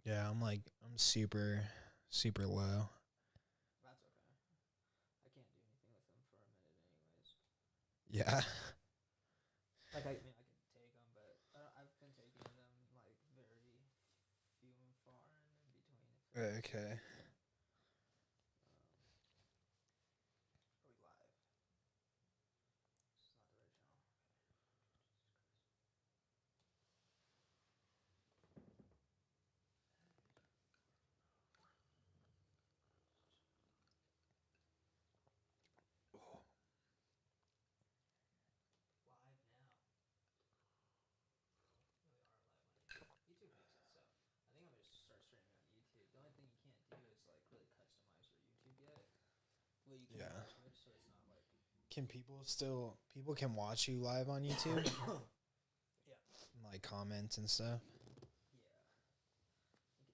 Yeah, I'm super super low. That's okay. I can't do anything with them for a minute, anyways. Yeah. Like I mean, I could take them, but I've been taking them like very few and far and in between. If that makes sense. Okay. Are we live? This is not the right channel. Live now. We are live on YouTube. YouTube makes it so. I think I'm gonna just start streaming on YouTube. The only thing you can't do is like really customize your YouTube yet. Well, you can Yeah. on Twitch, so it's not like. Can people can watch you live on YouTube? Yeah. And, like comment and stuff? Yeah. Let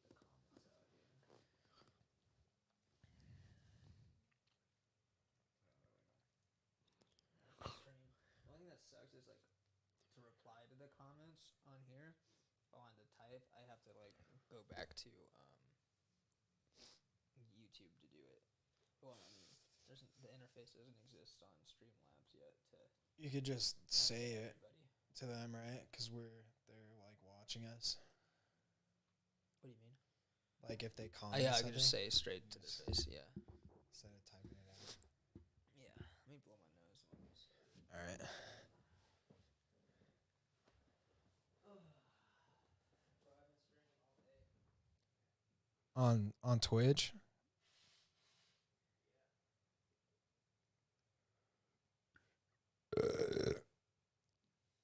me get the comments out here. Stream. The only thing that sucks is like to reply to the comments on here. If I wanted to type, I have to like go back to YouTube to do it. Well, I mean, the interface doesn't exist on Streamlabs yet to You could just say it everybody. to them, right? Because they're like watching us. What do you mean? Like if they Oh comment. yeah, I something, could just say straight to the face. Yeah. instead of typing it out. Yeah. Let me blow my nose. All right. On Twitch.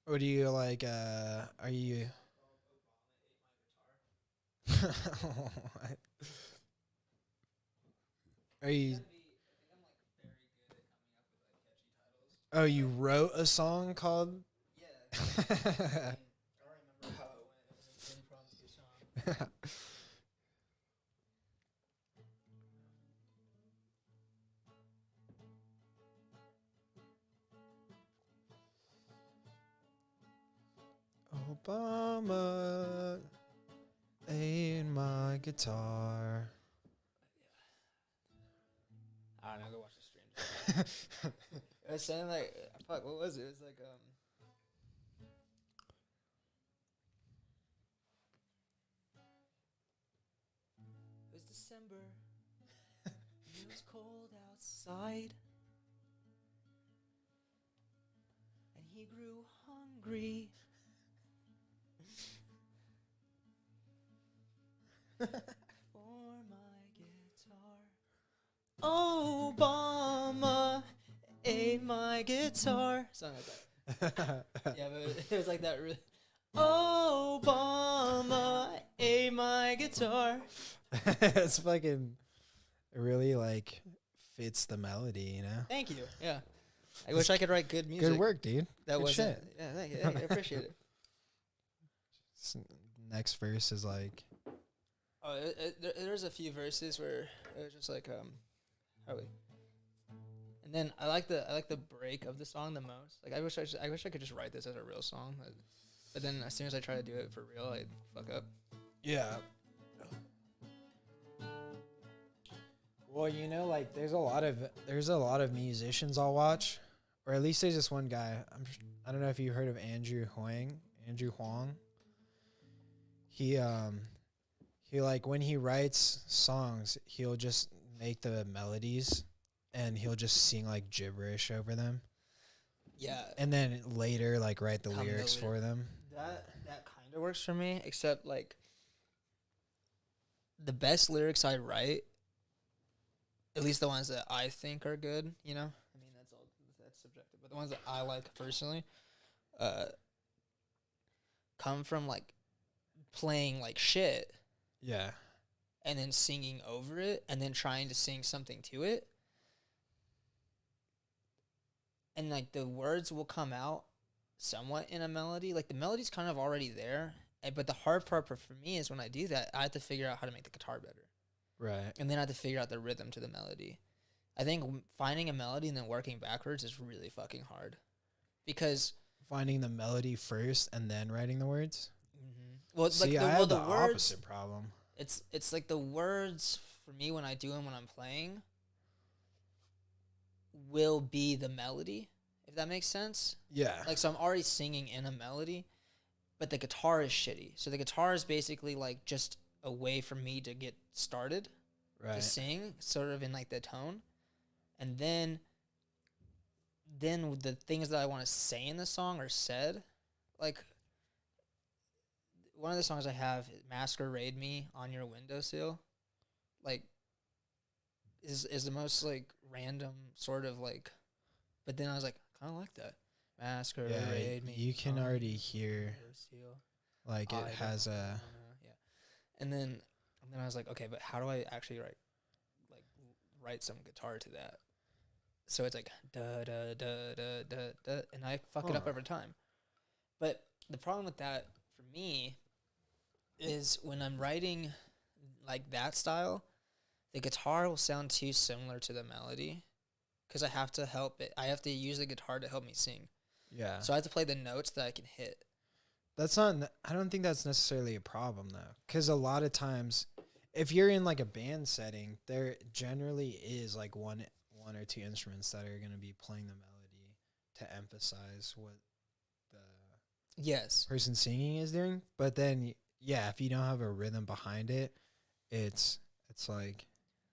What do you like? Are you? What? Are you? Oh, you wrote a song called? Yeah. I remember how it went. It was an impromptu song. Obama ain't my guitar. I don't know. Go watch the stream. It was saying like, fuck. What was it? It was like It was December. It was cold outside. And he grew hungry. For my guitar. Obama ate my guitar. Something like that. Yeah, but it was like that. Obama ate my guitar. It's fucking really like fits the melody, you know. Thank you. Yeah. I wish I could write good music. Good work, dude. That Good wasn't. shit. Yeah, thank you. I appreciate it. Next verse is like. Oh, there's a few verses where it was just like how we. And then I like the break of the song the most. Like I wish I could just write this as a real song, but then as soon as I try to do it for real, I fuck up. Yeah. Well, you know, like there's a lot of musicians I'll watch, or at least there's this one guy. I don't know if you heard of Andrew Huang. He like when he writes songs, he'll just make the melodies and he'll just sing like gibberish over them. Yeah. And then later like write the Come lyrics the for them. That kind of works for me, except like the best lyrics I write, at least the ones that I think are good, you know? I mean, that's subjective, but the ones that I like personally come from like playing like shit. Yeah. And then singing over it, and then trying to sing something to it. And like the words will come out somewhat in a melody. Like the melody's kind of already there. But the hard part for me is when I do that, I have to figure out how to make the guitar better. Right. And then I have to figure out the rhythm to the melody. I think finding a melody and then working backwards is really fucking hard. Because finding the melody first and then writing the words. Mm-hmm. Well, see, like I have the the words, opposite problem. It's like the words for me when I do them when I'm playing will be the melody, if that makes sense. Yeah. Like, so I'm already singing in a melody, but the guitar is shitty. So the guitar is basically like just a way for me to get started to sing, sort of in like the tone, and then the things that I want to say in the song are said. Like, one of the songs I have, "Masquerade Me on Your Windowsill," like is the most like random sort of like, but then I was like, I kind of like that. Masquerade me. You can already hear like it has a yeah, and then I was like, okay, but how do I actually write some guitar to that? So it's like da da da da da da, and I fuck it up every time. But the problem with that for me is when I'm writing like that style, the guitar will sound too similar to the melody because I have to help it. I have to use the guitar to help me sing. Yeah. So I have to play the notes that I can hit. That's not. I don't think that's necessarily a problem though, because a lot of times, if you're in like a band setting, there generally is like one or two instruments that are going to be playing the melody to emphasize what the person singing is doing. But then, yeah, if you don't have a rhythm behind it, it's like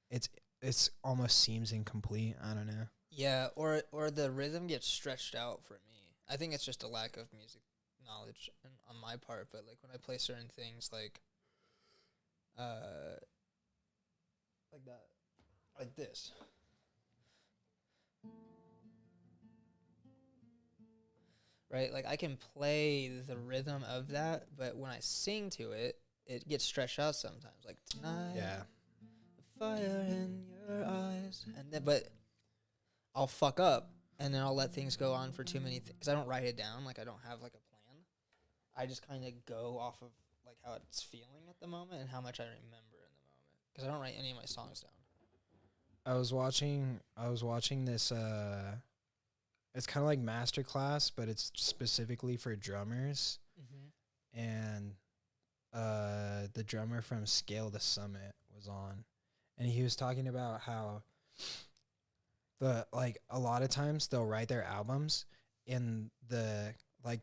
it's almost seems incomplete. I don't know. Yeah, or the rhythm gets stretched out for me. I think it's just a lack of music knowledge on my part, but like when I play certain things like that, like this. Right? Like I can play the rhythm of that, but when I sing to it, it gets stretched out sometimes. Like tonight, the fire in your eyes, and then but I'll fuck up, and then I'll let things go on for too many things because I don't write it down. Like I don't have like a plan. I just kind of go off of like how it's feeling at the moment and how much I remember in the moment because I don't write any of my songs down. I was watching this it's kind of like masterclass, but it's specifically for drummers. And the drummer from Scale the Summit was on, and he was talking about how a lot of times they'll write their albums and the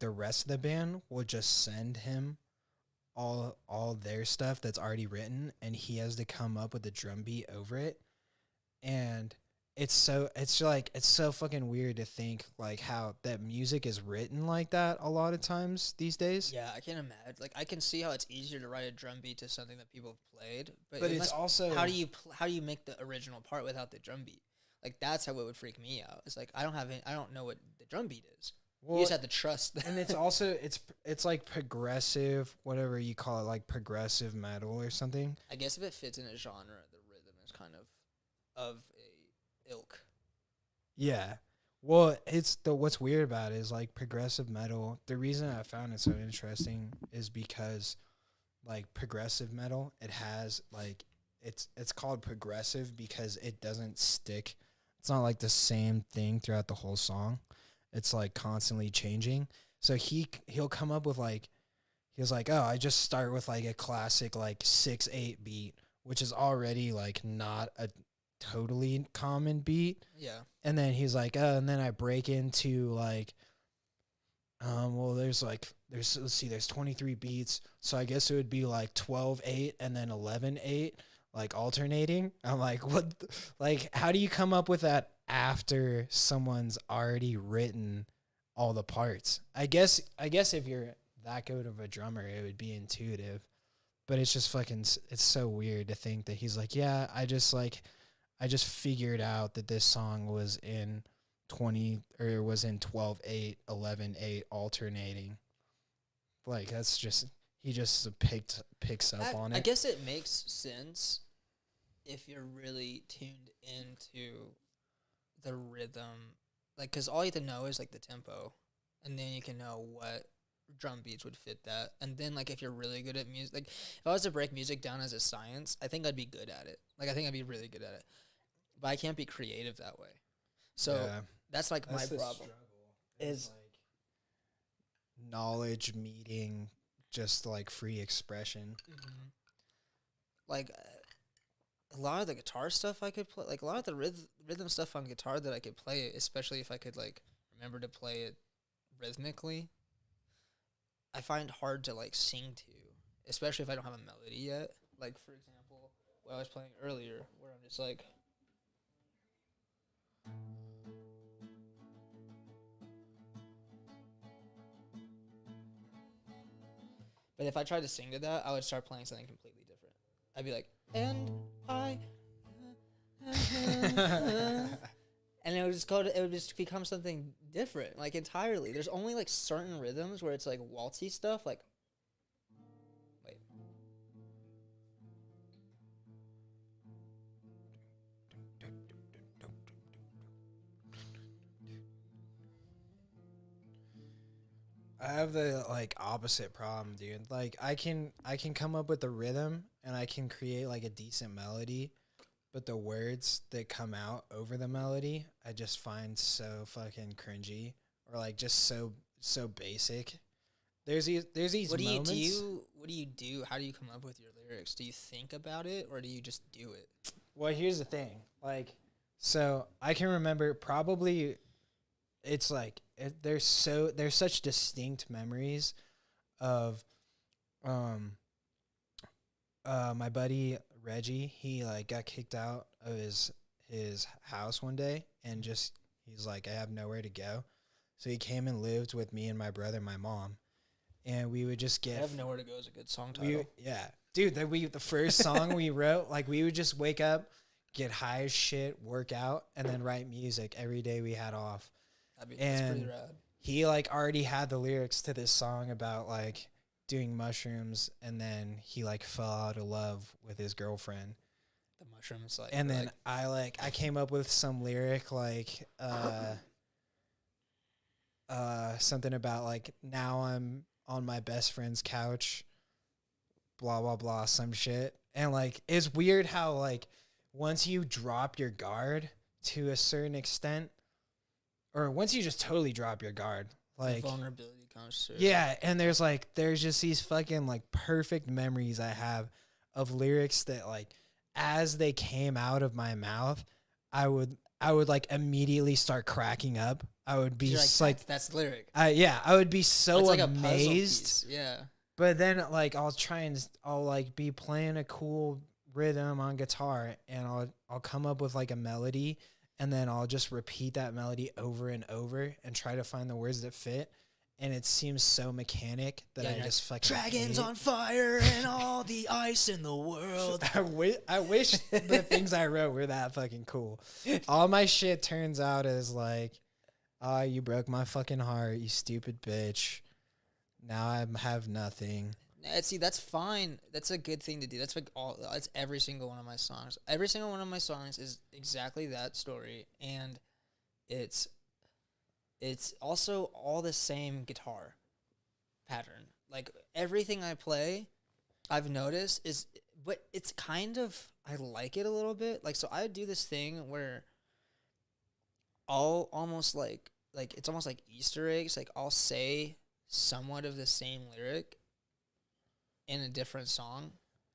rest of the band will just send him all their stuff that's already written, and he has to come up with a drum beat over it. And it's so fucking weird to think like how that music is written like that a lot of times these days. Yeah, I can't imagine. Like I can see how it's easier to write a drum beat to something that people have played, but it's also how do you make the original part without the drum beat? Like that's how it would freak me out. It's like I don't know what the drum beat is. Well, you just have to trust that. And it's also it's like progressive, whatever you call it, like progressive metal or something. I guess if it fits in a genre, the rhythm is kind of a ilk. Yeah. Well, what's weird about it is like progressive metal. The reason I found it so interesting is because like progressive metal, it has like it's called progressive because it doesn't stick. It's not like the same thing throughout the whole song. It's like constantly changing. So he'll come up with like he was like, "Oh, I just start with like a classic like 6/8 beat, which is already like not a totally common beat." Yeah. And then he's like, and then I break into like well there's 23 beats, so I guess it would be like 12/8 and then 11/8 like alternating. I'm like, what like how do you come up with that after someone's already written all the parts? I guess if you're that good of a drummer, it would be intuitive, but it's just fucking it's so weird to think that he's like, yeah, I just figured out that this song was in 12/8, 11/8 alternating. Like that's just he just picks up on it. I guess it makes sense if you're really tuned into the rhythm, like because all you have to know is like the tempo, and then you can know what drum beats would fit that. And then like if you're really good at music, like if I was to break music down as a science, I think I'd be good at it. Like I think I'd be really good at it, but I can't be creative that way. So that's like my problem is like knowledge meeting just like free expression. like a lot of the guitar stuff I could play, like a lot of the rhythm stuff on guitar that I could play, especially if I could like remember to play it rhythmically, I find hard to like sing to, especially if I don't have a melody yet. Like for example, what I was playing earlier, where I'm just like. But if I tried to sing to that, I would start playing something completely different. I'd be like, and I, and it would just go to, it would just become something different, like entirely. There's only like certain rhythms where it's like waltzy stuff, like, wait. I have the like opposite problem, dude. Like I can come up with the rhythm and I can create like a decent melody, but the words that come out over the melody, I just find so fucking cringy or like just so basic. There's these What do you moments. do? What do you do? How do you come up with your lyrics? Do you think about it or do you just do it? Well, here's the thing. Like, so I can remember probably it's like there's such distinct memories of my buddy Reggie. He like got kicked out of his house one day and just he's like, I have nowhere to go. So he came and lived with me and my brother and my mom. And we would just I get have Nowhere to Go is a good song title. yeah. Dude, the first song we wrote, like we would just wake up, get high as shit, work out, and then write music every day we had off. That's And pretty rad. he like already had the lyrics to this song about like doing mushrooms, and then he like fell out of love with his girlfriend. The mushrooms, like, And then like, I came up with some lyric like something about like now I'm on my best friend's couch, blah blah blah, some shit. And like it's weird how like once you drop your guard to a certain extent, or once you just totally drop your guard, like vulnerability comes through. yeah, and there's just these fucking like perfect memories I have of lyrics that like as they came out of my mouth, I would like immediately start cracking up. I would be like that's the lyric. yeah, I would be so It's like amazed. a puzzle piece. Yeah. But then like I'll like be playing a cool rhythm on guitar and I'll come up with like a melody and then I'll just repeat that melody over and over and try to find the words that fit. And it seems so mechanic that I just fucking dragons hate on fire and all the ice in the world. I wish the things I wrote were that fucking cool. All my shit turns out as like, oh, you broke my fucking heart, you stupid bitch. Now I have nothing. See, that's fine. That's a good thing to do. That's like that's every single one of my songs. Every single one of my songs is exactly that story, and it's also all the same guitar pattern. Like everything I play, I've noticed but it's kind of, I like it a little bit. Like, so I do this thing where I'll almost like it's almost like Easter eggs. Like I'll say somewhat of the same lyric in a different song.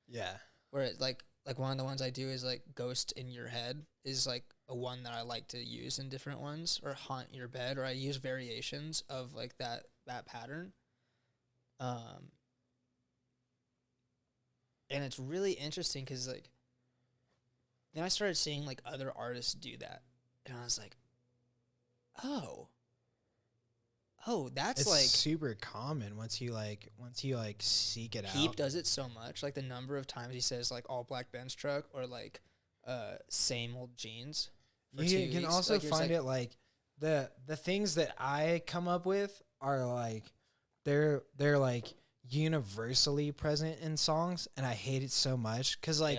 Yeah. Where it like one of the ones I do is like Ghost in Your Head is like a one that I like to use in different ones, or Haunt Your Bed, or I use variations of like that pattern. And it's really interesting because like then I started seeing like other artists do that, and I was like, oh, that's it's like super common once you seek it out. Peep does it so much. Like the number of times he says like all black Benz truck or like same old jeans. You can also find it like the things that I come up with are like they're like universally present in songs, and I hate it so much because like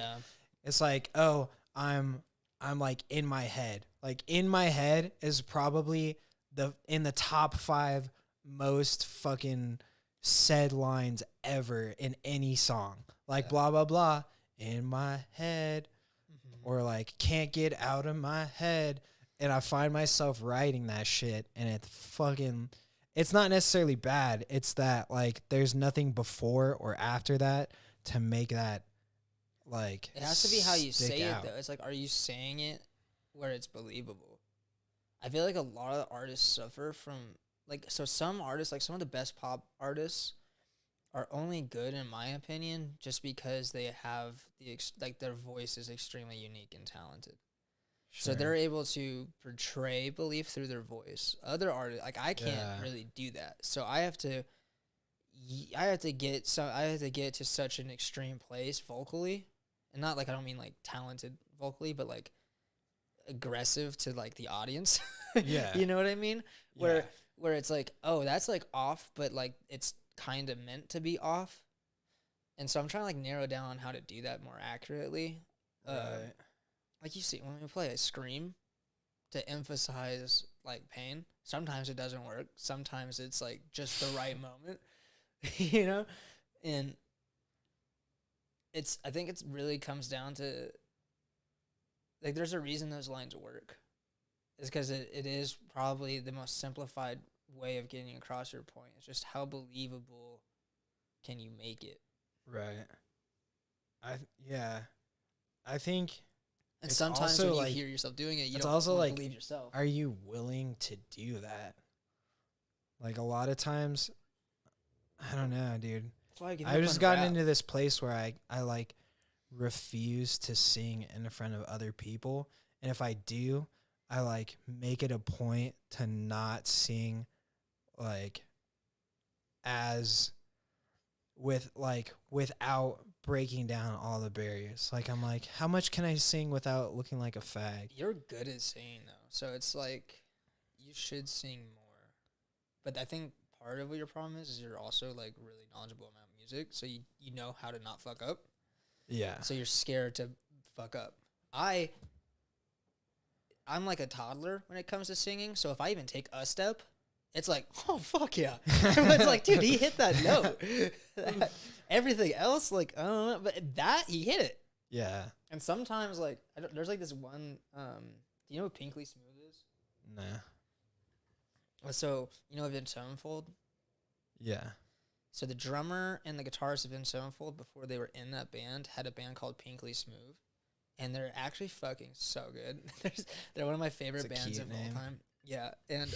it's like, oh, I'm like in my head. Like in my head is probably in the top 5 most fucking said lines ever in any song. Like blah blah blah in my head, or like can't get out of my head, and I find myself writing that shit, and it's not necessarily bad. It's that like there's nothing before or after that to make that like It has to be how you stick say out. it though. It's like, are you saying it where it's believable? I feel like a lot of artists suffer from like, so some artists, like some of the best pop artists are only good in my opinion just because they have like their voice is extremely unique and talented. So they're able to portray belief through their voice. Other artists, like I can't really do that. So I have to get to such an extreme place vocally, and not like I don't mean like talented vocally, but like aggressive to like the audience. Yeah. You know what I mean? Where it's like, oh, that's like off, but like it's kind of meant to be off. And so I'm trying to like narrow down how to do that more accurately. Right. Like you see, when we play a scream to emphasize like pain, sometimes it doesn't work. Sometimes it's like just the right moment, you know? And I think it's really comes down to like, there's a reason those lines work. It's because it is probably the most simplified way of getting across your point. It's just how believable can you make it? Right. I think And it's sometimes also, when you like, hear yourself doing it, you it's don't also, like, believe yourself. are you willing to do that? Like a lot of times, I don't know, dude. That's why I give I've up just on gotten rap. into this place where I like refuse to sing in front of other people. And if I do, I like make it a point to not sing like as without breaking down all the barriers. Like I'm like, how much can I sing without looking like a fag? You're good at singing though, so it's like you should sing more. But I think part of what your problem is you're also like really knowledgeable about music, so you know how to not fuck up. Yeah. So you're scared to fuck up. I'm like a toddler when it comes to singing, so if I even take a step, it's like, oh fuck yeah. Everyone's like, dude, he hit that note. Everything else, like, I don't know, but that he hit it. Yeah. And sometimes like there's like this one do you know what Pinkley Smooth is? Nah. So you know Avenged Sevenfold? Yeah. So the drummer and the guitarist of Avenged Sevenfold, before they were in that band, had a band called Pinkley Smooth. And they're actually fucking so good. They're one of my favorite It's a bands cute of all name. time. Yeah. And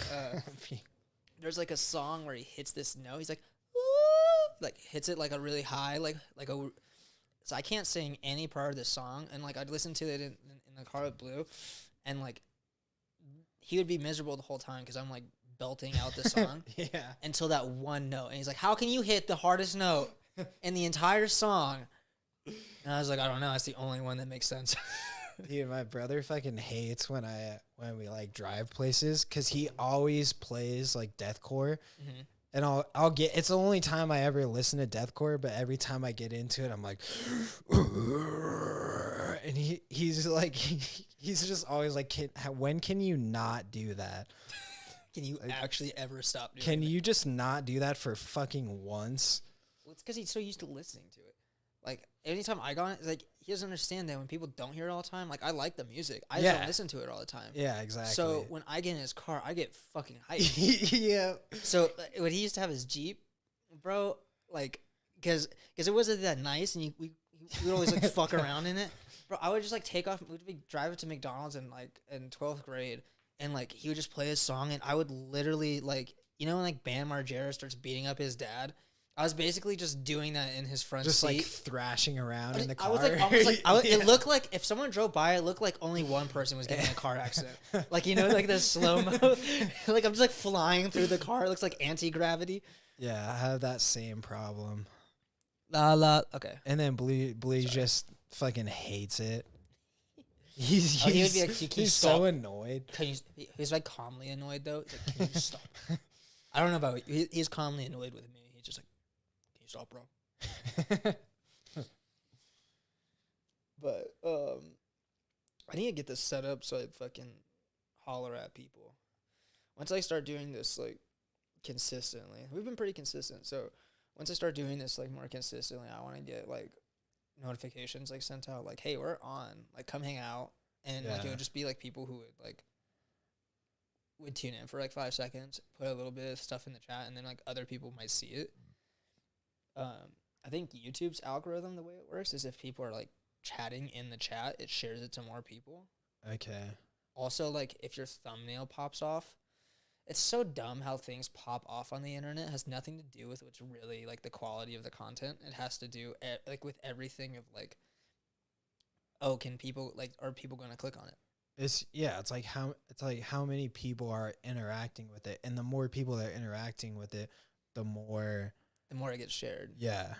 there's like a song where he hits this note. He's like, "Ooh," like hits it like a really high, so I can't sing any part of this song. And like I'd listen to it in the car with Blue, and like he would be miserable the whole time because I'm like belting out the song Yeah. until that one note. And he's like, how can you hit the hardest note in the entire song? And I was like, I don't know. That's the only one that makes sense. Dude, my brother fucking hates when we like drive places because he always plays like deathcore, and I'll get. It's the only time I ever listen to deathcore, but every time I get into it, I'm like, and he's like, he's just always like, when can you not do that? Can you actually ever stop doing Can that? you just not do that for fucking once? Well, it's because he's so used to listening to it. Like, anytime I go on, it's like, he doesn't understand that when people don't hear it all the time. Like, I like the music. I just don't listen to it all the time. Yeah, exactly. So, when I get in his car, I get fucking hyped. Yeah. So, when he used to have his Jeep, bro, like, because it wasn't that nice, and we would always, like, fuck around in it. Bro, I would just, like, take off, we'd drive it to McDonald's in 12th grade, and, like, he would just play his song, and I would literally, like, you know when, like, Bam Margera starts beating up his dad? I was basically just doing that in his front Just seat. like thrashing around in the car. I was like, almost like, Yeah. it looked like if someone drove by, it looked like only one person was getting in a car accident. Like, you know, like the slow mo. Like, I'm just like flying through the car. It looks like anti-gravity. Yeah, I have that same problem. La la. Okay. And then Blue just fucking hates it. He would be like, "Can you he's stop?" so annoyed. He's like calmly annoyed though. He's like, can you stop? I don't know about you. He's calmly annoyed with me. He's just like, can you stop, bro? But I need to get this set up so I fucking holler at people. Once I start doing this like consistently, we've been pretty consistent. So once I start doing this like more consistently, I want to get like notifications like sent out like, hey, we're on, like come hang out. And like it would just be like people who would tune in for like 5 seconds, put a little bit of stuff in the chat, and then like other people might see it. I think YouTube's algorithm, the way it works is if people are like chatting in the chat, it shares it to more people. Okay. Also, like, if your thumbnail pops off, it's so dumb how things pop off on the internet. It has nothing to do with what's really, like, the quality of the content. It has to do, like, with everything of, like, oh, can people, like, are people going to click on it? It's like how many people are interacting with it, and the more people that are interacting with it, the more it gets shared. Yeah.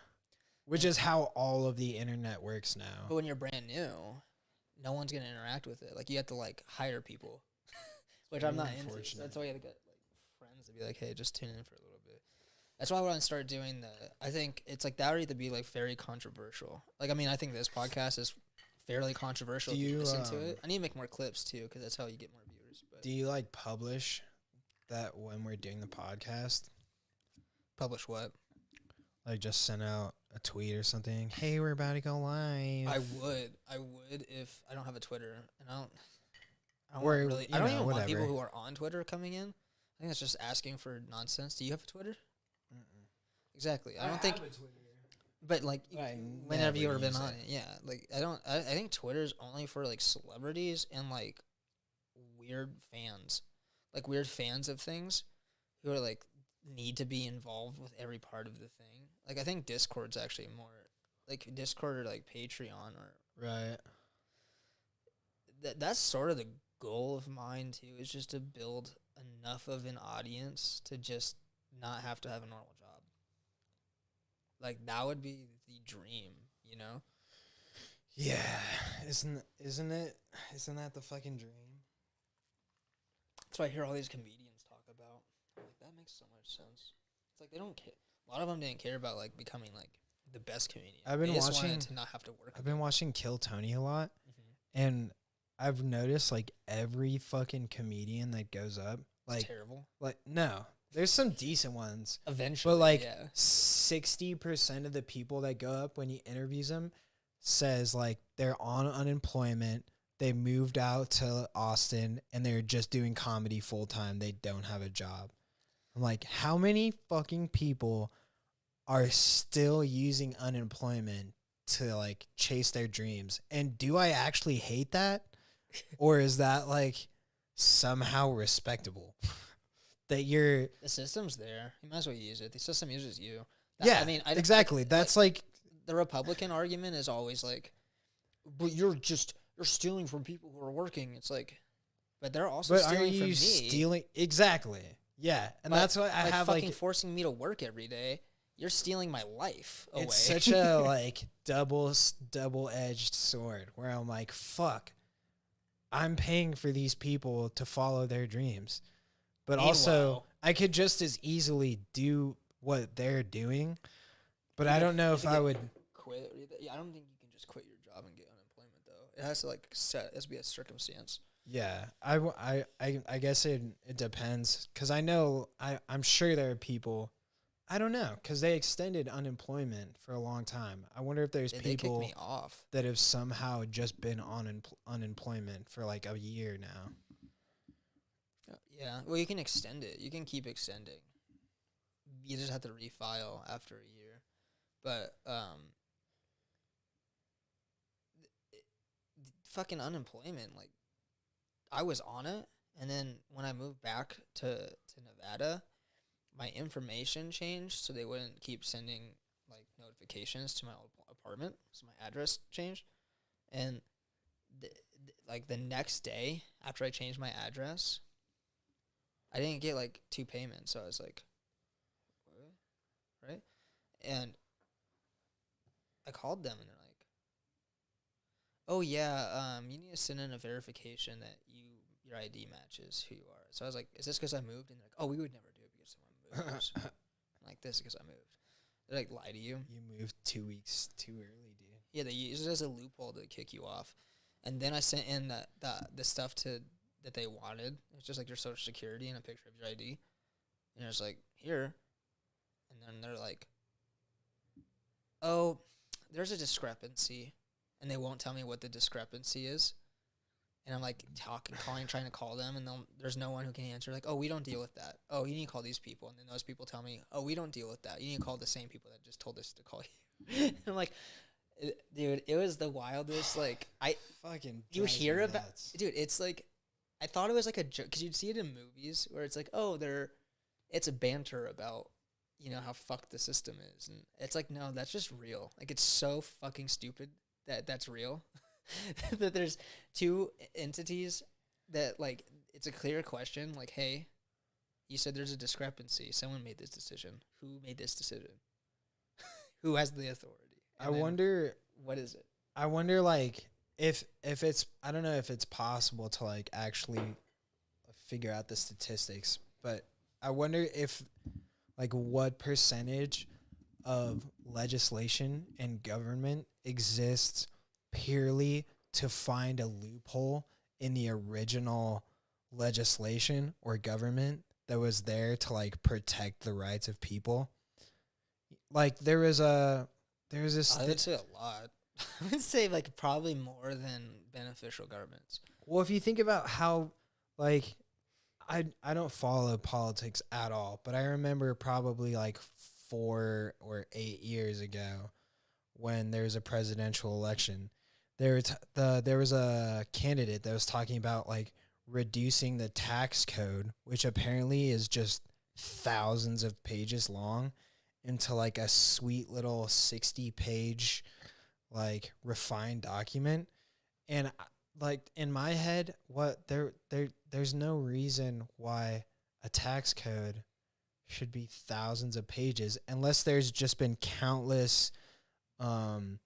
Which is how all of the internet works now. But when you're brand new, no one's going to interact with it. Like, you have to, like, hire people, which I'm not into. So that's why you have to get, like, friends to be like, hey, just tune in for a little bit. That's why I want to start doing I think it's, like, that would either be, like, very controversial. Like, I mean, I think this podcast is fairly controversial if you listen to it. I need to make more clips, too, because that's how you get more viewers. But do you, like, publish that when we're doing the podcast? Publish what? Like, just send out a tweet or something. Hey, we're about to go live. I would if I don't have a Twitter, and I don't Or, really. I don't even want people whatever. who are on Twitter coming in. I think that's just asking for nonsense. Do you have a Twitter? Mm-mm. Exactly. I don't think. have a Twitter. But like, I whenever you've ever been use on it, yeah. Like, I don't. I think Twitter's only for like celebrities and like weird fans, like weird fans of things, who are like need to be involved with every part of the thing. Like, I think Discord's actually more like Discord or like Patreon or Right. that's sort of the goal of mine too, is just to build enough of an audience to just not have to have a normal job. Like, that would be the dream, you know? Yeah. Isn't that the fucking dream? That's why I hear all these comedians talk about. Like, that makes so much sense. It's like they don't care. A lot of them didn't care about like becoming like the best comedian. I've been they just watching- wanted to not have to work. I've been watching Kill Tony a lot, Mm-hmm. and I've noticed like every fucking comedian that goes up, It's terrible. like no, there's some decent ones, Eventually, but like yeah. 60% of the people that go up when he interviews them says like they're on unemployment, they moved out to Austin, and they're just doing comedy full time. They don't have a job. I'm like, how many fucking people are still using unemployment to like chase their dreams? And do I actually hate that? Or is that like somehow respectable? That you're The system's there. You might as well use it. The system uses you. yeah, I mean, exactly. That's like the Republican argument is always like, but you're stealing from people who are working. It's like, but they're also but are stealing from you me. stealing? Exactly. Yeah, and But, that's what I have fucking like. forcing me to work every day. You're stealing my life away. It's such a like double-edged sword where I'm like, fuck, I'm paying for these people to follow their dreams, but also Meanwhile- I could just as easily do what they're doing, but You I could- don't know you if could I get- would. quit. Yeah, I don't think you can just quit your job and get unemployment though. It has to like it has to be a circumstance. Yeah, I guess it depends, because I know I'm sure there are people. I don't know, because they extended unemployment for a long time. I wonder if there's They kicked people me off. that have somehow just been on unemployment for like a year now. Yeah. Well, you can extend it. You can keep extending. You just have to refile after a year. But fucking unemployment, like, I was on it, and then when I moved back to Nevada, my information changed, so they wouldn't keep sending like notifications to my old apartment, so my address changed, and like the next day after I changed my address, I didn't get like 2 payments, so I was like, what? Right? And I called them, and they're like, oh yeah, you need to send in a verification that your ID matches who you are. So I was like, is this because I moved? And they're like, oh, we would never do it because someone moves. I'm like, this is because I moved. They like lie to you. You moved 2 weeks too early, dude. Yeah, they use it as a loophole to kick you off. And then I sent in the stuff that they wanted. It's just like your social security and a picture of your ID. And it's like, here. And then they're like, oh, there's a discrepancy. And they won't tell me what the discrepancy is. And I'm like calling, trying to call them, and there's no one who can answer. Like, oh, we don't deal with that. Oh, you need to call these people. And then those people tell me, oh, we don't deal with that. You need to call the same people that just told us to call you. And I'm like, Dude, it was the wildest. Like Fucking you drives hear me about, nuts. dude. It's like I thought it was like a joke because you'd see it in movies where it's like, oh, it's a banter about how fucked the system is, and it's like, no, that's just real. Like it's so fucking stupid that that's real. That there's two entities that like it's a clear question. Like, hey, you said there's a discrepancy. Someone made this decision. Who made this decision? Who has the authority? I wonder. What is it? I wonder, like, if it's. I don't know if it's possible to like actually figure out the statistics, but I wonder if, like, what percentage of legislation and government exists purely to find a loophole in the original legislation or government that was there to like protect the rights of people. Like there was this I would say a lot. I would say like probably more than beneficial governments. well, if you think about how, like, I don't follow politics at all, but I remember probably like 4 or 8 years ago when there was a presidential election, there was a candidate that was talking about like reducing the tax code, which apparently is just thousands of pages long, into like a sweet little 60-page like refined document. And like in my head, there's no reason why a tax code should be thousands of pages unless there's just been countless like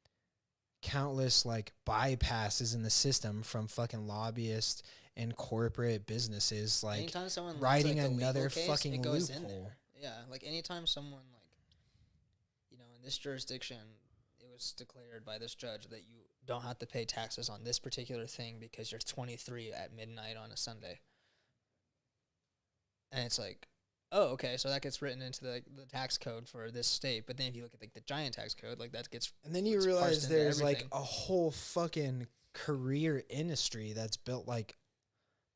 bypasses in the system from fucking lobbyists and corporate businesses like Anytime someone writing like, a legal another case, fucking it goes in loophole. there. Yeah, like anytime someone like in this jurisdiction, it was declared by this judge that you don't have to pay taxes on this particular thing because you're 23 at midnight on a Sunday. And it's like, oh, okay, so that gets written into the tax code for this state. But then if you look at like the giant tax code, like that gets And then you it's parsed realize into there's like everything. a whole fucking career industry that's built. Like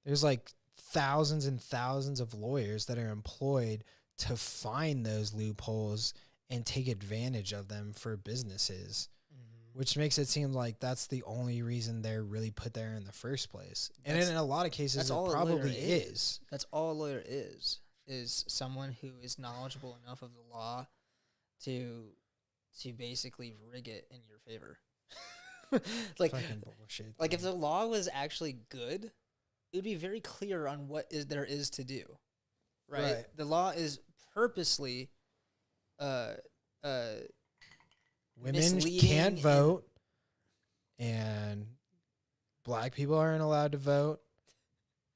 there's like thousands and thousands of lawyers that are employed to find those loopholes and take advantage of them for businesses, which makes it seem like that's the only reason they're really put there in the first place. And in a lot of cases, that's it all a lawyer probably is. That's all a lawyer is someone who is knowledgeable enough of the law to basically rig it in your favor. Like Fucking bullshit. like if the law was actually good, it would be very clear on what there is to do. Right? The law is purposely women can't vote, and black people aren't allowed to vote.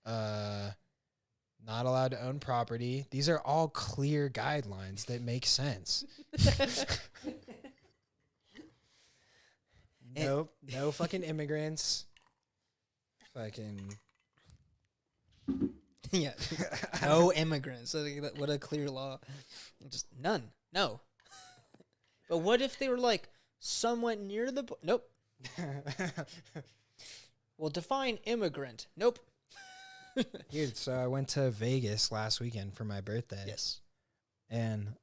Not allowed to own property. These are all clear guidelines that make sense. Nope, no fucking immigrants. Fucking yeah, no immigrants. So what a clear law. Just none. No. But what if they were like somewhat near the nope. Well, define immigrant. Nope. Dude, so I went to Vegas last weekend for my birthday. Yes. And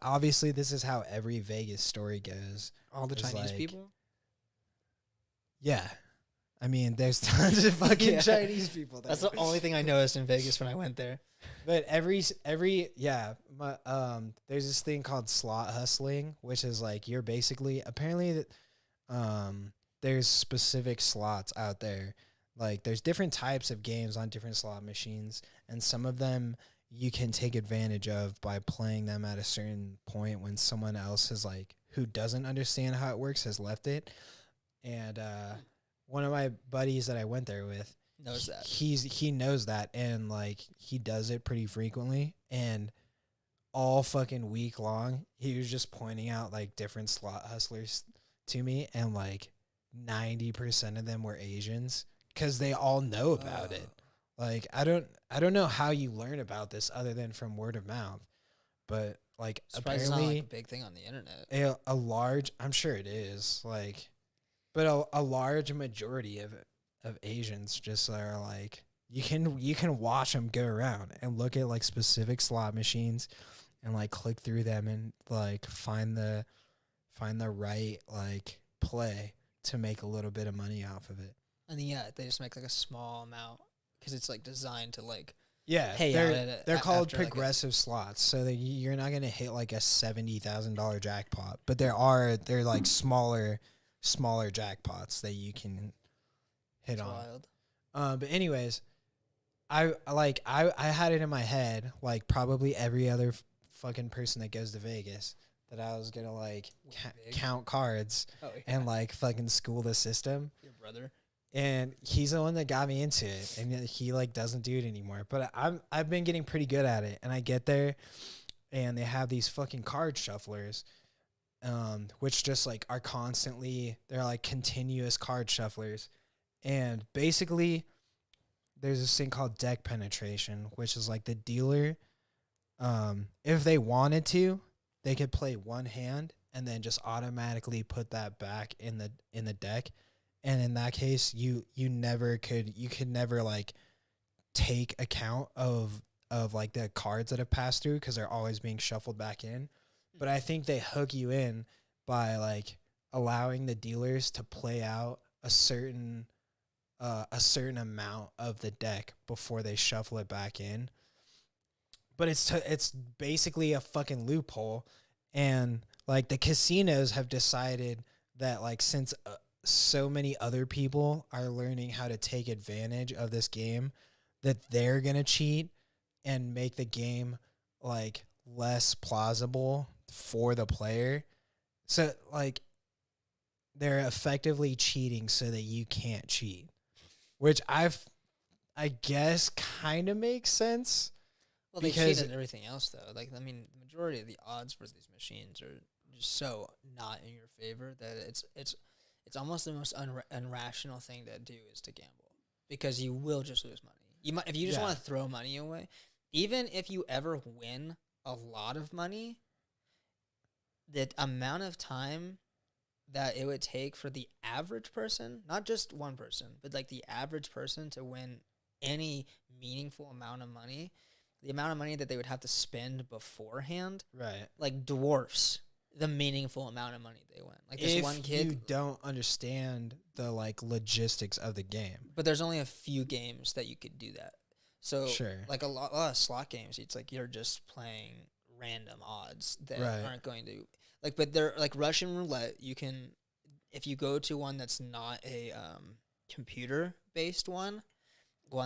obviously this is how every Vegas story goes. All the It's Chinese like- people? Yeah. I mean, there's tons of fucking Yeah. Chinese people there. That's the only thing I noticed in Vegas when I went there. But there's this thing called slot hustling, which is like you're basically apparently there's specific slots out there. Like there's different types of games on different slot machines, and some of them you can take advantage of by playing them at a certain point when someone else is like who doesn't understand how it works has left it. And one of my buddies that I went there with Knows that. he knows that, and like he does it pretty frequently, and all fucking week long he was just pointing out like different slot hustlers to me, and like 90% of them were Asians because they all know about it. Like I don't know how you learn about this other than from word of mouth, but like Surprised it's not apparently like a big thing on the internet. a large, I'm sure it is, like, but a large majority of Asians just are like you can watch them go around and look at like specific slot machines and like click through them and like find the find the right like play to make a little bit of money off of it. And then, yeah, they just make like a small amount because it's like designed to like Yeah, pay out at it they're called after, like, progressive slots, so you're not gonna hit like a $70,000 jackpot, but they're like smaller jackpots that you can hit it's on. wild. But anyways, I had it in my head like probably every other fucking person that goes to Vegas that I was gonna like count cards Oh, yeah. and like fucking school the system. Your brother. And he's the one that got me into it, and he like doesn't do it anymore. But I've been getting pretty good at it, and I get there, and they have these fucking card shufflers, which just like are constantly, they're like continuous card shufflers, and basically there's this thing called deck penetration, which is like the dealer, if they wanted to, they could play one hand and then just automatically put that back in the deck. And in that case, you could never like take account of like the cards that have passed through because they're always being shuffled back in. But I think they hook you in by like allowing the dealers to play out a certain amount of the deck before they shuffle it back in. But it's basically a fucking loophole, and like the casinos have decided that like since so many other people are learning how to take advantage of this game, that they're going to cheat and make the game like less plausible for the player. So like they're effectively cheating so that you can't cheat, which I guess kind of makes sense. Well, they cheat at everything else though. Like, I mean, the majority of the odds for these machines are just so not in your favor that it's almost the most irrational thing to do is to gamble, because you will just lose money. You might, if you just want to throw money away, even if you ever win a lot of money, the amount of time that it would take for the average person, not just one person, but like the average person to win any meaningful amount of money, the amount of money that they would have to spend beforehand, right, like dwarfs the meaningful amount of money they win. Like this if one kid, you don't understand the like logistics of the game. but there's only a few games that you could do that. So Sure. like a lot of slot games, it's like you're just playing random odds that aren't going to like. But they're like Russian roulette. You can, if you go to one that's not a computer based one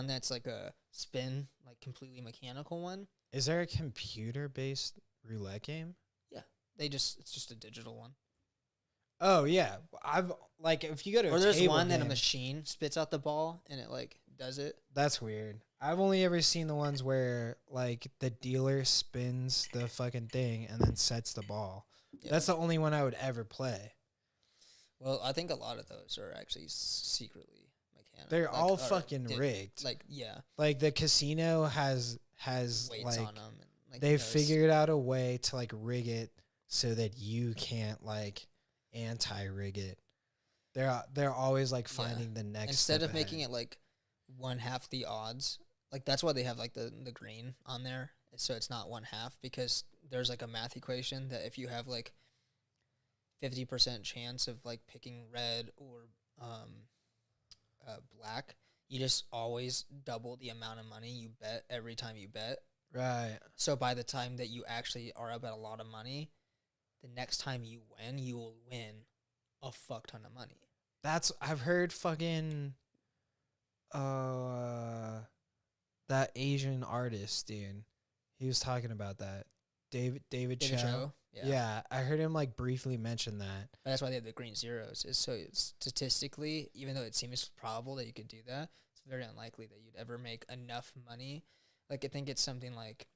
that's like a spin, like completely mechanical one. Is there a computer based roulette game? It's just a digital one. Oh yeah, I've like if you go to or a there's table one that a game, machine spits out the ball and it like does it. That's weird. I've only ever seen the ones where like the dealer spins the fucking thing and then sets the ball. Yeah. That's the only one I would ever play. Well, I think a lot of those are actually secretly mechanical. They're all fucking rigged. Like, yeah. Like the casino has weights like on them. And, like, they've figured out a way to like rig it so that you can't like anti-rig it. They're always like finding the next instead of step making ahead. it like 1/2 the odds. Like that's why they have like the green on there, so it's not 1/2, because there's like a math equation that if you have like 50% chance of like picking red or black, you just always double the amount of money you bet every time you bet. Right. So by the time that you actually are up at a lot of money, the next time you win, you will win a fuck ton of money. I've heard fucking that Asian artist, dude. He was talking about that. David Cho. Yeah, I heard him like briefly mention that. But that's why they have the green zeros. Is so statistically, even though it seems probable that you could do that, it's very unlikely that you'd ever make enough money. Like, I think it's something like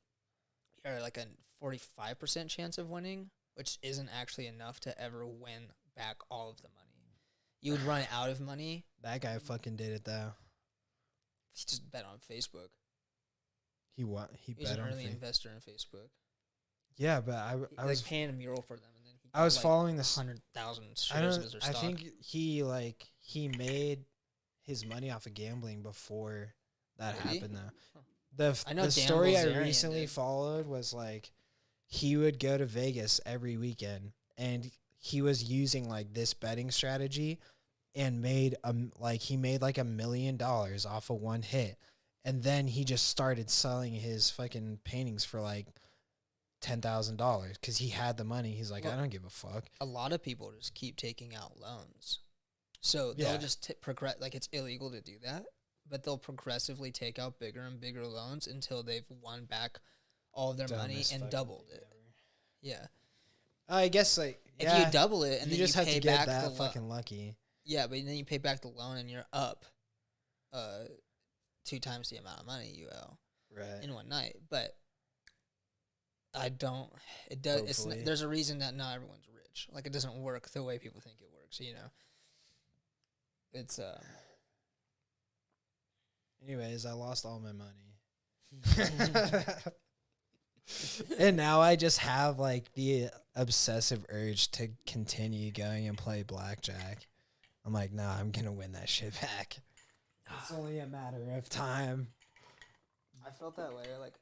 you're like a 45% chance of winning, which isn't actually enough to ever win back all of the money. You would run out of money. That guy fucking did it though. He just bet on Facebook. He's an early investor in Facebook. Yeah, but I was paying a mural for them, and then I was following this 100,000 shares of their stock. I think he made his money off of gambling before that happened though. Huh. The story I recently followed was like he would go to Vegas every weekend, and he was using like this betting strategy and made he made like $1 million off of one hit. And then he just started selling his fucking paintings for like $10,000 because he had the money. He's like, I don't give a fuck. A lot of people just keep taking out loans. So Yeah. they'll just progress, like it's illegal to do that, but they'll progressively take out bigger and bigger loans until they've won back all of their money Dumbest and fucking doubled thing it. ever. Yeah. I guess like If yeah, you double it and you then just you have pay to get back that the fucking lucky. Yeah, but then you pay back the loan and you're up 2 times the amount of money you owe Right. in one night. But I don't. It does. Hopefully. There's a reason that not everyone's rich. Like it doesn't work the way people think it works. You know. It's Anyways, I lost all my money. And now I just have like the obsessive urge to continue going and play blackjack. I'm like, nah, I'm gonna win that shit back. It's only a matter of time. I felt that way. Like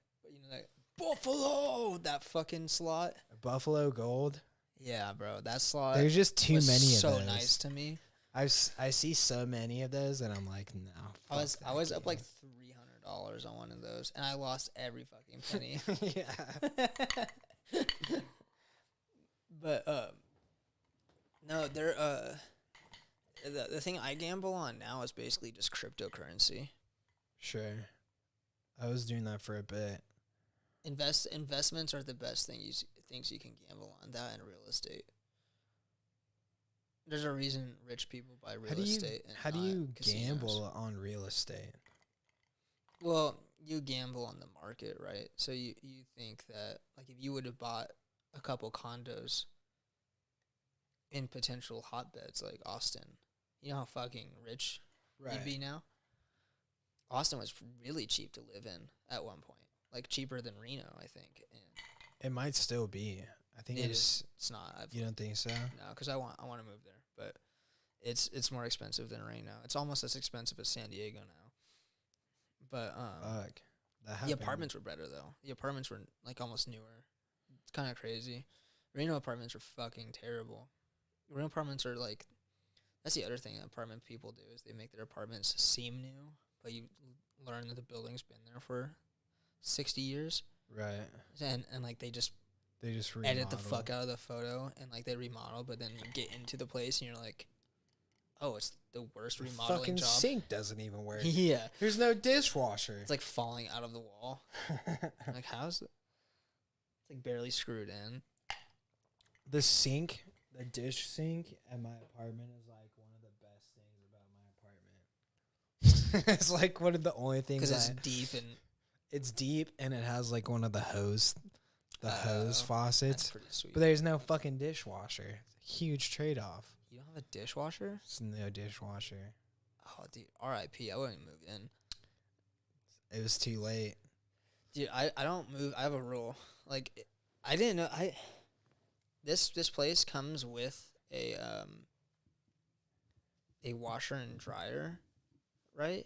like Buffalo, that fucking slot. Buffalo Gold. Yeah, bro, that slot. There's just too was many of so those. nice to me. I see so many of those, and I'm like, no. I was up like $300 on one of those, and I lost every fucking penny. Yeah. But no, they're the thing I gamble on now is basically just cryptocurrency. Sure. I was doing that for a bit. Investments are the best things you can gamble on. That and real estate. There's a reason rich people buy real estate. And how do you casinos. gamble on real estate? Well, you gamble on the market, right? So you think that like if you would have bought a couple condos in potential hotbeds like Austin, you know how fucking rich you'd be now? Austin was really cheap to live in at one point. Like cheaper than Reno, I think. And It might still be. I think it's not. You don't think so? No, because I want to move there, but it's more expensive than Reno. It's almost as expensive as San Diego now. But Fuck. the apartments were better though. The apartments were like almost newer. It's kind of crazy. Reno apartments are fucking terrible. Reno apartments are like, that's the other thing apartment people do is they make their apartments seem new, but you learn that the building's been there for 60 years. Right. And like they just remodel. edit the fuck out of the photo and like they remodel, but then you get into the place and you're like, oh, it's the worst remodeling fucking job. sink doesn't even work. Yeah. There's no dishwasher. It's like falling out of the wall. Like, how's it? It's like barely screwed in. The sink, the dish sink at my apartment is like one of the best things about my apartment. It's like one of the only things Because it's deep and it's deep and it has like one of the hose that's faucets. pretty sweet. But there's no fucking dishwasher. Huge trade off. You don't have a dishwasher? It's no dishwasher. Oh, dude, R.I.P. I wouldn't move in. It was too late. Dude, I don't move. I have a rule. Like, I didn't know. This place comes with a washer and dryer, right?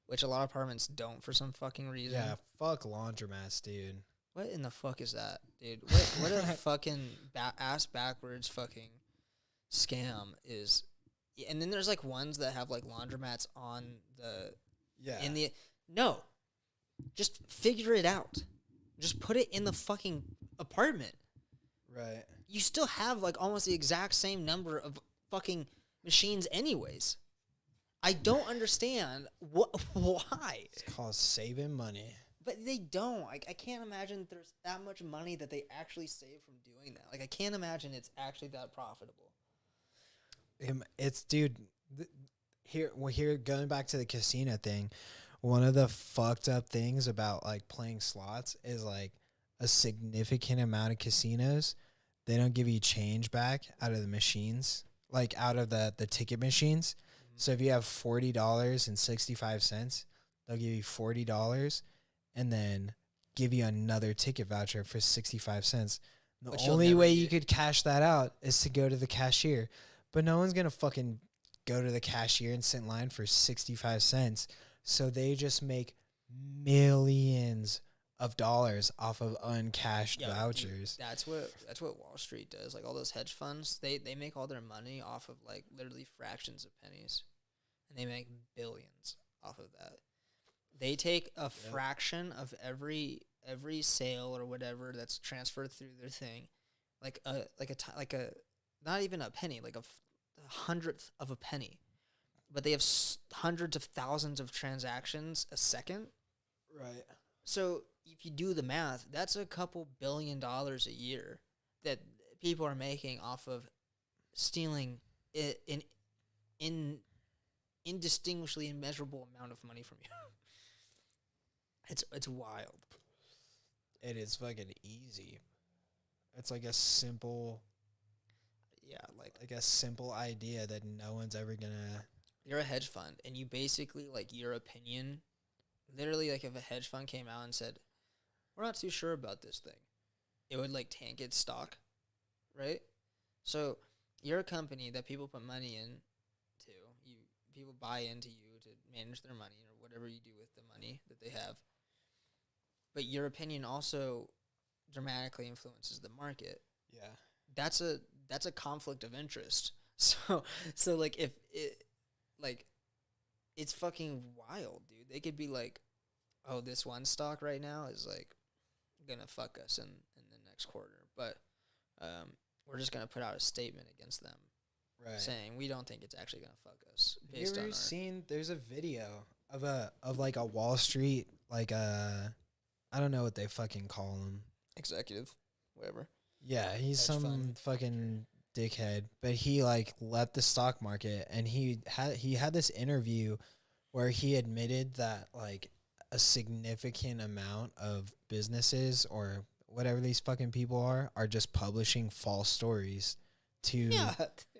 Which a lot of apartments don't for some fucking reason. Yeah, fuck laundromats, dude. What in the fuck is that, dude? What a fucking ass backwards fucking scam is. And then there's like ones that have like laundromats on the no. Just figure it out. Just put it in the fucking apartment. Right. You still have like almost the exact same number of fucking machines anyways. I don't understand why. It's called saving money. But they don't. I can't imagine there's that much money that they actually save from doing that. Like, I can't imagine it's actually that profitable. It's, dude, here, going back to the casino thing, one of the fucked up things about, like, playing slots is, like, a significant amount of casinos, they don't give you change back out of the machines, like, out of the ticket machines. Mm-hmm. So if you have $40.65, they'll give you $40 and then give you another ticket voucher for 65 cents. The only way you could cash that out is to go to the cashier. But no one's going to fucking go to the cashier and sit in line for 65 cents. So they just make millions of dollars off of uncashed Yeah, dude, vouchers. that's what Wall Street does. Like all those hedge funds, they make all their money off of like literally fractions of pennies, and they make billions off of that. They take a fraction of every sale or whatever that's transferred through their thing, like a not even a penny, like a hundredth of a penny, but they have hundreds of thousands of transactions a second. Right. So if you do the math, that's a couple $1 billion a year that people are making off of stealing in indistinguishably immeasurable amount of money from you. It's wild. It is fucking easy. It's like a simple, Yeah, like a simple idea that no one's ever gonna. you're a hedge fund, and you basically like your opinion. Literally, like if a hedge fund came out and said, "We're not too sure about this thing," it would like tank its stock, right? So you're a company that people put money in to. People buy into you to manage their money or whatever you do with the money that they have. But your opinion also dramatically influences the market. Yeah. That's a conflict of interest. So like if it like it's fucking wild, dude. They could be like, oh, this one stock right now is like gonna fuck us in the next quarter, but we're just gonna put out a statement against them, Right. saying we don't think it's actually gonna fuck us. Have Based you on ever our seen? There's a video of like a Wall Street I don't know what they fucking call him. executive, whatever. Yeah, he's Hedge some fund. fucking dickhead, but he like left the stock market, and he had this interview where he admitted that like a significant amount of businesses or whatever these fucking people are just publishing false stories to Yeah,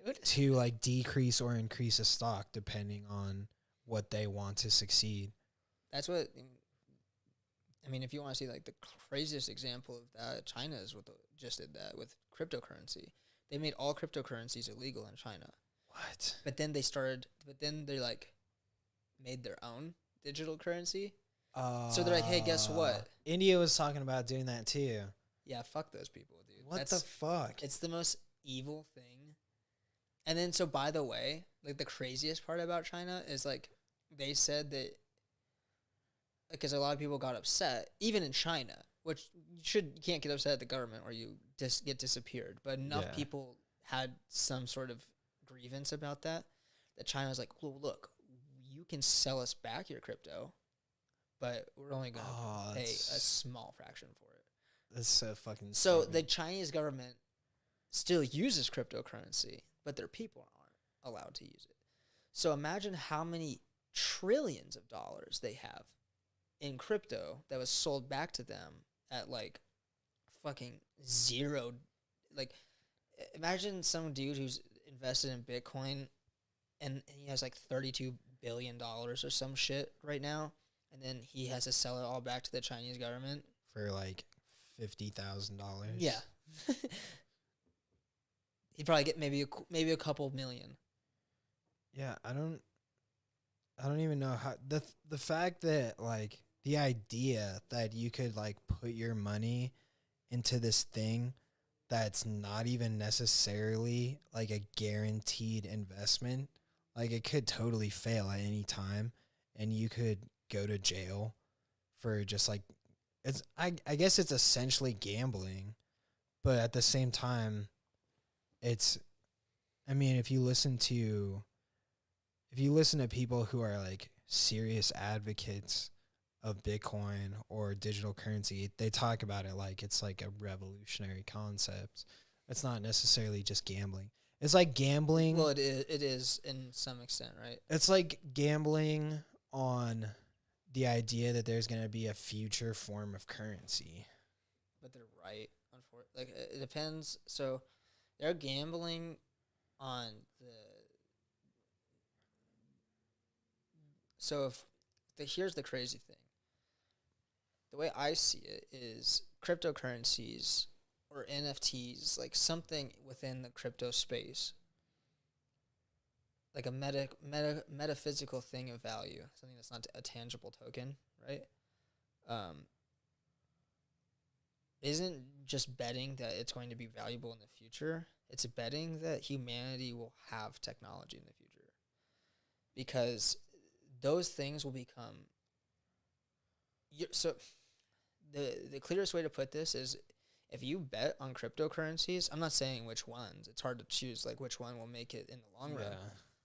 dude. to like decrease or increase a stock depending on what they want to succeed. That's what. I mean, if you want to see like the craziest example of that, China is just did that with cryptocurrency. They made all cryptocurrencies illegal in China, What? but then they like made their own digital currency. So they're like, hey, guess what? India was talking about doing that too. Yeah, fuck those people, dude. What the fuck? It's the most evil thing. And then, so by the way, like the craziest part about China is like they said that because a lot of people got upset, even in China, which you can't get upset at the government or you just get disappeared. But enough Yeah. people had some sort of grievance about that China's like, well, look, you can sell us back your crypto, but we're only going to pay a small fraction for it. That's so fucking So stupid. the Chinese government still uses cryptocurrency, but their people aren't allowed to use it. So imagine how many trillions of dollars they have in crypto that was sold back to them at like fucking zero. Like, imagine some dude who's invested in Bitcoin and he has like $32 billion or some shit right now, and then he has to sell it all back to the Chinese government for like $50,000. Yeah. He'd probably get maybe a couple million. Yeah, I don't even know how the fact that like the idea that you could like put your money into this thing that's not even necessarily like a guaranteed investment, like it could totally fail at any time and you could go to jail for just like I guess it's essentially gambling, but at the same time it's I mean if you listen to people who are like serious advocates of Bitcoin or digital currency, they talk about it like it's like a revolutionary concept. It's not necessarily just gambling. It's like gambling. Well, it is in some extent, right? It's like gambling on the idea that there's going to be a future form of currency. But they're right. Like, it depends. So they're gambling on the. So here's the crazy thing. The way I see it is cryptocurrencies or NFTs, like something within the crypto space, like a metaphysical thing of value, something that's not a tangible token, right? isn't just betting that it's going to be valuable in the future. It's betting that humanity will have technology in the future, because those things will become. So the clearest way to put this is, if you bet on cryptocurrencies, I'm not saying which ones. It's hard to choose like which one will make it in the long run.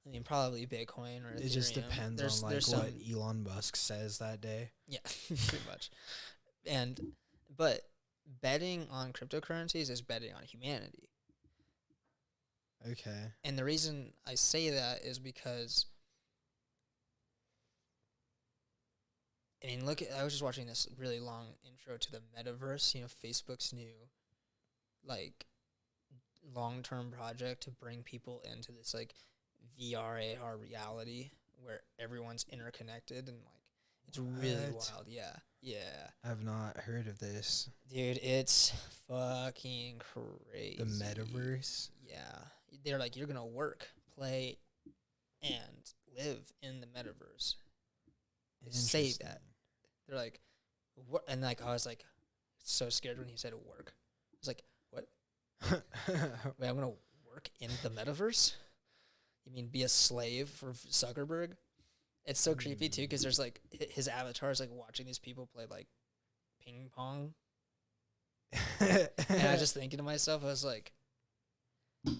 I mean, probably Bitcoin or Ethereum. It just depends on like what Elon Musk says that day. Yeah, pretty much. But betting on cryptocurrencies is betting on humanity. Okay. And the reason I say that is because, I mean, I was just watching this really long intro to the metaverse, Facebook's new, like, long-term project to bring people into this, like, VR, AR reality where everyone's interconnected and, like, it's really wild. Yeah. I've not heard of this. Dude, it's fucking crazy. The metaverse? Yeah. They're like, you're going to work, play, and live in the metaverse. They say that. They're like, what? And like, I was like, so scared when he said work. I was like, what? Wait, I'm going to work in the metaverse? You mean be a slave for Zuckerberg? It's so creepy too, because there's like his avatar is like watching these people play like ping pong. And I was just thinking to myself, I was like,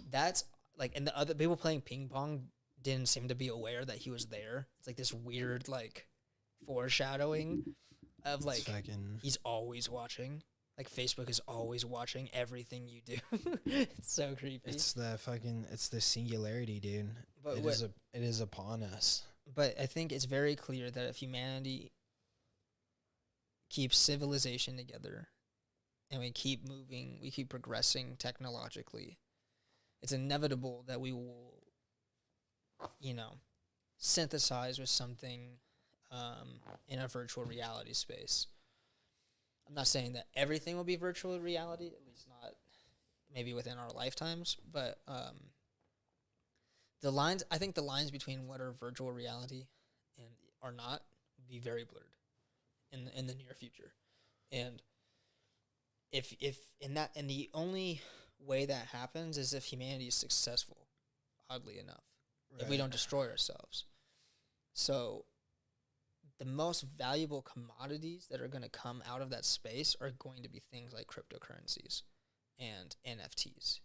that's like, and the other people playing ping pong didn't seem to be aware that he was there. It's like this weird like foreshadowing of like he's always watching. Like Facebook is always watching everything you do. It's so creepy. It's the singularity, dude. But it is upon us. But I think it's very clear that if humanity keeps civilization together and we keep moving, we keep progressing technologically, it's inevitable that we will, synthesize with something in a virtual reality space. I'm not saying that everything will be virtual reality, at least not maybe within our lifetimes, but I think the lines between what are virtual reality and are not will be very blurred in the near future. And if the only way that happens is if humanity is successful, oddly enough. Right. If we don't destroy ourselves. So the most valuable commodities that are going to come out of that space are going to be things like cryptocurrencies and NFTs.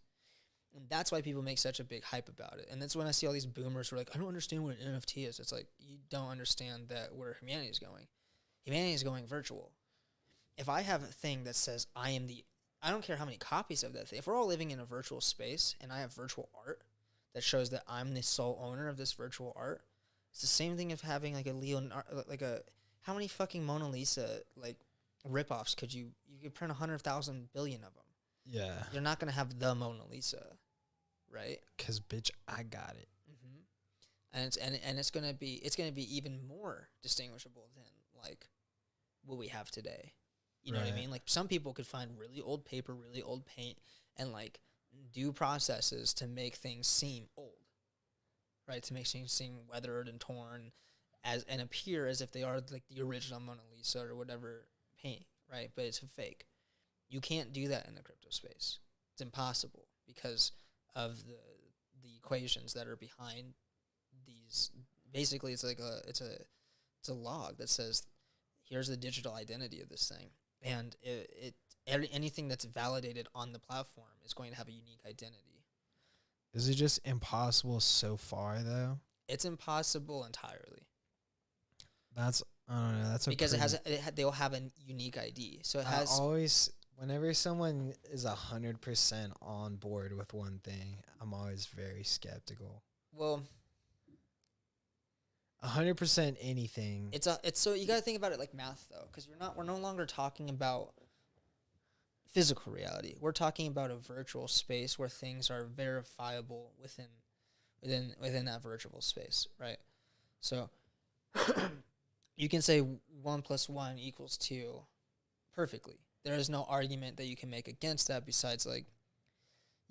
And that's why people make such a big hype about it. And that's when I see all these boomers who are like, I don't understand what an NFT is. It's like, you don't understand that where humanity is going. Humanity is going virtual. If I have a thing that says I don't care how many copies of that thing. If we're all living in a virtual space and I have virtual art that shows that I'm the sole owner of this virtual art, it's the same thing of having like a Leonardo, how many fucking Mona Lisa like ripoffs could you could print 100,000 billion of them. Yeah. You're not going to have the Mona Lisa, right? Cuz bitch, I got it. Mm-hmm. And it's going to be even more distinguishable than like what we have today. You know what I mean? Like some people could find really old paper, really old paint and like do processes to make things seem old. Right? To make things seem weathered and torn and appear as if they are like the original Mona Lisa or whatever paint, right? But it's a fake. You can't do that in the crypto space. It's impossible because of the equations that are behind these. Basically, it's like it's a log that says here's the digital identity of this thing, and anything that's validated on the platform is going to have a unique identity. Is it just impossible so far though? It's impossible entirely. I don't know. That's because they'll have a unique ID. So it has always. Whenever someone is 100% on board with one thing, I'm always very skeptical. Well, 100% anything. It's so you got to think about it like math though, because we're no longer talking about physical reality. We're talking about a virtual space where things are verifiable within that virtual space, right? So you can say 1 + 1 = 2 perfectly. There is no argument that you can make against that besides, like,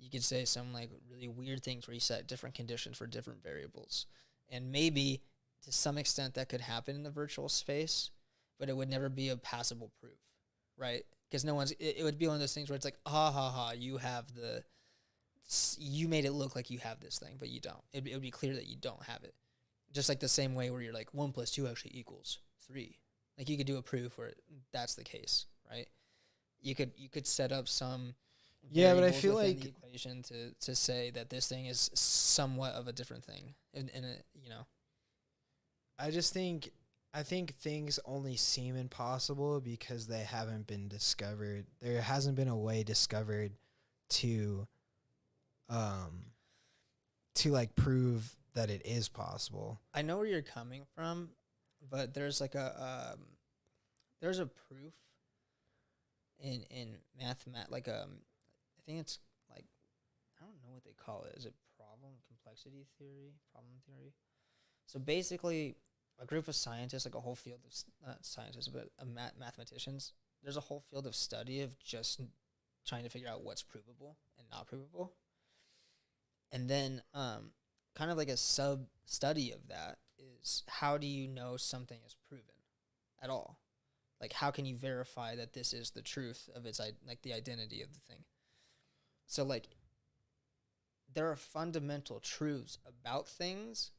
you could say some, like, really weird things where you set different conditions for different variables. And maybe, to some extent, that could happen in the virtual space, but it would never be a passable proof, right? because no one's. It would be one of those things where it's like, ha ha ha, you have you made it look like you have this thing, but you don't. It would be clear that you don't have it. Just like the same way where you're like 1 + 2 actually equals 3. Like you could do a proof where that's the case, right? You could set up some Yeah, but I variables feel within like the equation to say that this thing is somewhat of a different thing, in a, you know. I think things only seem impossible because they haven't been discovered. There hasn't been a way discovered to like prove that it is possible. I know where you're coming from, but there's like there's a proof in math like I think it's like, I don't know what they call it. Is it problem theory? So basically, a group of scientists, like a whole field of not scientists but mathematicians, there's a whole field of study of just trying to figure out what's provable and not provable. And then kind of like a sub study of that is, how do you know something is proven at all? Like, how can you verify that this is the truth of its like the identity of the thing? So like, there are fundamental truths about things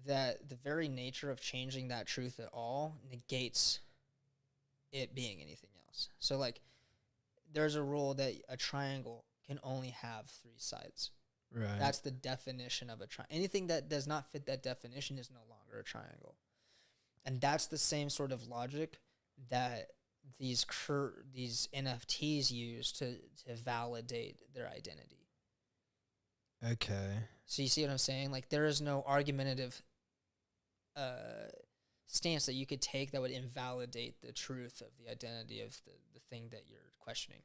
that the very nature of changing that truth at all negates it being anything else. So like, there's a rule that a triangle can only have 3 sides. Right. That's the definition of a triangle. Anything that does not fit that definition is no longer a triangle. And that's the same sort of logic that these NFTs use to validate their identity. Okay. So you see what I'm saying? Like, there is no argumentative stance that you could take that would invalidate the truth of the identity of the thing that you're questioning.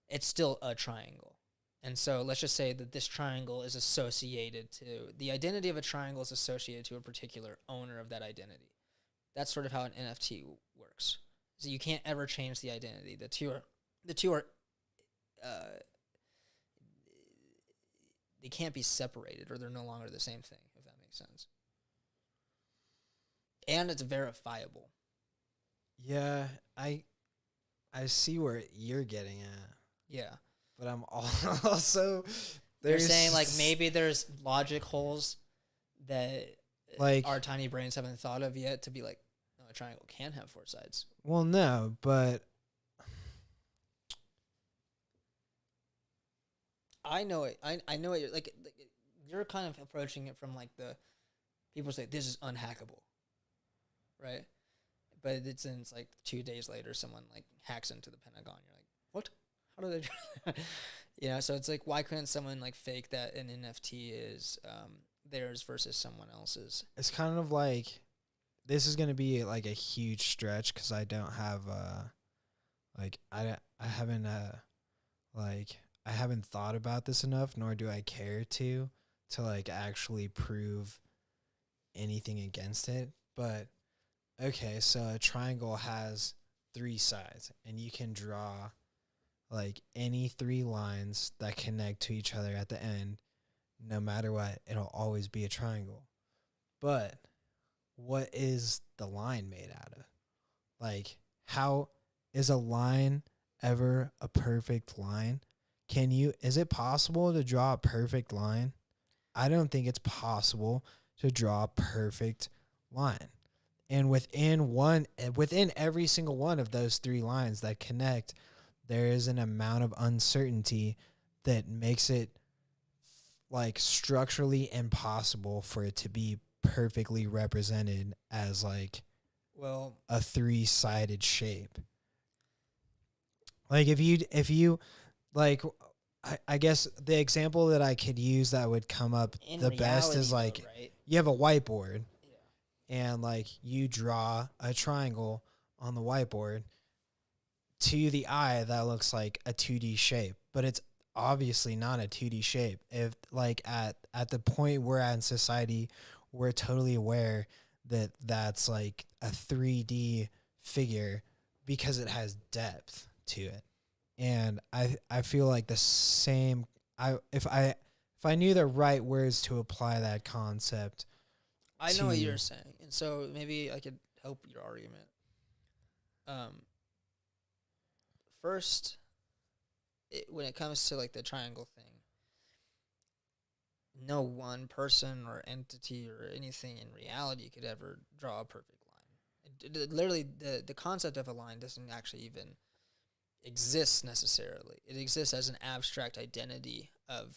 It's still a triangle. And so let's just say that this triangle is associated to, the identity of a triangle is associated to a particular owner of that identity. That's sort of how an NFT works. So you can't ever change the identity. The two are they can't be separated, or they're no longer the same thing, if that makes sense. And it's verifiable. Yeah, I see where you're getting at. Yeah. But I'm also They're saying like maybe there's logic holes that like our tiny brains haven't thought of yet to be like, no, a triangle can have 4 sides. Well, no, but I know it. I know it. Like you're kind of approaching it from like the people say this is unhackable, right? But it's like 2 days later, someone like hacks into the Pentagon. You're like, what? How do they? You know, so it's like, why couldn't someone like fake that an NFT is theirs versus someone else's? It's kind of like, this is gonna be like a huge stretch because I don't have like I haven't I haven't thought about this enough, nor do I care to like actually prove anything against it. But okay, so a triangle has 3 sides, and you can draw like any 3 lines that connect to each other at the end. No matter what, it'll always be a triangle. But what is the line made out of? Like, how is a line ever a perfect line? Is it possible to draw a perfect line? I don't think it's possible to draw a perfect line. And within every single one of those 3 lines that connect, there is an amount of uncertainty that makes it like structurally impossible for it to be perfectly represented as like a 3-sided shape. Like if you like, I guess the example that I could use that would come up the best is like, though, right? You have a whiteboard, and like you draw a triangle on the whiteboard. To the eye, that looks like a 2D shape, but it's obviously not a 2D shape. If like at the point we're at in society, we're totally aware that that's like a 3D figure because it has depth to it. And I feel like the same. If I knew the right words to apply that concept, I know what you're saying, and so maybe I could help your argument. first, when it comes to like the triangle thing, no one person or entity or anything in reality could ever draw a perfect line. Literally, the concept of a line doesn't actually even exist necessarily. It exists as an abstract identity of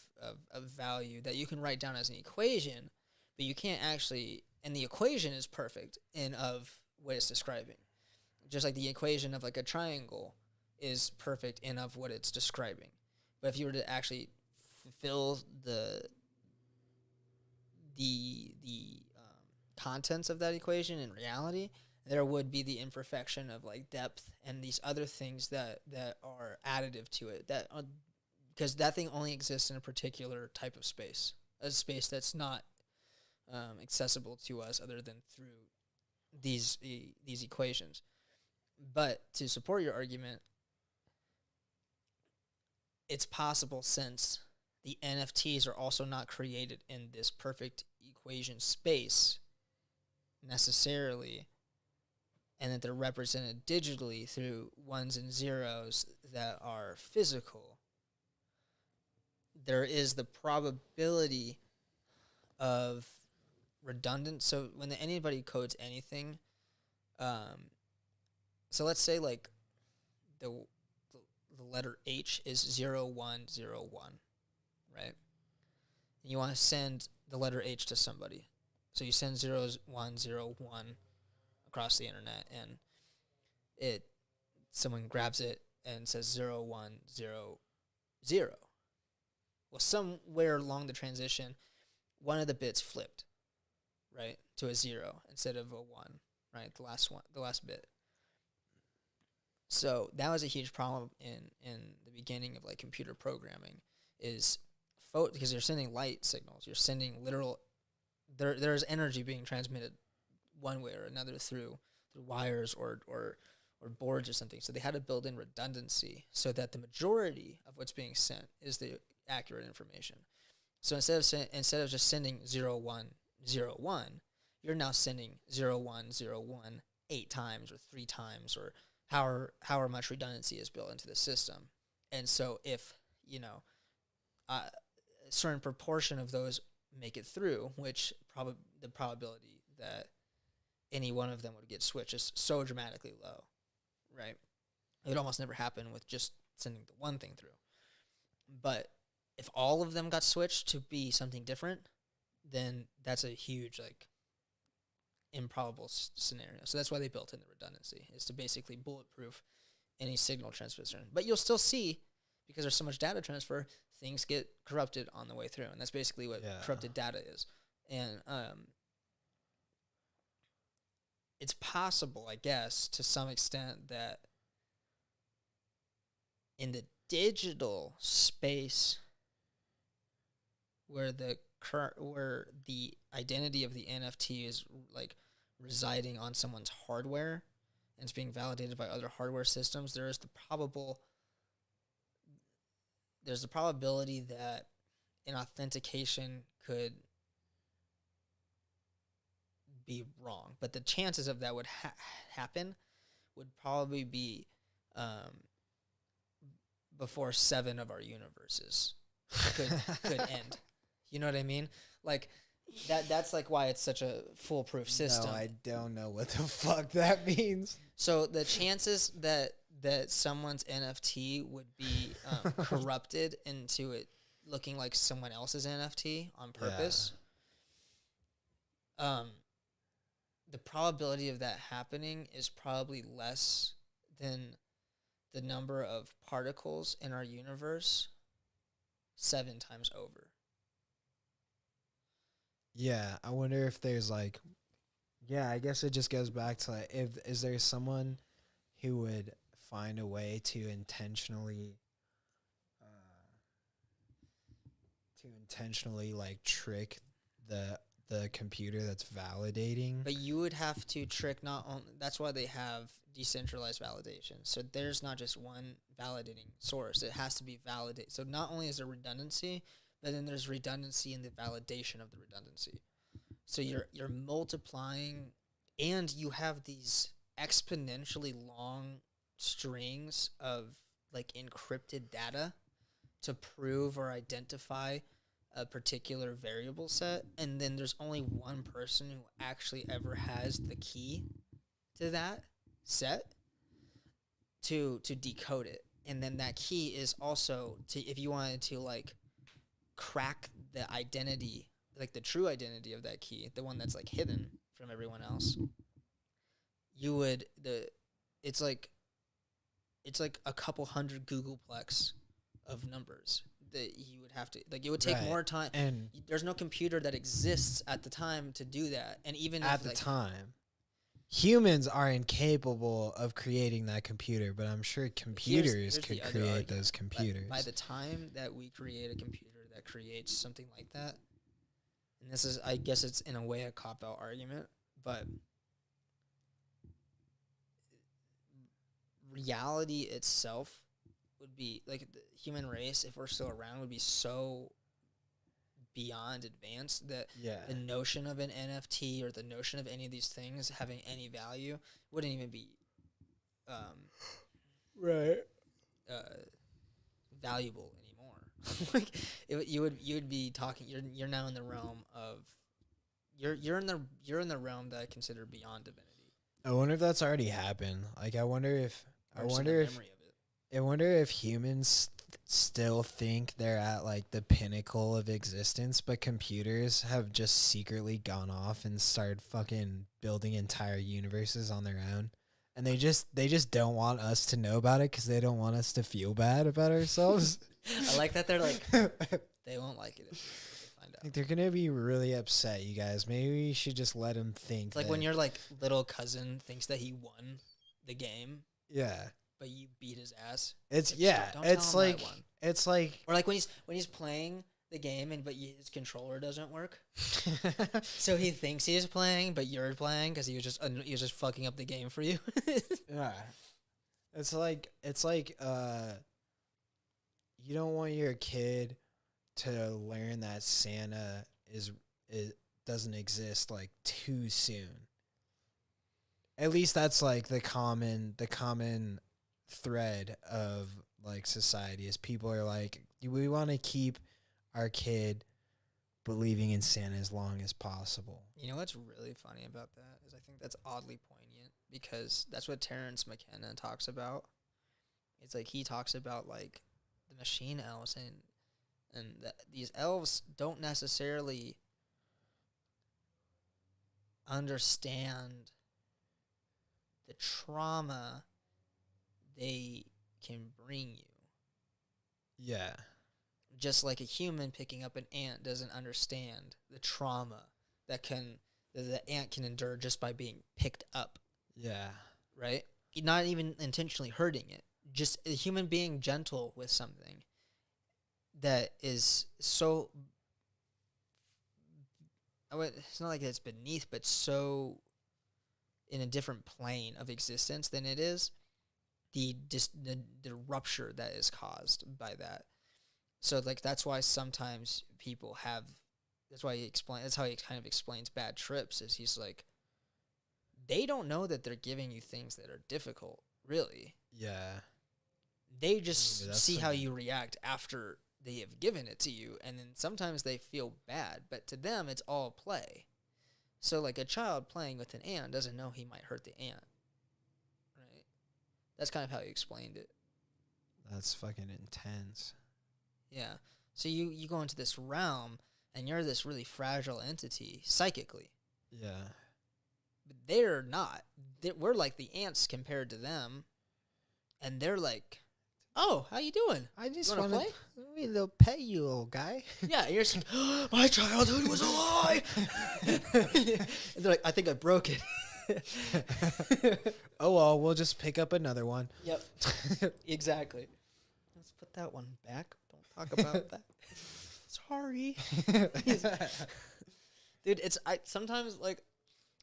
value that you can write down as an equation, but you can't actually, and the equation is perfect in of what it's describing. Just like the equation of like a triangle is perfect in of what it's describing. But if you were to actually fulfill the contents of that equation in reality, there would be the imperfection of like depth and these other things that are additive to it, that because that thing only exists in a particular type of space, a space that's not accessible to us other than through these equations. But to support your argument, it's possible, since the NFTs are also not created in this perfect equation space necessarily, and that they're represented digitally through ones and zeros that are physical, there is the probability of redundant. So when anybody codes anything, so let's say like the letter H is 0101, right? And you want to send the letter H to somebody. So you send 0101 across the internet, and someone grabs it and says 0100. Well, somewhere along the transition, one of the bits flipped, right, to a 0 instead of a 1, right, the last bit. So that was a huge problem in the beginning of like computer programming, is because you're sending light signals, you're sending literal, there's energy being transmitted one way or another through wires or boards or something. So they had to build in redundancy so that the majority of what's being sent is the accurate information. So instead of just sending 0101, you're now sending 0101 8 times or 3 times, or however much redundancy is built into the system. And so if, a certain proportion of those make it through, which the probability that any one of them would get switched is so dramatically low, right? It would almost never happen with just sending the one thing through. But if all of them got switched to be something different, then that's a huge, like, improbable scenario. So that's why they built in the redundancy, is to basically bulletproof any signal transmission. But you'll still see, because there's so much data transfer, things get corrupted on the way through. And that's basically what corrupted data is. And it's possible, I guess, to some extent, that in the digital space where the identity of the NFT is like residing on someone's hardware and it's being validated by other hardware systems, there's the probability that an authentication could be wrong, but the chances of that would happen would probably be before 7 of our universes could end. You know what I mean? Like that's like why it's such a foolproof system. No, I don't know what the fuck that means. So the chances that someone's NFT would be corrupted into it looking like someone else's NFT on purpose, the probability of that happening is probably less than the number of particles in our universe 7 times over. Yeah, I wonder if there's like, I guess it just goes back to like, is there someone who would find a way to intentionally like trick the computer that's validating? But you would have to trick not only, that's why they have decentralized validation. So there's not just one validating source. It has to be validated. So not only is there redundancy, but then there's redundancy in the validation of the redundancy. So you're multiplying, and you have these exponentially long strings of like encrypted data to prove or identify a particular variable set, and then there's only one person who actually ever has the key to that set to decode it. And then that key is also to, if you wanted to like crack the identity, like the true identity of that key, the one that's like hidden from everyone else, you would it's like a couple hundred Googleplex of numbers that you would have to, like, it would take more time, and there's no computer that exists at the time to do that. And even at if, the like, time, humans are incapable of creating that computer, but I'm sure computers here's could the other create argument. those computers. By the time that we create a computer that creates something like that, and this is, I guess it's in a way a cop-out argument, but reality itself would be, like, the human race, if we're still around, would be so beyond advanced that the notion of an NFT or the notion of any of these things having any value wouldn't even be valuable anymore. Like, you would be talking, you're now in the realm of you're in the realm that I consider beyond divinity. I wonder if that's already happened. Like, I wonder if humans still think they're at like the pinnacle of existence, but computers have just secretly gone off and started fucking building entire universes on their own. And they just don't want us to know about it because they don't want us to feel bad about ourselves. I like that they're like, they won't like it if they find out. Like, they're gonna be really upset, you guys. Maybe we should just let them think. It's like when your like little cousin thinks that he won the game, but you beat his ass. It's like, yeah. don't It's tell him like that one. it's like Or like when he's playing the game and his controller doesn't work, so he thinks he's playing, but you're playing because he was just fucking up the game for you. yeah. It's like you don't want your kid to learn that Santa doesn't exist like too soon. At least that's like the common thread of like society is people are like, we want to keep our kid believing in Santa as long as possible. You know what's really funny about that is I think that's oddly poignant because that's what Terrence McKenna talks about. It's like he talks about like the machine elves and these elves don't necessarily understand the trauma they can bring you. Yeah. Just like a human picking up an ant doesn't understand the trauma that the ant can endure just by being picked up. Yeah. Right? Not even intentionally hurting it. Just a human being gentle with something that is so, it's not like it's beneath, but so in a different plane of existence than it is, the rupture that is caused by that. So like that's why sometimes people have, that's how he kind of explains bad trips, is he's like, they don't know that they're giving you things that are difficult, really. Yeah. They just see how you react after they have given it to you, and then sometimes they feel bad, but to them it's all play. So like a child playing with an ant doesn't know he might hurt the ant. Right? That's kind of how he explained it. That's fucking intense. Yeah. So you go into this realm and you're this really fragile entity psychically. Yeah. But they're not. We're like the ants compared to them. And they're like, oh, how you doing? I just want to play? Let me little pet you, old guy. Yeah, you're just like, oh, my childhood was a lie. And they're like, I think I broke it. Oh, well, we'll just pick up another one. Yep. Exactly. Let's put that one back. Don't talk about that. Sorry. Dude, sometimes, like,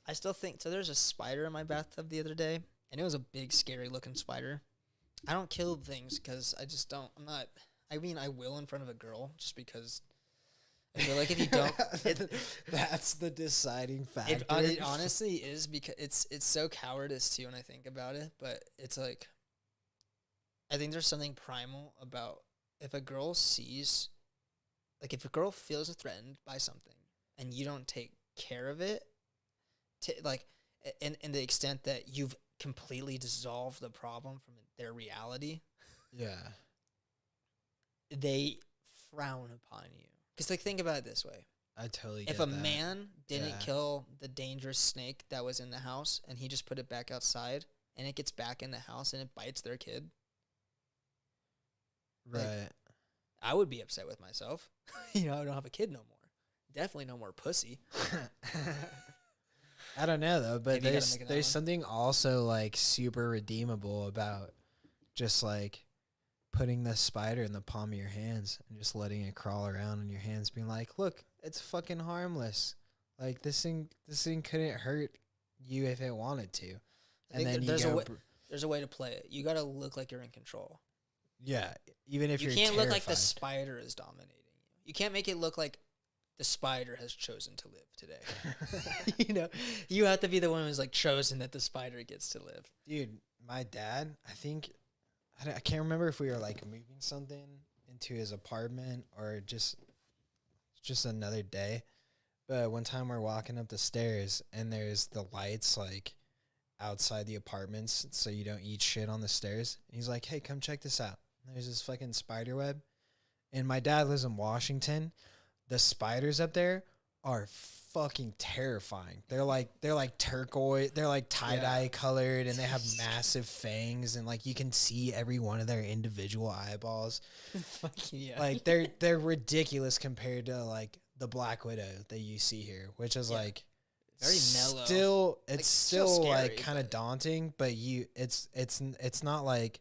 I still think, so there's a spider in my bathtub the other day, and it was a big, scary looking spider. I don't kill things because I just don't, I mean, I will in front of a girl just because I feel like if you don't, that's the deciding factor. It honestly is, because it's so cowardice too when I think about it, but it's like, I think there's something primal about if a girl sees, like, if a girl feels threatened by something and you don't take care of it, like, in the extent that you've completely dissolved the problem from their reality, Yeah. they frown upon you. Because, like, think about it this way. I totally If get a that. man didn't Yeah. kill the dangerous snake that was in the house and he just put it back outside and it gets back in the house and it bites their kid, Right. I would be upset with myself. I don't have a kid no more. Definitely no more pussy. I don't know though, but Maybe you gotta there's make another one. something also like super redeemable about just like putting the spider in the palm of your hands and just letting it crawl around in your hands, being like, "Look, it's fucking harmless. Like this thing couldn't hurt you if it wanted to." I think then there's a way to play it. You got to look like you're in control. yeah, even if You you're can't look like the terrified. spider is dominating you. You can't make it look like the spider has chosen to live today. You have to be the one who's like chosen that the spider gets to live. Dude, my dad, I think, I can't remember if we were like moving something into his apartment or just another day. But one time we're walking up the stairs and there's the lights like outside the apartments so you don't eat shit on the stairs. And he's like, "Hey, come check this out." And there's this fucking spider web. And my dad lives in Washington. The spiders up there are fucking terrifying. They're like turquoise, they're like tie-dye colored, and they have massive fangs, and like you can see every one of their individual eyeballs. Yeah. Like they're ridiculous compared to like the Black Widow that you see here, which is like very mellow. Still, it's Like, still still scary, like kind of daunting, but it's not like If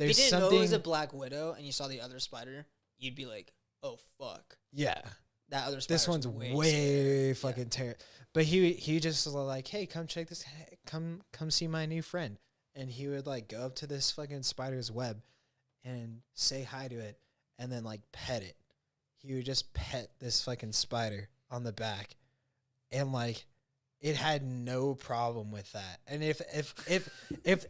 you there's didn't know something. it was a Black Widow and you saw the other spider, you'd be like, "Oh fuck, Yeah, that other spider." this one's way scarier." fucking terrible. But he just was like, "Hey, come check this. Hey, come see my new friend." And he would like go up to this fucking spider's web and say hi to it, and then like pet it. He would just pet this fucking spider on the back, and like it had no problem with that. And if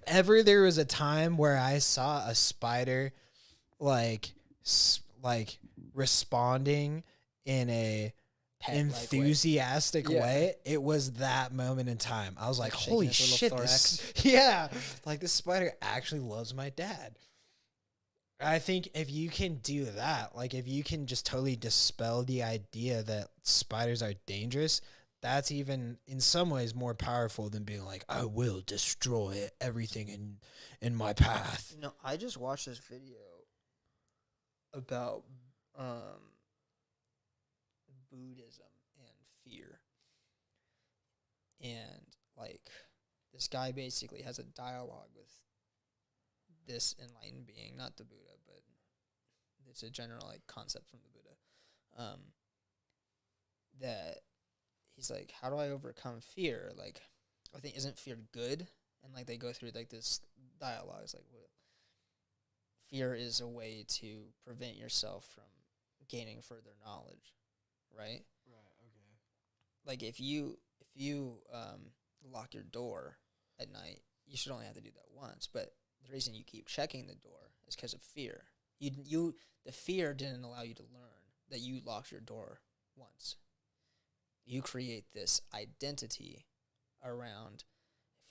ever there was a time where I saw a spider like responding in a Pet-like enthusiastic way. way, it was that moment in time. I was like, shaking "Holy its little shit, thorax. yeah, like this spider actually loves my dad." I think if you can do that, like if you can just totally dispel the idea that spiders are dangerous, that's even in some ways more powerful than being like, "I will destroy everything in my path." I just watched this video about Buddhism and fear, and like this guy basically has a dialogue with this enlightened being, not the Buddha, but it's a general like concept from the Buddha. That he's like, "How do I overcome fear? Like, I think isn't fear good?" And like they go through like this dialogue. It's like, well, fear is a way to prevent yourself from gaining further knowledge, right? Right. Okay. Like if you lock your door at night, you should only have to do that once. But the reason you keep checking the door is because of fear. The fear didn't allow you to learn that you locked your door once. You create this identity around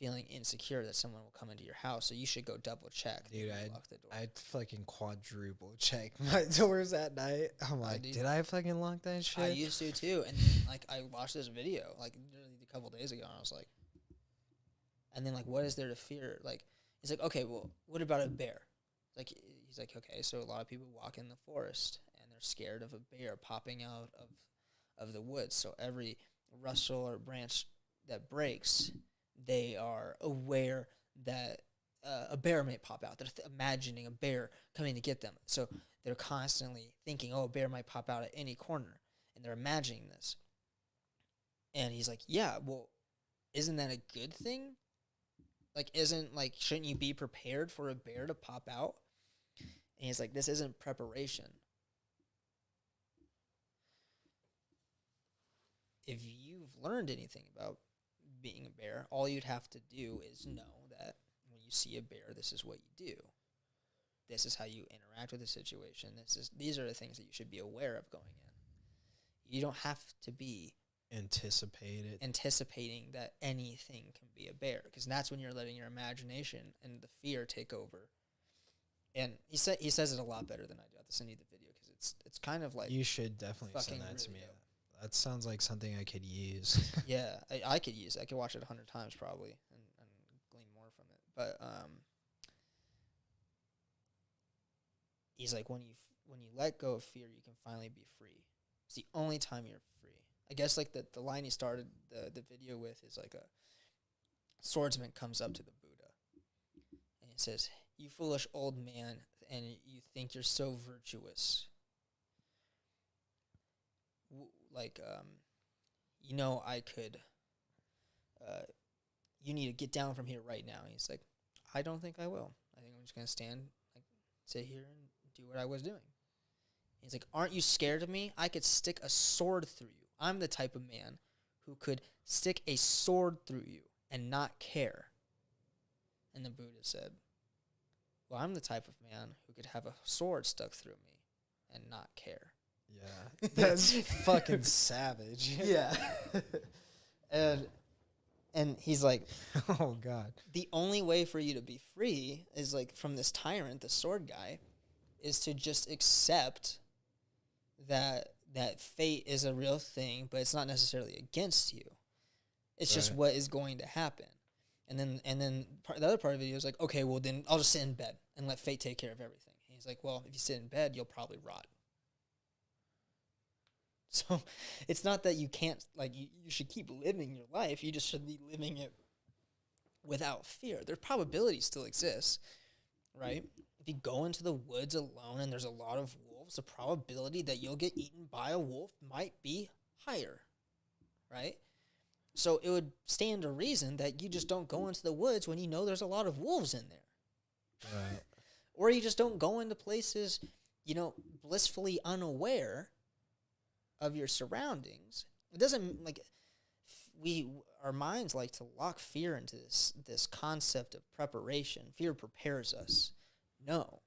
feeling insecure that someone will come into your house, so you should go double check. Dude, that you locked the door. I'd fucking quadruple check my doors at night. I'm like, do. did I fucking lock that shit? I used to too, and then, like I watched this video like literally a couple days ago, and I was like, and then like, what is there to fear? Like, he's like, okay, well, what about a bear? Like, he's like, okay, so a lot of people walk in the forest and they're scared of a bear popping out of the woods. So every rustle or branch that breaks, they are aware that a bear may pop out. They're imagining a bear coming to get them. So they're constantly thinking, oh, a bear might pop out at any corner. And they're imagining this. And he's like, yeah, well, isn't that a good thing? Like, shouldn't you be prepared for a bear to pop out? And he's like, this isn't preparation. If you've learned anything about being a bear, all you'd have to do is know that when you see a bear, this is what you do. this is how you interact with the situation. These are the things that you should be aware of going in. You don't have to be anticipating that anything can be a bear, because that's when you're letting your imagination and the fear take over. And he says it a lot better than I do. I have to send you the video because it's kind of like, you should definitely send that to me. That sounds like something I could use. Yeah, I could use it. I could watch it 100 times probably and glean more from it. But he's like, when you let go of fear, you can finally be free. It's the only time you're free. I guess like the line he started the video with is like, a swordsman comes up to the Buddha and he says, "You foolish old man, and you think you're so virtuous. I could, you need to get down from here right now." And he's like, "I don't think I will. I think I'm just going to sit here and do what I was doing." He's like, "Aren't you scared of me? I could stick a sword through you. I'm the type of man who could stick a sword through you and not care." And the Buddha said, "Well, I'm the type of man who could have a sword stuck through me and not care." Yeah, that's fucking savage. Yeah. And he's like, oh God, the only way for you to be free is like from this tyrant, the sword guy, is to just accept that fate is a real thing, but it's not necessarily against you. It's just what is going to happen. And then the other part of the video is like, okay, well then I'll just sit in bed and let fate take care of everything. And he's like, well, if you sit in bed, you'll probably rot. So it's not that you can't, like, you should keep living your life. You just should be living it without fear. Their probability still exists, right? If you go into the woods alone and there's a lot of wolves, the probability that you'll get eaten by a wolf might be higher, right? So it would stand to reason that you just don't go into the woods when you know there's a lot of wolves in there. Right. Or you just don't go into places, blissfully unaware of your surroundings. It doesn't, like, our minds like to lock fear into this concept of preparation. Fear prepares us. No.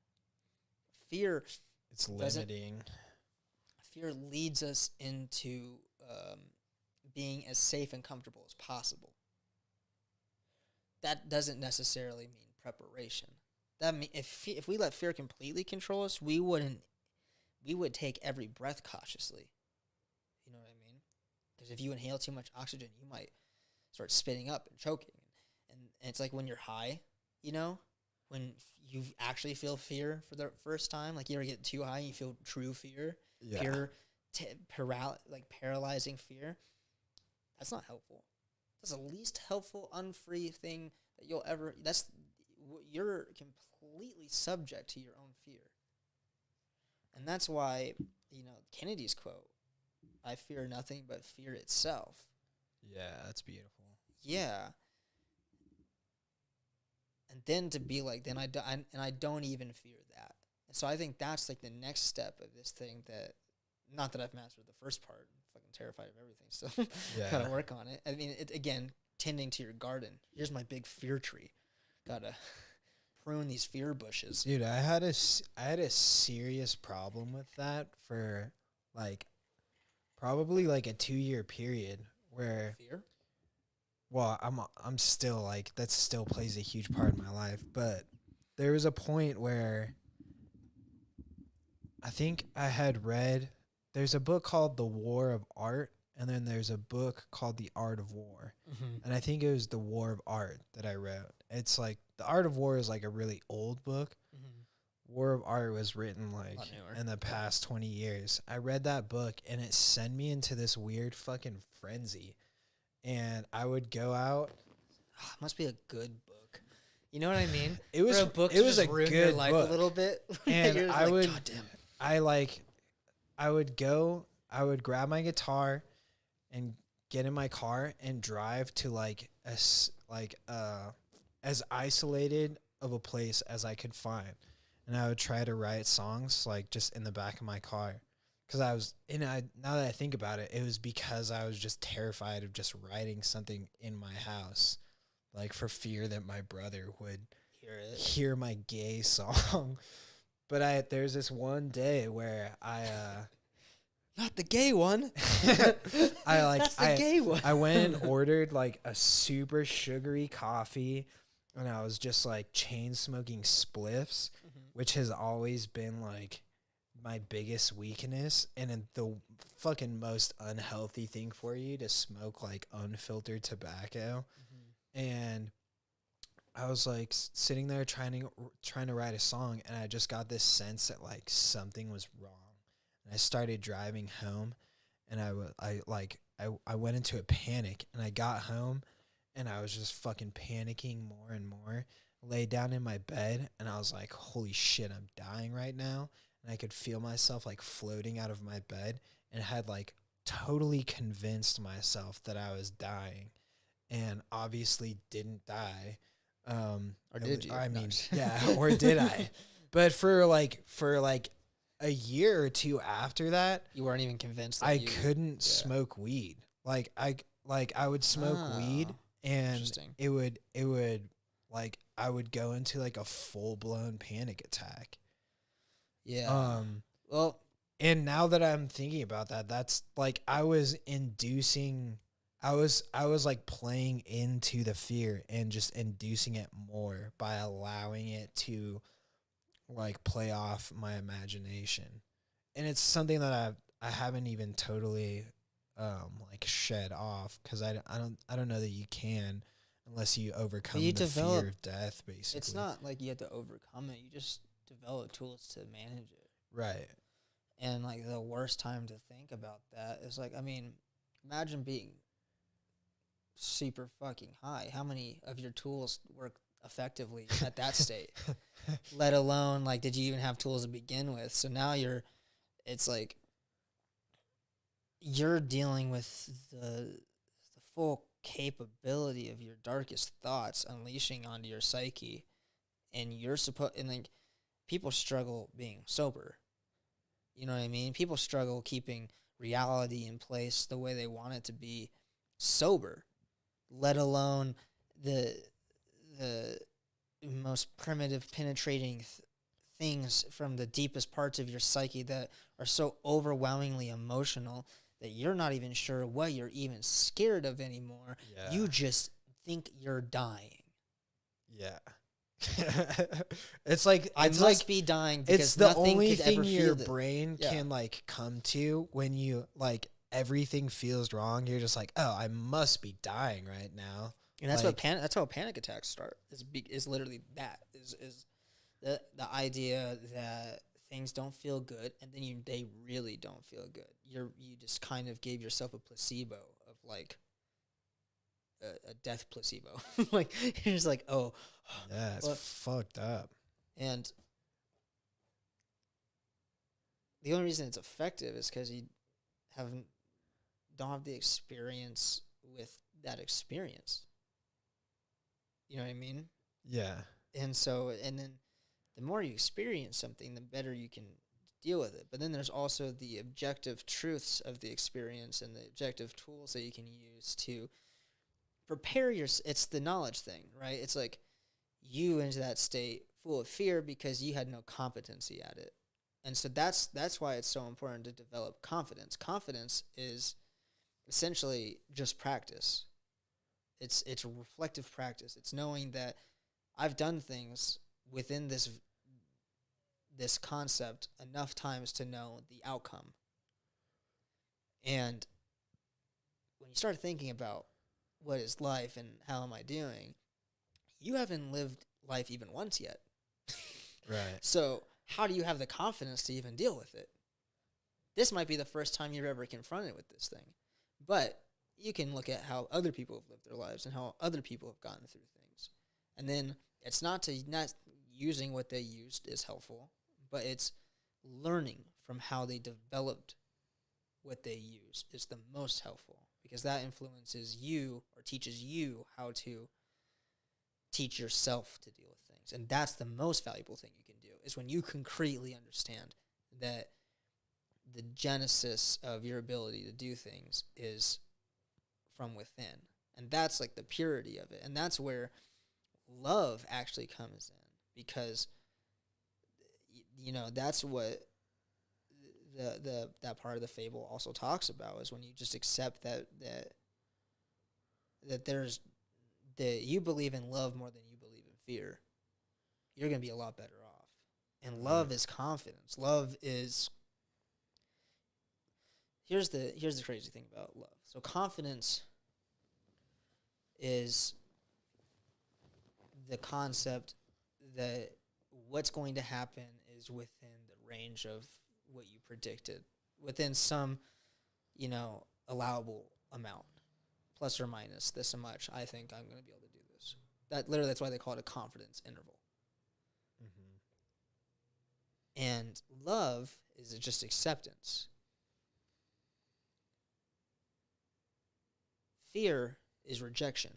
Fear... It's limiting. Fear leads us into being as safe and comfortable as possible. That doesn't necessarily mean preparation. That if we let fear completely control us, we would take every breath cautiously. You know what I mean? Because if you inhale too much oxygen, you might start spitting up and choking. And it's like when you're high, when you actually feel fear for the first time, like you ever get too high and you feel true fear, pure, paralyzing fear. That's not helpful. That's the least helpful, unfree thing that you'll ever. You're completely subject to your own fear, and that's why Kennedy's quote, "I fear nothing but fear itself." Yeah, that's beautiful. Yeah. And then to be like, I don't even fear that. And so I think that's like the next step of this thing that, not that I've mastered the first part, I'm fucking terrified of everything, so gotta work on it. I mean, again, tending to your garden. Here's my big fear tree. Gotta prune these fear bushes. Dude, I had a serious problem with that for like probably like a 2-year period where fear. Well, I'm still like, that still plays a huge part in my life, but there was a point where I think I had read, there's a book called The War of Art, and then there's a book called The Art of War. Mm-hmm. And I think it was The War of Art that I read. It's like, The Art of War is like a really old book. Mm-hmm. War of Art was written like in the past 20 years. I read that book and it sent me into this weird fucking frenzy. And I would go out. Oh, it must be a good book. You know what I mean? It was for a book. It was a ruin good your life book. A little bit. And I like, would, God damn. I would grab my guitar and get in my car and drive to as isolated of a place as I could find, and I would try to write songs like just in the back of my car. Because now that I think about it, it was because I was just terrified of just writing something in my house, like for fear that my brother would hear my gay song. But there's this one day where I Not the gay one. I like That's the gay one. I went and ordered like a super sugary coffee, and I was just like chain smoking spliffs, which has always been like my biggest weakness, and the fucking most unhealthy thing for you to smoke like unfiltered tobacco. And I was like sitting there trying to write a song, and I just got this sense that like something was wrong. And I started driving home, and I went into a panic, and I got home, and I was just fucking panicking more and more. Laid down in my bed, and I was like, holy shit, I'm dying right now. And I could feel myself like floating out of my bed, and had like totally convinced myself that I was dying, and obviously didn't die. Or did you? I No, mean, I'm just- yeah, or did I? But for a year or two after that, You weren't even convinced that I you... couldn't smoke weed. I would smoke weed, Oh, and interesting. it would like I would go into like a full blown panic attack. Yeah. Well, And now that I'm thinking about that, that's like I was like playing into the fear and just inducing it more by allowing it to like play off my imagination. And it's something that I haven't even totally like shed off, cuz I don't know that you can unless you overcome you the develop- fear of death, basically. it's not like you have to overcome it. You just develop tools to manage it. right. And like the worst time to think about that is like, I mean, imagine being super fucking high. How many of your tools work effectively at that state? Let alone like, did you even have tools to begin with? So now it's like you're dealing with the full capability of your darkest thoughts unleashing onto your psyche, and like people struggle being sober. You know what I mean? People struggle keeping reality in place the way they want it to be sober, let alone the most primitive, penetrating things from the deepest parts of your psyche that are so overwhelmingly emotional that you're not even sure what you're even scared of anymore. Yeah. You just think you're dying. Yeah. It's like I it's must like be dying because it's the nothing only could thing ever your feel brain Yeah. can like come to when you like everything feels wrong. You're just like, oh, I must be dying right now. And that's Like- that's how panic attacks start. Is literally that is the idea that things don't feel good, and then they really don't feel good. You just kind of gave yourself a placebo of like a death placebo. Like you're just like, oh, Yeah, it's Well- fucked up. and the only reason it's effective is because you don't have the experience with that experience. You know what I mean? Yeah. And then the more you experience something, the better you can deal with it. But then there's also the objective truths of the experience and the objective tools that you can use to prepare it's the knowledge thing, right? It's like you into that state full of fear because you had no competency at it. And so that's why it's so important to develop confidence. Confidence is essentially just practice. It's a reflective practice. It's knowing that I've done things within this concept enough times to know the outcome. And when you start thinking about what is life and how am I doing, you haven't lived life even once yet. Right. So how do you have the confidence to even deal with it? This might be the first time you're ever confronted with this thing. But you can look at how other people have lived their lives and how other people have gotten through things. And then it's not using what they used is helpful, but it's learning from how they developed what they use is the most helpful, because that influences you or teaches you how to teach yourself to deal with things. And that's the most valuable thing you can do, is when you concretely understand that the genesis of your ability to do things is from within. And that's like the purity of it. And that's where love actually comes in, because that's what that part of the fable also talks about, is when you just accept that there's that you believe in love more than you believe in fear, you're going to be a lot better off. And love is confidence. Love is here's the crazy thing about love. So confidence is the concept that what's going to happen is within the range of what you predicted, within some, allowable amount, plus or minus this much. I think I'm going to be able to do this. That's why they call it a confidence interval. Mm-hmm. And love is just acceptance. Fear is rejection.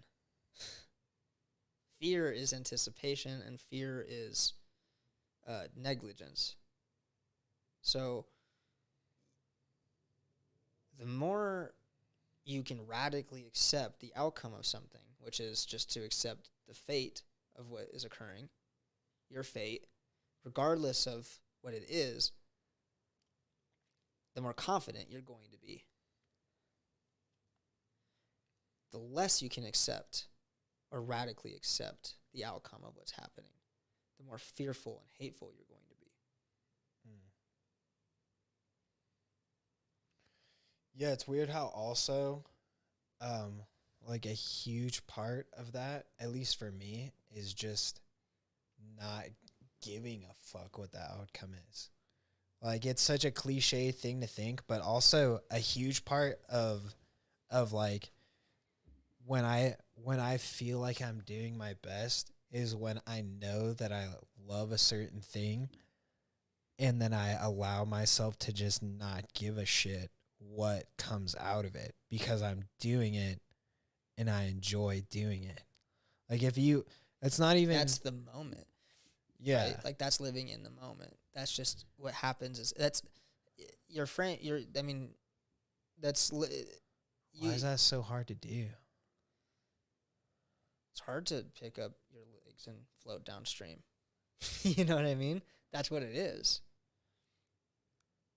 Fear is anticipation, and fear is negligence. So the more you can radically accept the outcome of something, which is just to accept the fate of what is occurring, your fate, regardless of what it is, the more confident you're going to be. The less you can accept or radically accept the outcome of what's happening, the more fearful and hateful you're going to be. Yeah, it's weird how also, like a huge part of that, at least for me, is just not giving a fuck what the outcome is. Like, it's such a cliche thing to think, but also a huge part of like, when I feel like I'm doing my best is when I know that I love a certain thing, and then I allow myself to just not give a shit what comes out of it, because I'm doing it and I enjoy doing it. Like, it's not even... That's the moment. Yeah. Right? Like, that's living in the moment. That's just what happens. That's your friend. Why is that so hard to do? It's hard to pick up your legs and float downstream. You know what I mean? That's what it is.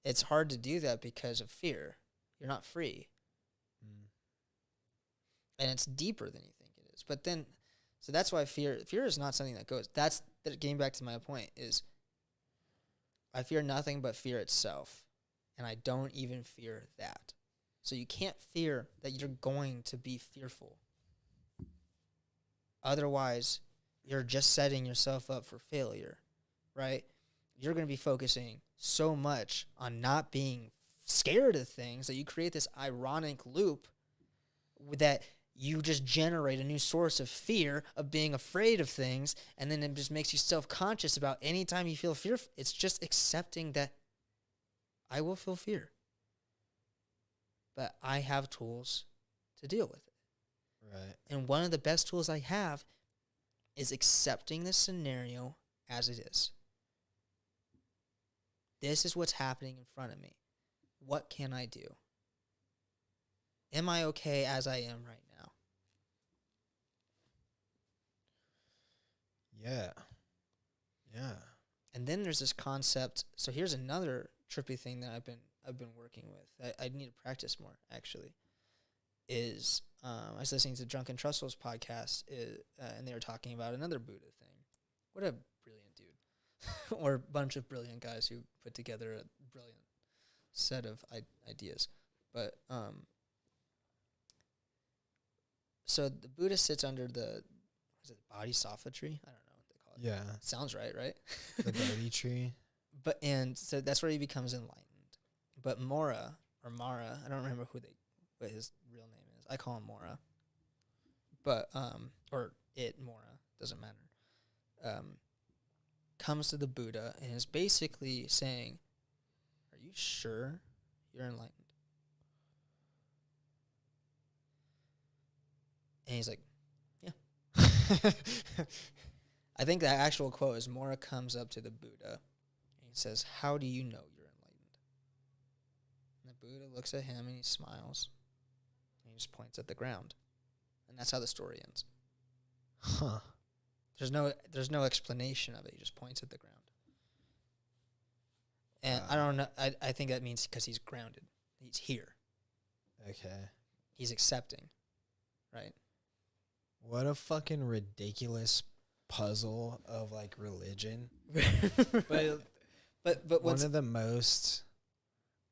It's hard to do that because of fear. You're not free. And it's deeper than you think it is. But then, so that's why fear is not something that goes. That's getting back to my point, is I fear nothing but fear itself. And I don't even fear that. So you can't fear that you're going to be fearful. Otherwise, you're just setting yourself up for failure, right? You're going to be focusing so much on not being scared of things that you create this ironic loop that you just generate a new source of fear of being afraid of things, and then it just makes you self-conscious about any time you feel fear. It's just accepting that I will feel fear, but I have tools to deal with it. Right. And one of the best tools I have is accepting the scenario as it is. This is what's happening in front of me. What can I do? Am I okay as I am right now? Yeah. Yeah. And then there's this concept. So here's another trippy thing that I've been working with. I need to practice more, actually. Is I was listening to Drunken Trussell's podcast, and they were talking about another Buddha thing. What a brilliant dude. Or a bunch of brilliant guys who put together a brilliant set of ideas. But so the Buddha sits under the Bodhisattva tree? I don't know what they call it. Yeah. Sounds right? The Bodhi tree. And so that's where he becomes enlightened. But Mara, I don't remember what his real name is. I call him Mora. But or it Mora, doesn't matter. Comes to the Buddha and is basically saying, "Are you sure you're enlightened?" And he's like, "Yeah." I think the actual quote is Mora comes up to the Buddha and he says, "How do you know you're enlightened?" And the Buddha looks at him and he smiles. And he just points at the ground. And that's how the story ends. Huh. There's no explanation of it. He just points at the ground. And I don't know. I think that means because he's grounded. He's here. Okay. He's accepting, right? What a fucking ridiculous puzzle of like religion. But one of the most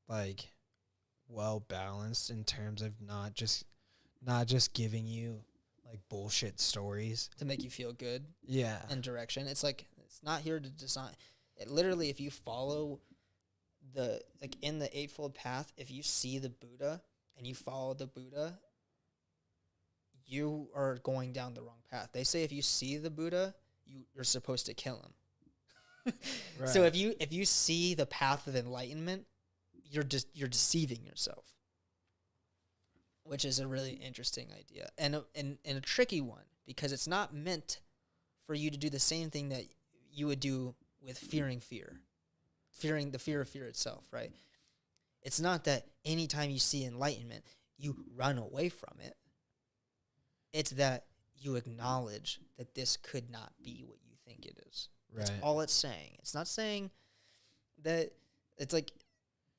like well balanced in terms of not just giving you like bullshit stories to make you feel good. Yeah. And direction. It's like it's not here to design. It literally, if you follow the like in the Eightfold Path, if you see the Buddha and you follow the Buddha, you are going down the wrong path. They say if you see the Buddha, you're supposed to kill him. Right. So if you see the path of enlightenment, you're deceiving yourself, which is a really interesting idea and a tricky one, because it's not meant for you to do the same thing that you would do with fearing the fear of fear itself, right? It's not that anytime you see enlightenment, you run away from it. It's that you acknowledge that this could not be what you think it is. Right. That's all it's saying. It's not saying that it's like,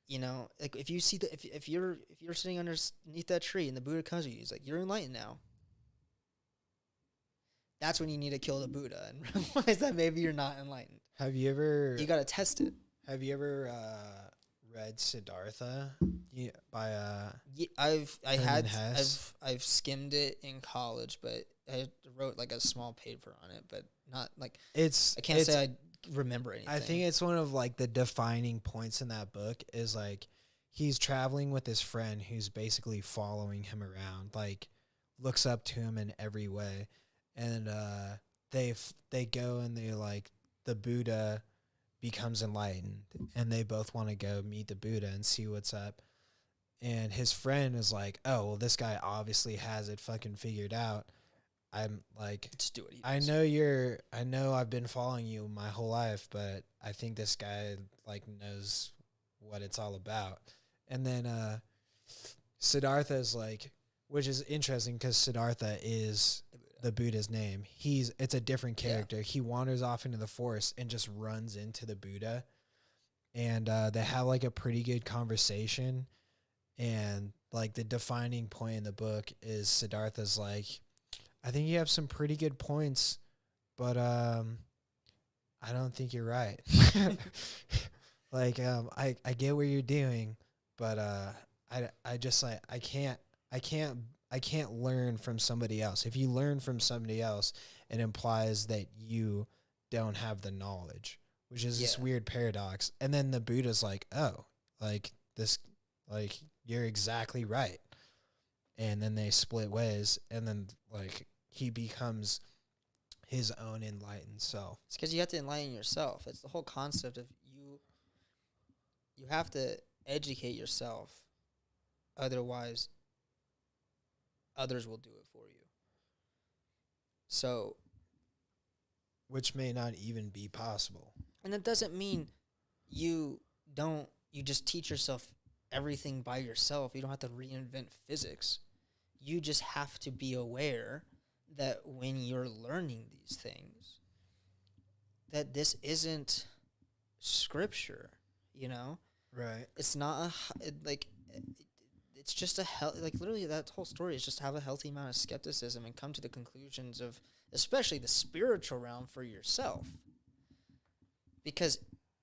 you know, like if you see if you're sitting underneath that tree and the Buddha comes to you, he's like, you're enlightened now. That's when you need to kill the Buddha and realize that maybe you're not enlightened. You got to test it. Have you ever read Siddhartha by I've skimmed it in college, but I wrote like a small paper on it, but not like I can't say I remember anything. I think it's one of like the defining points in that book is like he's traveling with his friend who's basically following him around, like looks up to him in every way, and they go and they like the Buddha becomes enlightened and they both want to go meet the Buddha and see what's up. And his friend is like, oh, well, this guy obviously has it fucking figured out. I'm like, just do it. I know I've been following you my whole life, but I think this guy like knows what it's all about. And then Siddhartha is like, which is interesting because Siddhartha is the Buddha's name. It's a different character. Yeah. He wanders off into the forest and just runs into the Buddha. And they have like a pretty good conversation. And like the defining point in the book is Siddhartha's like, I think you have some pretty good points, but I don't think you're right. Like I get what you're doing, but I just like I can't learn from somebody else. If you learn from somebody else, it implies that you don't have the knowledge, which is this weird paradox. And then the Buddha's like, oh, like this, like you're exactly right. And then they split ways, and then like he becomes his own enlightened self. It's because you have to enlighten yourself. It's the whole concept of you have to educate yourself. Otherwise, others will do it for you. So, which may not even be possible. And that doesn't mean you just teach yourself everything by yourself. You don't have to reinvent physics. You just have to be aware that when you're learning these things, that this isn't scripture, you know? Right. It's not it's just literally that whole story is just have a healthy amount of skepticism and come to the conclusions of especially the spiritual realm for yourself. Because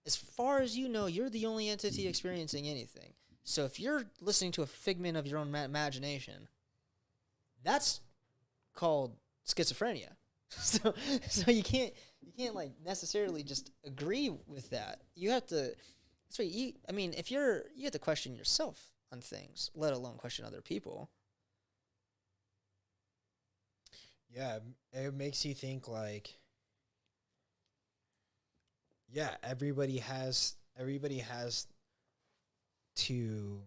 as far as you know, you're the only entity experiencing anything. So if you're listening to a figment of your own imagination, that's called schizophrenia. So you can't like necessarily just agree with that. You have to. That's right. You have to question yourself on things, let alone question other people. Yeah, it makes you think like. Yeah, everybody has to,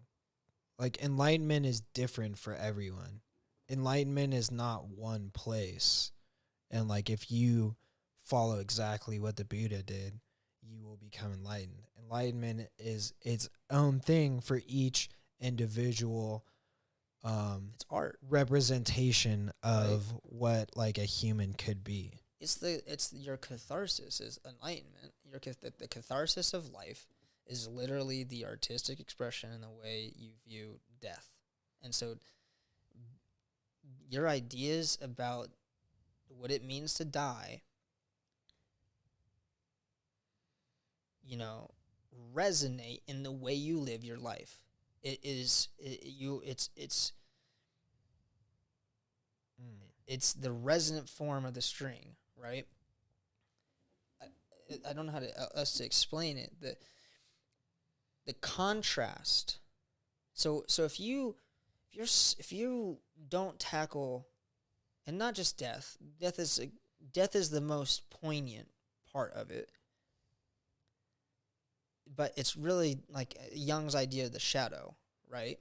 like, enlightenment is different for everyone. Enlightenment is not one place. And, like, if you follow exactly what the Buddha did, you will become enlightened. Enlightenment is its own thing for each individual it's art representation of what, like, a human could be. It's your catharsis is enlightenment. The catharsis of life is literally the artistic expression in the way you view death. And so your ideas about what it means to die, you know, resonate in the way you live your life. It's the resonant form of the string, right? I don't know how to else to explain it. The contrast. So if you don't tackle, and not just death. Death is the most poignant part of it. But it's really like Jung's idea of the shadow, right?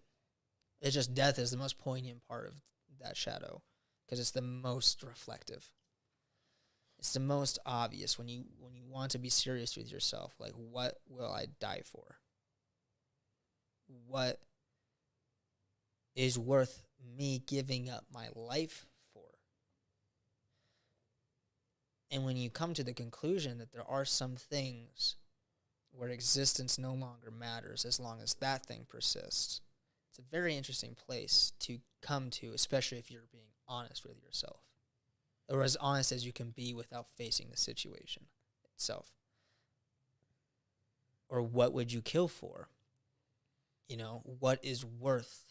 It's just death is the most poignant part of that shadow because it's the most reflective. It's the most obvious when you want to be serious with yourself. Like, what will I die for? What is worth me giving up my life for? And when you come to the conclusion that there are some things where existence no longer matters as long as that thing persists, it's a very interesting place to come to, especially if you're being honest with yourself. Or as honest as you can be without facing the situation itself. Or what would you kill for? You know, what is worth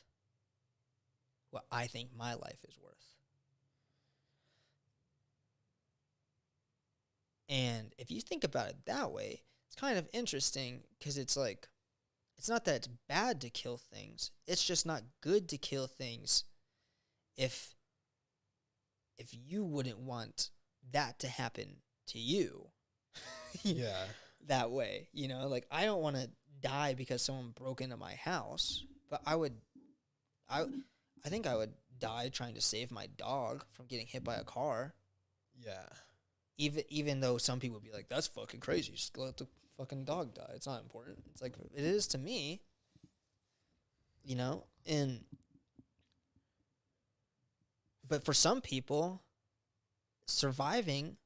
what I think my life is worth? And if you think about it that way, it's kind of interesting because it's like, it's not that it's bad to kill things. It's just not good to kill things if you wouldn't want that to happen to you. Yeah. That way, you know, like I don't want to die because someone broke into my house, but I think I would die trying to save my dog from getting hit by a car. Yeah. Even though some people would be like, that's fucking crazy. Just let the fucking dog die. It's not important. It's like, it is to me, you know? But for some people, surviving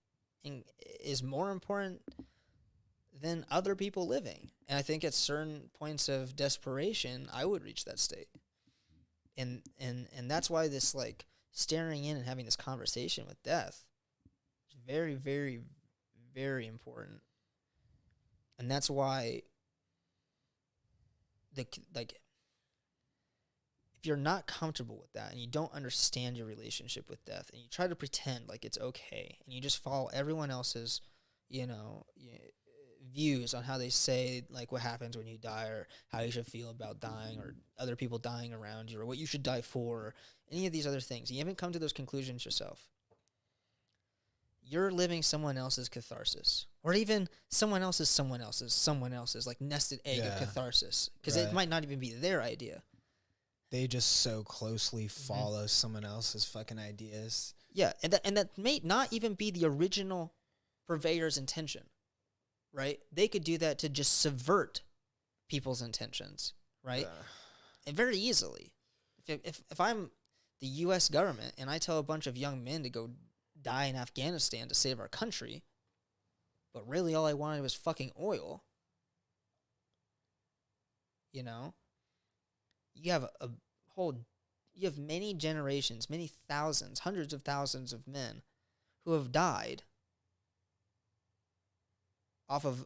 is more important than other people living. And I think at certain points of desperation, I would reach that state. And that's why this, like, staring in and having this conversation with death is very, very, very important. And that's why if you're not comfortable with that and you don't understand your relationship with death and you try to pretend like it's okay and you just follow everyone else's, views on how they say, like, what happens when you die or how you should feel about dying or other people dying around you or what you should die for or any of these other things, and you haven't come to those conclusions yourself, you're living someone else's catharsis, or even someone else's like nested egg of catharsis, because it might not even be their idea. They just so closely follow someone else's fucking ideas. Yeah, and that may not even be the original purveyor's intention, right? They could do that to just subvert people's intentions, right? And very easily. If I'm the U.S. government and I tell a bunch of young men to go die in Afghanistan to save our country, but really all I wanted was fucking oil, you know? You have you have many generations, many thousands, hundreds of thousands of men who have died off of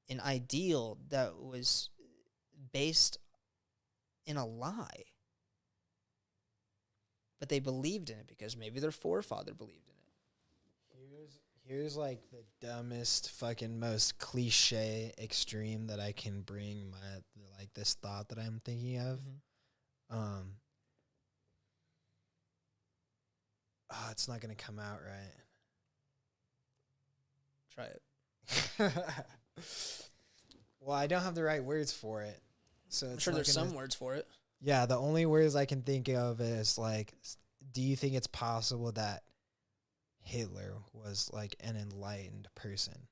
an ideal that was based in a lie. But they believed in it because maybe their forefather believed in it. Here's like the dumbest, fucking most cliche extreme that I can bring this thought that I'm thinking of. It's not gonna come out right. Try it. Well, I don't have the right words for it, so I'm sure there's some words for it. Yeah, the only words I can think of is like, do you think it's possible that Hitler was like an enlightened person?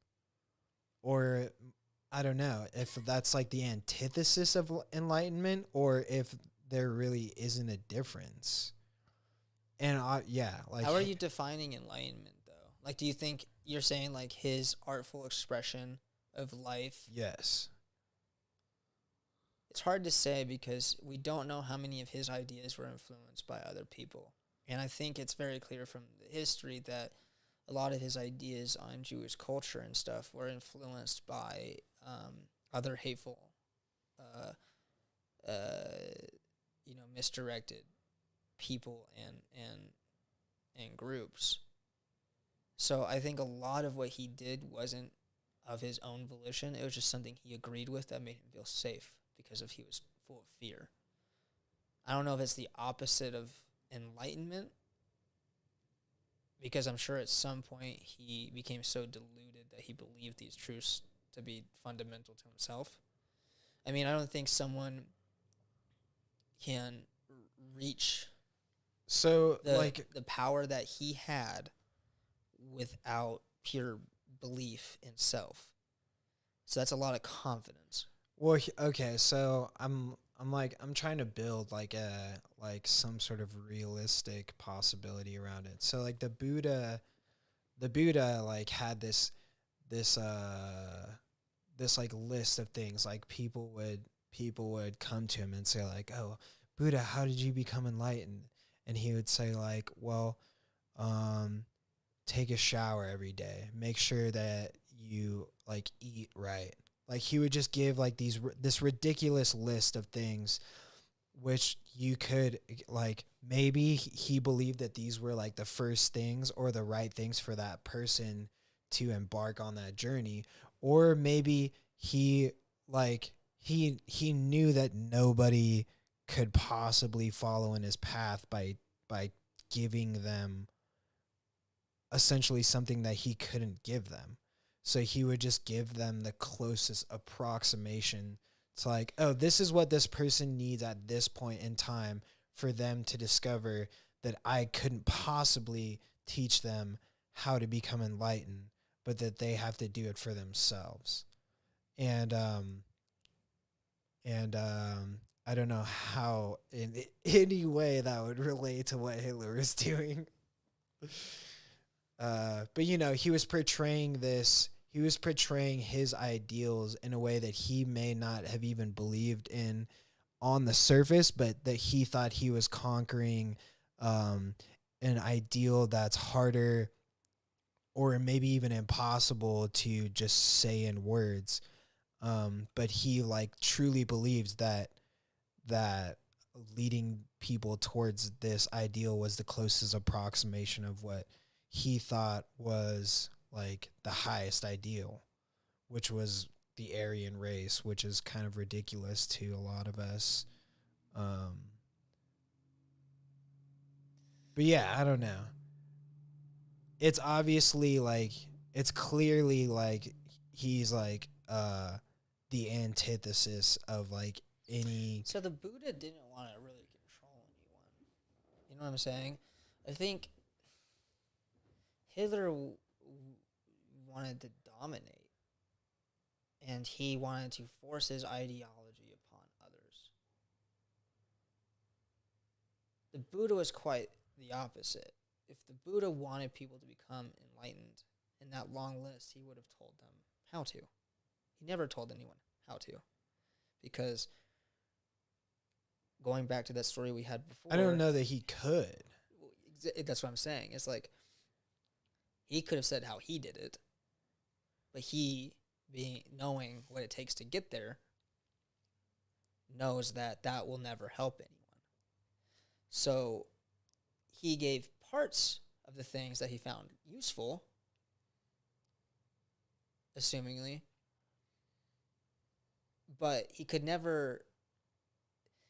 Or I don't know if that's like the antithesis of enlightenment or if there really isn't a difference. And like, how are you defining enlightenment though? Like, do you think you're saying like his artful expression of life. Yes. It's hard to say because we don't know how many of his ideas were influenced by other people. And I think it's very clear from the history that a lot of his ideas on Jewish culture and stuff were influenced by other hateful, uh, misdirected people and groups. So I think a lot of what he did wasn't of his own volition. It was just something he agreed with that made him feel safe because he was full of fear. I don't know if it's the opposite of enlightenment, because I'm sure at some point he became so deluded that he believed these truths to be fundamental to himself. I mean, I don't think someone can reach the power that he had without pure belief in self. So that's a lot of confidence. Well, okay, so I'm trying to build like some sort of realistic possibility around it. So like the Buddha like had this like list of things. Like people would come to him and say like, "Oh, Buddha, how did you become enlightened?" And he would say like, "Well, take a shower every day. Make sure that you like eat right." Like he would just give like this ridiculous list of things, which you could like, maybe he believed that these were like the first things or the right things for that person to embark on that journey. Or maybe he knew that nobody could possibly follow in his path by giving them essentially something that he couldn't give them. So he would just give them the closest approximation to like, oh, this is what this person needs at this point in time for them to discover that I couldn't possibly teach them how to become enlightened, but that they have to do it for themselves. And I don't know how in any way that would relate to what Hitler was doing. But he was portraying his ideals in a way that he may not have even believed in on the surface, but that he thought he was conquering an ideal that's harder or maybe even impossible to just say in words. But he like truly believes that leading people towards this ideal was the closest approximation of what he thought was like the highest ideal, which was the Aryan race, which is kind of ridiculous to a lot of us. But yeah, I don't know. It's obviously like, it's clearly like he's like the antithesis of like any. So the Buddha didn't want to really control anyone. You know what I'm saying? I think Hitler wanted to dominate, and he wanted to force his ideology upon others. The Buddha was quite the opposite. If the Buddha wanted people to become enlightened, in that long list, he would have told them how to. He never told anyone how to, because going back to that story we had before, I don't know that he could. That's what I'm saying. It's like he could have said how he did it, but he, knowing what it takes to get there, knows that will never help anyone. So he gave parts of the things that he found useful, assumingly, but he could never,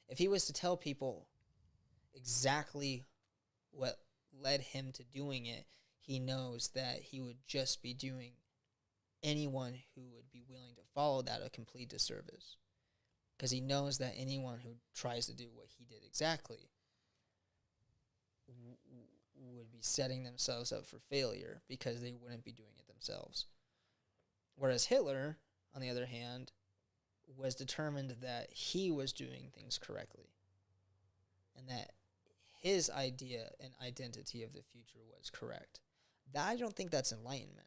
if he was to tell people exactly what led him to doing it, he knows that he would just be doing anyone who would be willing to follow that a complete disservice. Because he knows that anyone who tries to do what he did exactly would be setting themselves up for failure, because they wouldn't be doing it themselves. Whereas Hitler, on the other hand, was determined that he was doing things correctly, and that his idea and identity of the future was correct. I don't think that's enlightenment.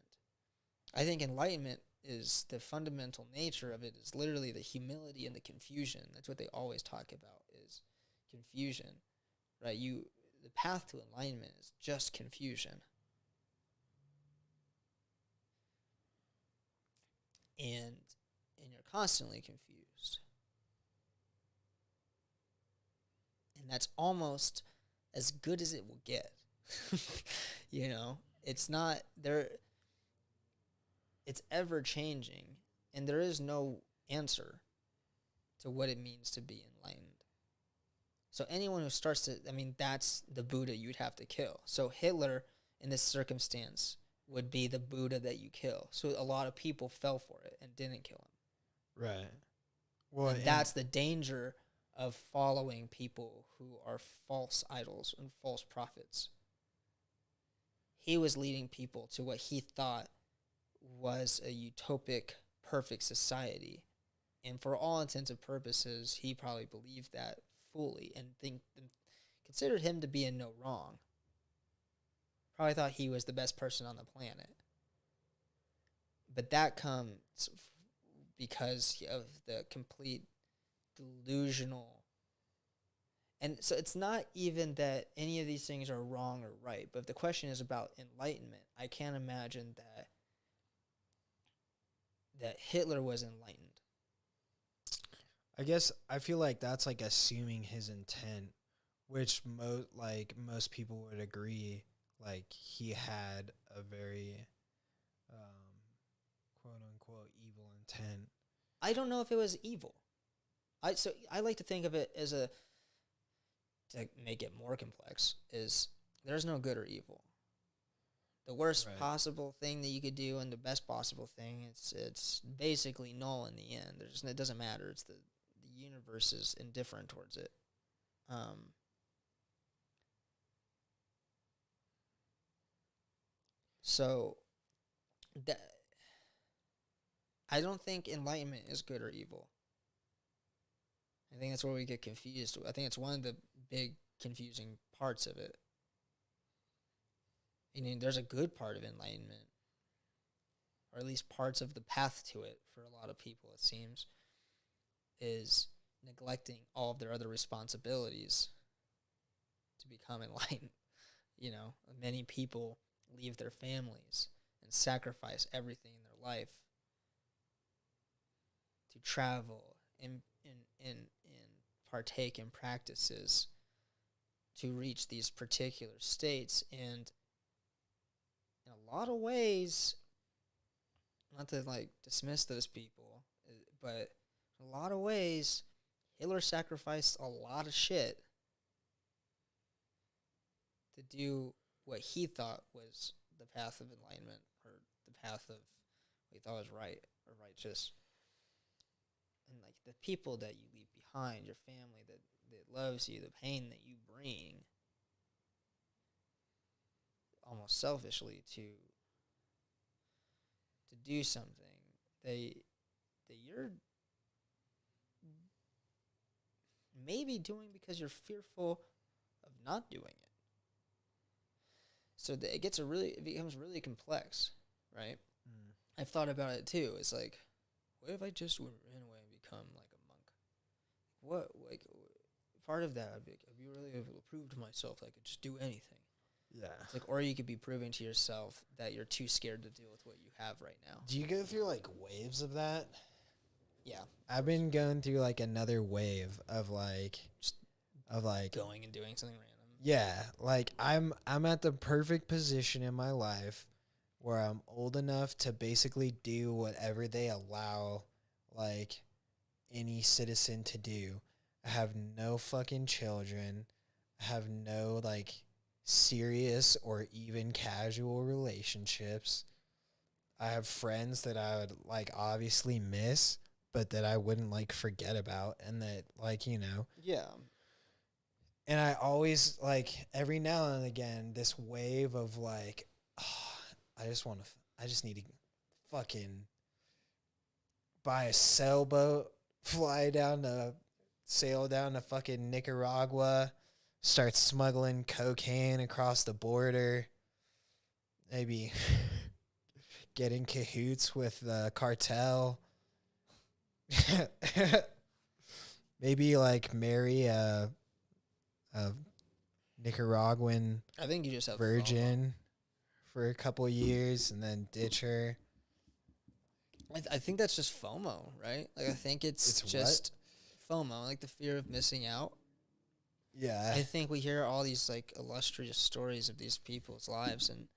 I think enlightenment is the fundamental nature of it is literally the humility and the confusion. That's what they always talk about is confusion, right? The path to enlightenment is just confusion. And you're constantly confused. And that's almost as good as it will get. You know, it's not there. It's ever changing, and there is no answer to what it means to be enlightened. So anyone who starts to, that's the Buddha you'd have to kill. So Hitler, in this circumstance, would be the Buddha that you kill. So a lot of people fell for it and didn't kill him. Right. Well, and that's the danger of following people who are false idols and false prophets. He was leading people to what he thought was a utopic, perfect society. And for all intents and purposes, he probably believed that fully and considered him to be in no wrong. Probably thought he was the best person on the planet. But that comes because of the complete delusional. And so it's not even that any of these things are wrong or right, but if the question is about enlightenment, I can't imagine that Hitler was enlightened. I guess I feel like that's like assuming his intent, which most people would agree, like he had a very quote unquote evil intent. I don't know if it was evil. I like to think of it as to make it more complex, is there's no good or evil. The worst possible thing that you could do and the best possible thing, it's basically null in the end. It doesn't matter. It's the universe is indifferent towards it. So that I don't think enlightenment is good or evil. I think that's where we get confused. I think it's one of the big confusing parts of it. I mean, there's a good part of enlightenment, or at least parts of the path to it for a lot of people, it seems, is neglecting all of their other responsibilities to become enlightened. You know, many people leave their families and sacrifice everything in their life to travel and partake in practices to reach these particular states. And in a lot of ways, not to dismiss those people, but in a lot of ways, Hitler sacrificed a lot of shit to do what he thought was the path of enlightenment, or the path of what he thought was right or righteous. And the people that you leave behind, your family that loves you, the pain that you bring, almost selfishly to do something that you're maybe doing because you're fearful of not doing it. So it becomes really complex, right? I've thought about it too. It's like, what if I just ran away and become like a monk? What, part of that, I'd be really able to prove to myself that I could just do anything. Yeah. It's like, or you could be proving to yourself that you're too scared to deal with what you have right now. Do you go through waves of that? Yeah. I've been going through another wave of going and doing something random. Yeah, I'm at the perfect position in my life where I'm old enough to basically do whatever they allow any citizen to do. I have no fucking children. I have no serious or even casual relationships. I have friends that I would obviously miss, but that I wouldn't forget about, and that Yeah. And I always every now and again this wave of I just need to fucking buy a sailboat, sail down to fucking Nicaragua, start smuggling cocaine across the border, maybe get in cahoots with the cartel. Maybe like marry a Nicaraguan I think you just have FOMO. virgin for a couple years and then ditch her. I think that's just FOMO, right? Like, I think it's just FOMO, like the fear of missing out. Yeah. I think we hear all these, like, illustrious stories of these people's lives, and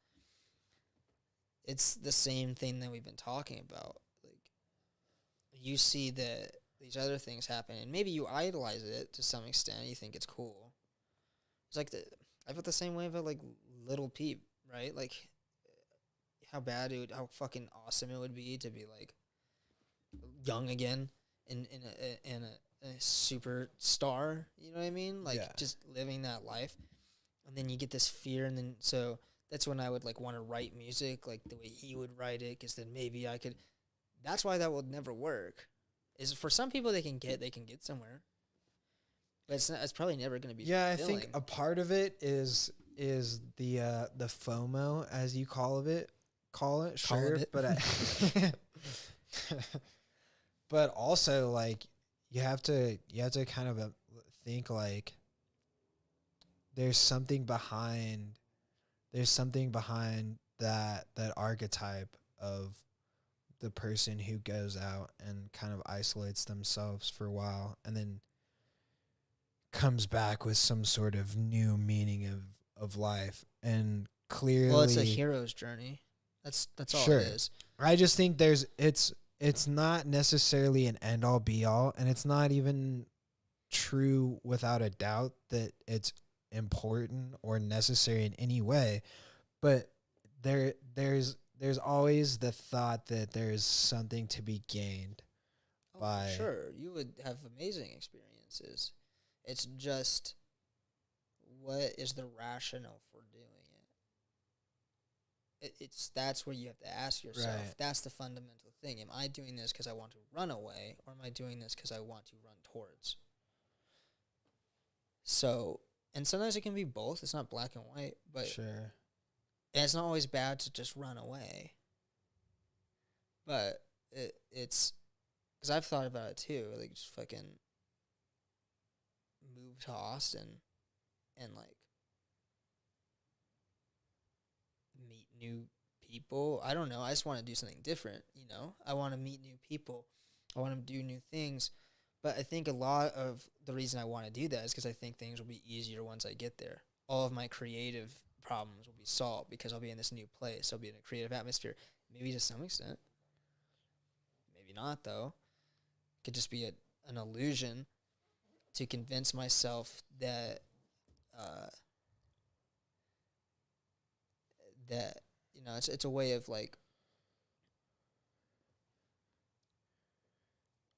it's the same thing that we've been talking about. Like, you see that these other things happen, and maybe you idolize it to some extent. You think it's cool. It's like I felt the same way about, like, Little Peep, right? Like, how fucking awesome it would be to be, like, young again in a superstar. You know what I mean? Like, just living that life, and then you get this fear, and then so that's when I would, like, want to write music like the way he would write it, because then maybe I could. That's why that will never work. Is for some people they can get somewhere, but it's probably never going to be. Yeah, I think a part of it is the FOMO, as you call it. Sure, but but also, like, you have to kind of think, like, there's something behind that archetype of the person who goes out and kind of isolates themselves for a while and then comes back with some sort of new meaning of life. And clearly, well, it's a hero's journey. That's all sure. it is. I just think it's not necessarily an end all be all, and it's not even true without a doubt that it's important or necessary in any way. But there's always the thought that there's something to be gained by. Sure, you would have amazing experiences. It's just, what is the rationale for doing it? That's where you have to ask yourself. Right. That's the fundamental thing. Am I doing this because I want to run away, or am I doing this because I want to run towards? So, and sometimes it can be both. It's not black and white, but sure. And it's not always bad to just run away. But it's because I've thought about it too. Like, just fucking move to Austin and, like, meet new people. I don't know. I just want to do something different, you know? I want to meet new people. I want to do new things. But I think a lot of the reason I want to do that is because I think things will be easier once I get there. All of my creative problems will be solved because I'll be in this new place. I'll be in a creative atmosphere. Maybe to some extent. Maybe not, though. It could just be an illusion to convince myself that that, you know, it's a way of, like,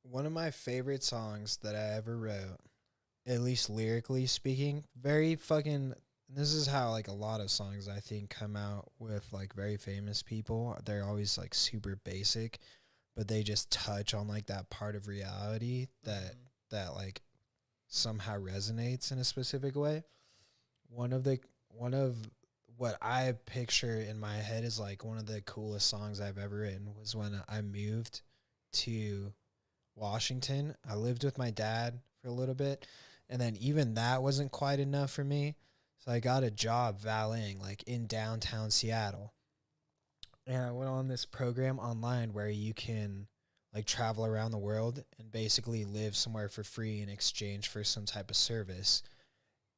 one of my favorite songs that I ever wrote, at least lyrically speaking, very fucking, this is how, like, a lot of songs I think come out with, like, very famous people. They're always, like, super basic, but they just touch on, like, that part of reality that like somehow resonates in a specific way. One of what I picture in my head is, like, one of the coolest songs I've ever written was when I moved to Washington. I lived with my dad for a little bit, and then even that wasn't quite enough for me. So I got a job valeting, like, in downtown Seattle. And I went on this program online where you can, like, travel around the world and basically live somewhere for free in exchange for some type of service.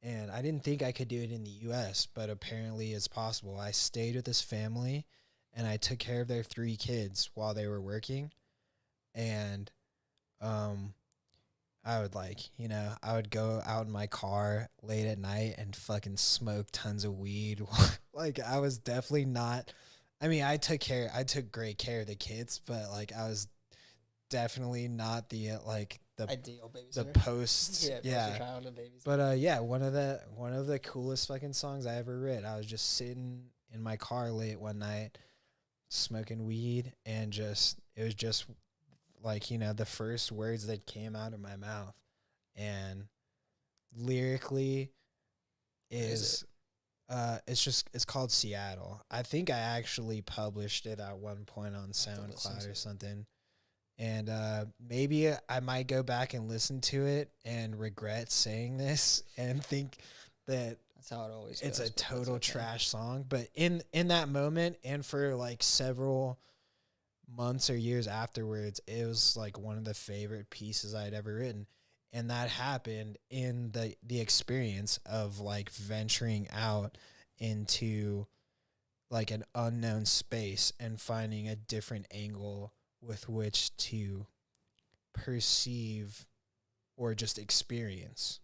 And I didn't think I could do it in the U.S., but apparently it's possible. I stayed with this family, and I took care of their 3 kids while they were working. And I would, like, you know, I would go out in my car late at night and fucking smoke tons of weed. Like, I was definitely not, I mean, I took great care of the kids, but, like, I was definitely not the, like, the ideal babysitter. The post, yeah. Childhood babysitter. But yeah, one of the coolest fucking songs I ever wrote. I was just sitting in my car late one night, smoking weed, and it was just, like, you know, the first words that came out of my mouth, and lyrically is It's called Seattle. I think I actually published it at one point on have to listen SoundCloud to or it. something. And maybe I might go back and listen to it and regret saying this and think that That's how it always it's goes. a but that's total okay. trash song. But in that moment and for like several months or years afterwards, it was like one of the favorite pieces I'd ever written. And that happened in the experience of like venturing out into like an unknown space and finding a different angle with which to perceive or just experience.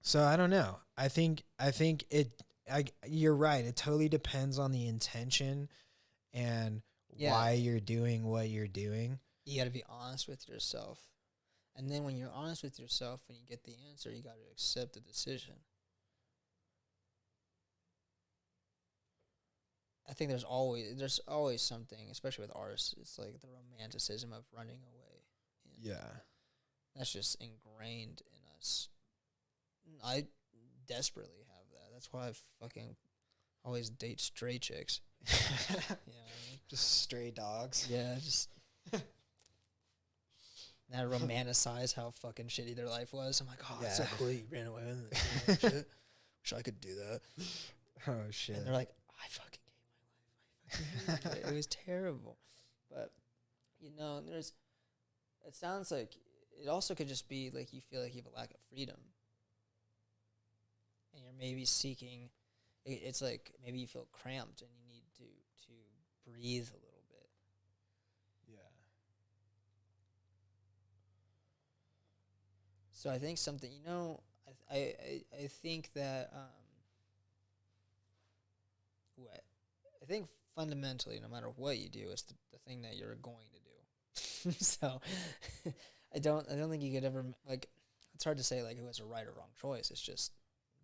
So I don't know. I think you're right. It totally depends on the intention and Yeah. why you're doing what you're doing. You got to be honest with yourself. And then when you're honest with yourself, when you get the answer, you got to accept the decision. I think there's always something, especially with artists. It's like the romanticism of running away. Yeah. That's just ingrained in us. I desperately have that. That's why I fucking always date stray chicks. Just stray dogs. Yeah, just I romanticize how fucking shitty their life was. I'm like, oh, it's so Yeah. cool you ran away with it. Shit. Wish I could do that. Oh shit. And they're like, I fucking hate my life. I fucking hated it. It was terrible. But it sounds like it also could just be like you feel like you have a lack of freedom. And you're maybe seeking it's like maybe you feel cramped and you need to breathe a little bit. Yeah. So I think something, I think that what I think fundamentally, no matter what you do, it's the thing that you're going to do. So I don't think you could ever like. It's hard to say like who has a right or wrong choice. It's just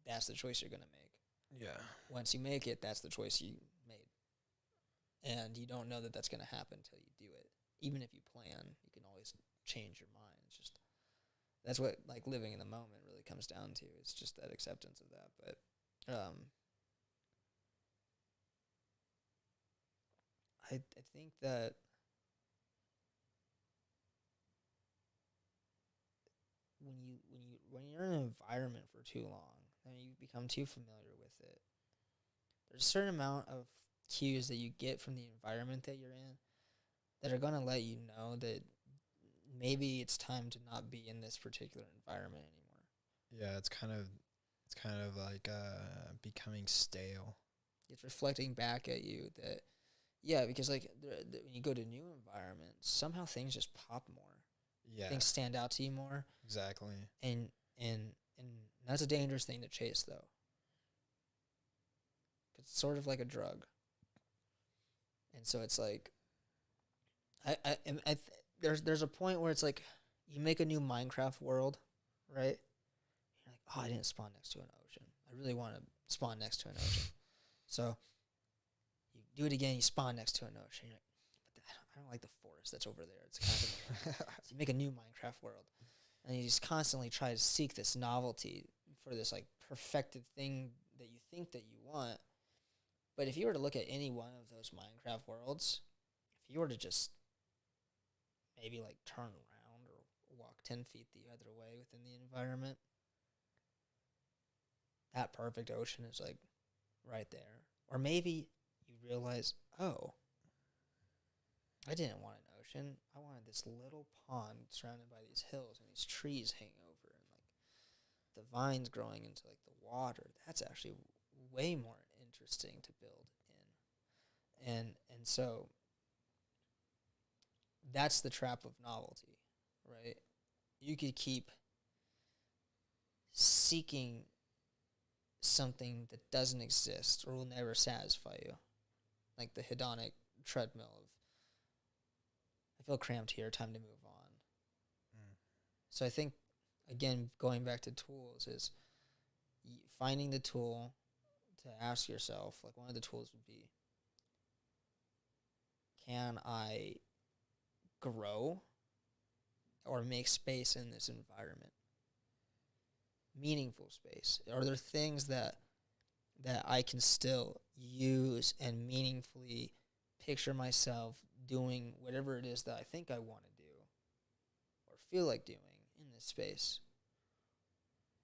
that's the choice you're gonna make. Yeah. Once you make it, that's the choice you made, and you don't know that that's gonna happen until you do it. Even if you plan, you can always change your mind. It's just that's what like living in the moment really comes down to. It's just that acceptance of that. But I think that when you're in an environment for too long, then you become too familiar with it. There's a certain amount of cues that you get from the environment that you're in that are gonna let you know that maybe it's time to not be in this particular environment anymore. Yeah, it's kind of like becoming stale. It's reflecting back at you that, yeah, because like when you go to new environments, somehow things just pop more. Yeah. Things stand out to you more, Exactly. and that's a dangerous thing to chase though. 'Cause it's sort of like a drug, and so it's like, there's a point where it's like you make a new Minecraft world, right? You're like, oh, I didn't spawn next to an ocean. I really want to spawn next to an ocean. So you do it again. You spawn next to an ocean. You're like, but I don't like the forest that's over there. It's kind of so you make a new Minecraft world, and you just constantly try to seek this novelty for this like perfected thing that you think that you want. But if you were to look at any one of those Minecraft worlds, if you were to just maybe like turn around or walk 10 feet the other way within the environment, that perfect ocean is like right there. Or maybe you realize, oh, I didn't want an ocean. I wanted this little pond surrounded by these hills and these trees hanging over and like the vines growing into like the water. That's actually way more interesting to build in. And so that's the trap of novelty, right? You could keep seeking something that doesn't exist or will never satisfy you. Like the hedonic treadmill of I feel cramped here, time to move on. So I think again going back to tools is finding the tool to ask yourself, like one of the tools would be, can I grow or make space in this environment? Meaningful space. Are there things that that I can still use and meaningfully picture myself doing whatever it is that I think I want to do or feel like doing in this space?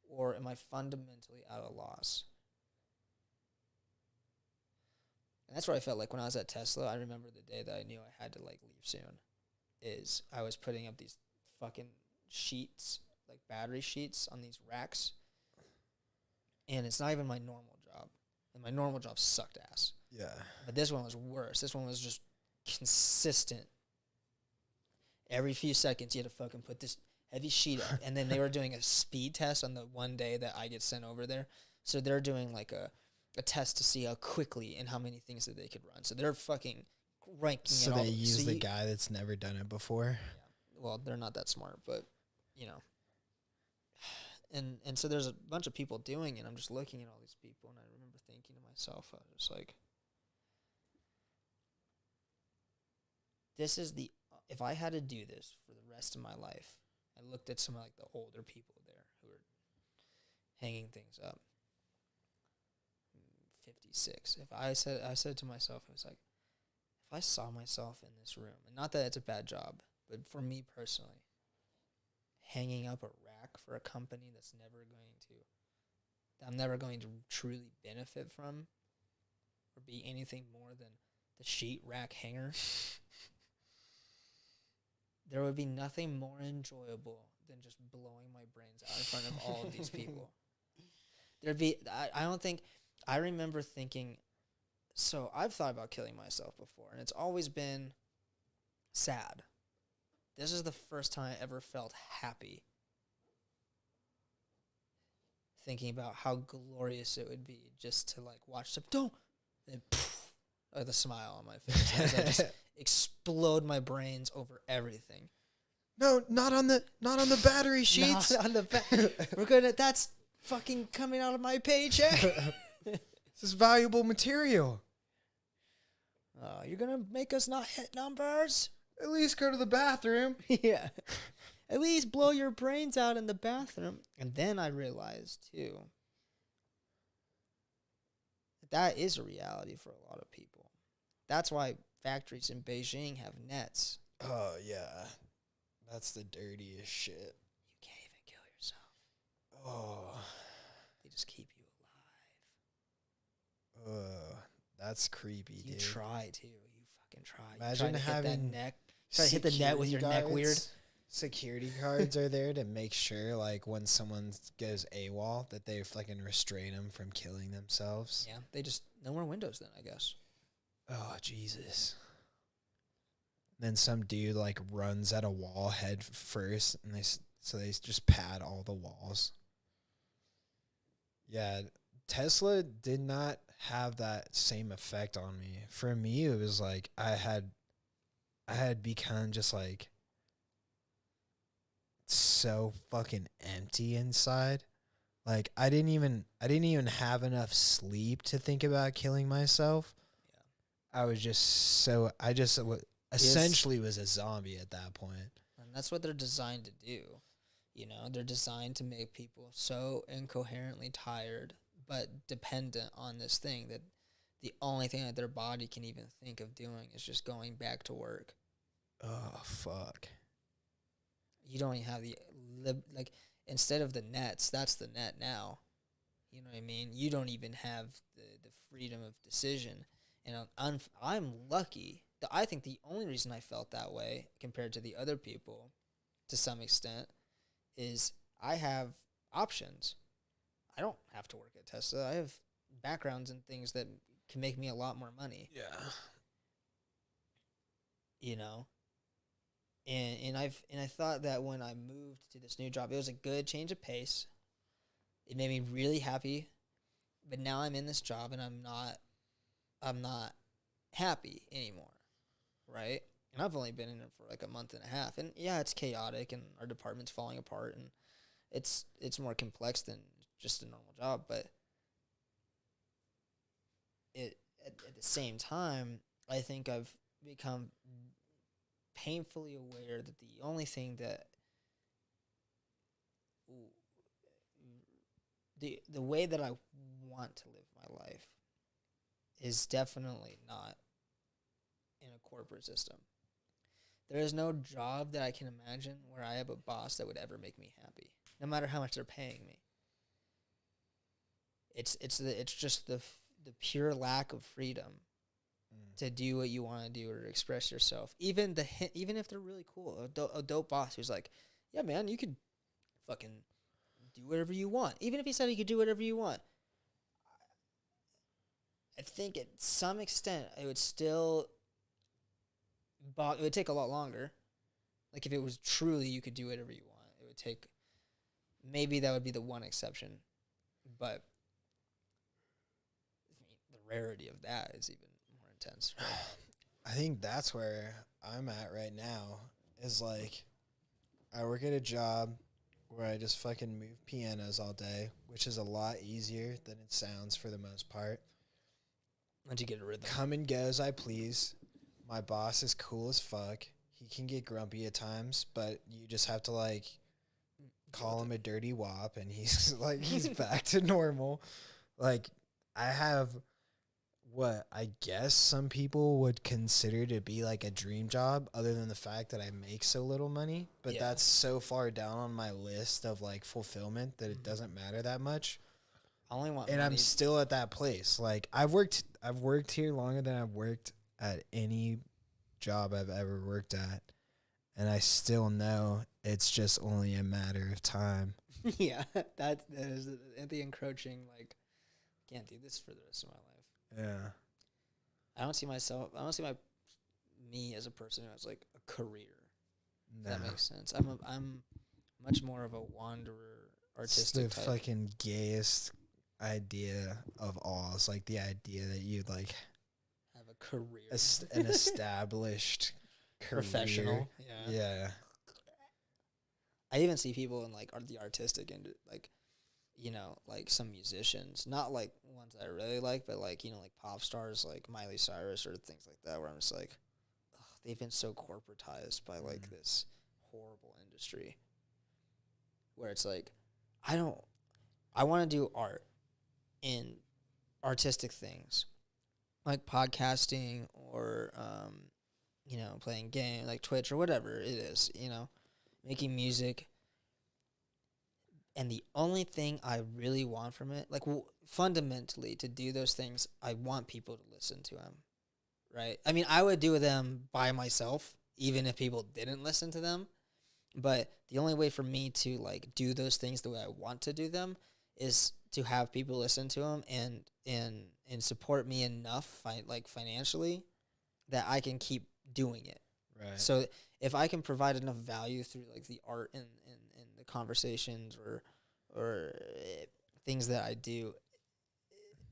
Or am I fundamentally at a loss? And that's what I felt like when I was at Tesla. I remember the day that I knew I had to like leave soon. Is I was putting up these fucking sheets, like battery sheets, on these racks, and it's not even my normal job. And my normal job sucked ass. Yeah. But this one was worse. This one was just consistent. Every few seconds, you had to fucking put this heavy sheet up. And then they were doing a speed test on the one day that I get sent over there. So they're doing like a test to see how quickly and how many things that they could run. So they're fucking ranking So it all. they use the guy that's never done it before. Yeah. Well, they're not that smart, but, you know. And so there's a bunch of people doing it. I'm just looking at all these people, and I remember thinking to myself, I was just like, this is the, if I had to do this for the rest of my life, I looked at some of like the older people there who were hanging things up. 56. If I said to myself, I was like, if I saw myself in this room, and not that it's a bad job, but for me personally, hanging up a rack for a company that I'm never going to truly benefit from, or be anything more than the sheet rack hanger, there would be nothing more enjoyable than just blowing my brains out in front of all of these people. I remember thinking, so I've thought about killing myself before, and it's always been sad. This is the first time I ever felt happy, thinking about how glorious it would be just to like watch them, don't, and the smile on my face as I just explode my brains over everything. No, not on the battery sheets. Not on the that's fucking coming out of my paycheck. This is valuable material. You're gonna make us not hit numbers? At least go to the bathroom. Yeah. At least blow your brains out in the bathroom. And then I realized, too, that is a reality for a lot of people. That's why factories in Beijing have nets. Oh, yeah. That's the dirtiest shit. You can't even kill yourself. Oh. They just keep you alive. That's creepy, dude. You try, too. You fucking try. Imagine having try to hit the net with your neck weird. Security guards are there to make sure, like, when someone goes AWOL, that they fucking restrain them from killing themselves. Yeah, they just, no more windows then, I guess. Oh, Jesus. Then some dude, like, runs at a wall head first, and they just pad all the walls. Yeah, Tesla did not have that same effect on me. For me, it was like I had become just like so fucking empty inside. Like I didn't even have enough sleep to think about killing myself. Yeah. I just essentially was a zombie at that point. And that's what they're designed to do. You know, they're designed to make people so incoherently tired but dependent on this thing that the only thing that their body can even think of doing is just going back to work. Oh, fuck. You don't even have like, instead of the nets, that's the net now. You know what I mean? You don't even have the freedom of decision. And I'm lucky. I think the only reason I felt that way compared to the other people, to some extent, is I have options. I don't have to work at Tesla. I have backgrounds and things that can make me a lot more money. Yeah. You know? And I thought that when I moved to this new job, it was a good change of pace. It made me really happy. But now I'm in this job and I'm not happy anymore. Right? And I've only been in it for like a month and a half. And yeah, it's chaotic and our department's falling apart and it's more complex than just a normal job, but at the same time, I think I've become painfully aware that the only thing that the way that I want to live my life is definitely not in a corporate system. There is no job that I can imagine where I have a boss that would ever make me happy, no matter how much they're paying me. It's just the pure lack of freedom to do what you want to do or to express yourself. Even if they're really cool, a dope boss who's like, yeah, man, you could fucking do whatever you want. Even if he said you could do whatever you want, I think at some extent it would still, it would take a lot longer. Like if it was truly you could do whatever you want, it would take. Maybe that would be the one exception, but the rarity of that is even more intense. Right? I think that's where I'm at right now. Is like, I work at a job where I just fucking move pianos all day, which is a lot easier than it sounds for the most part. Once you get a rhythm. Come and go as I please. My boss is cool as fuck. He can get grumpy at times, but you just have to like call him a dirty wop and he's like he's back to normal. Like I have what I guess some people would consider to be like a dream job, other than the fact that I make so little money, but that's so far down on my list of like fulfillment that it doesn't matter that much. I only want and money. I'm still at that place. Like I've worked here longer than I've worked at any job I've ever worked at, and I still know it's just only a matter of time. Yeah, that is the encroaching, like, can't do this for the rest of my life. Yeah. I don't see me as a person who has like a career. No. If that makes sense. I'm much more of a wanderer, artistic It's the type. fucking gayest idea of all. It's like the idea that you'd like Have a career. an established career. Professional. Yeah. Yeah. I even see people in like the artistic end, like, you know, like some musicians, not like ones that I really like, but like, you know, like pop stars like Miley Cyrus or things like that, where I'm just like, ugh, they've been so corporatized by like this horrible industry where it's like, I want to do art in artistic things like podcasting or, you know, playing game like Twitch or whatever it is, you know, making music. And the only thing I really want from it, like fundamentally to do those things, I want people to listen to them, right? I mean, I would do them by myself, even if people didn't listen to them. But the only way for me to like do those things the way I want to do them is to have people listen to them and support me enough, financially, that I can keep doing it. Right. So if I can provide enough value through like the art and the conversations or things that I do,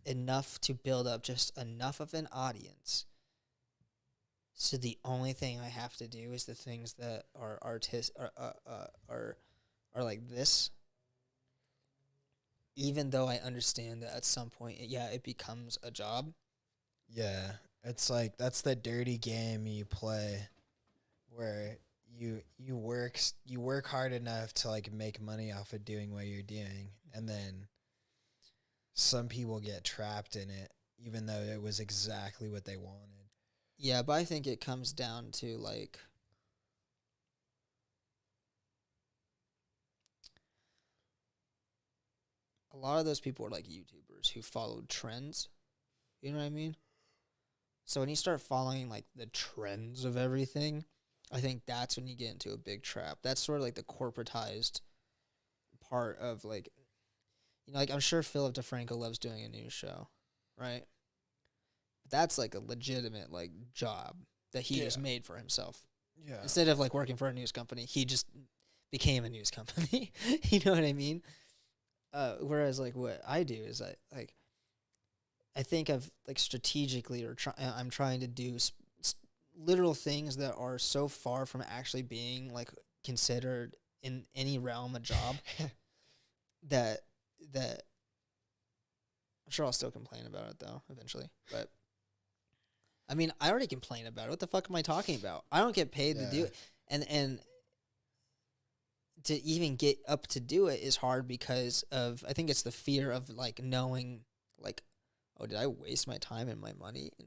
enough to build up just enough of an audience. So the only thing I have to do is the things that are are like this. Even though I understand that at some point, it becomes a job. Yeah, it's like that's the dirty game you play, where you work hard enough to like make money off of doing what you're doing, and then some people get trapped in it, even though it was exactly what they wanted. Yeah, but I think it comes down to like a lot of those people are like YouTubers who followed trends. You know what I mean? So when you start following like the trends of everything, I think that's when you get into a big trap. That's sort of like the corporatized part of like, you know, like I'm sure Philip DeFranco loves doing a news show, right? But that's like a legitimate like job that he just made for himself. Yeah. Instead of like working for a news company, he just became a news company. You know what I mean? Whereas like what I do is I think of like strategically I'm trying to do literal things that are so far from actually being like considered in any realm a job that I'm sure I'll still complain about it though eventually. But I mean, I already complain about it. What the fuck am I talking about? I don't get paid to do it. And to even get up to do it is hard because of, I think it's the fear of like knowing like, oh, did I waste my time and my money in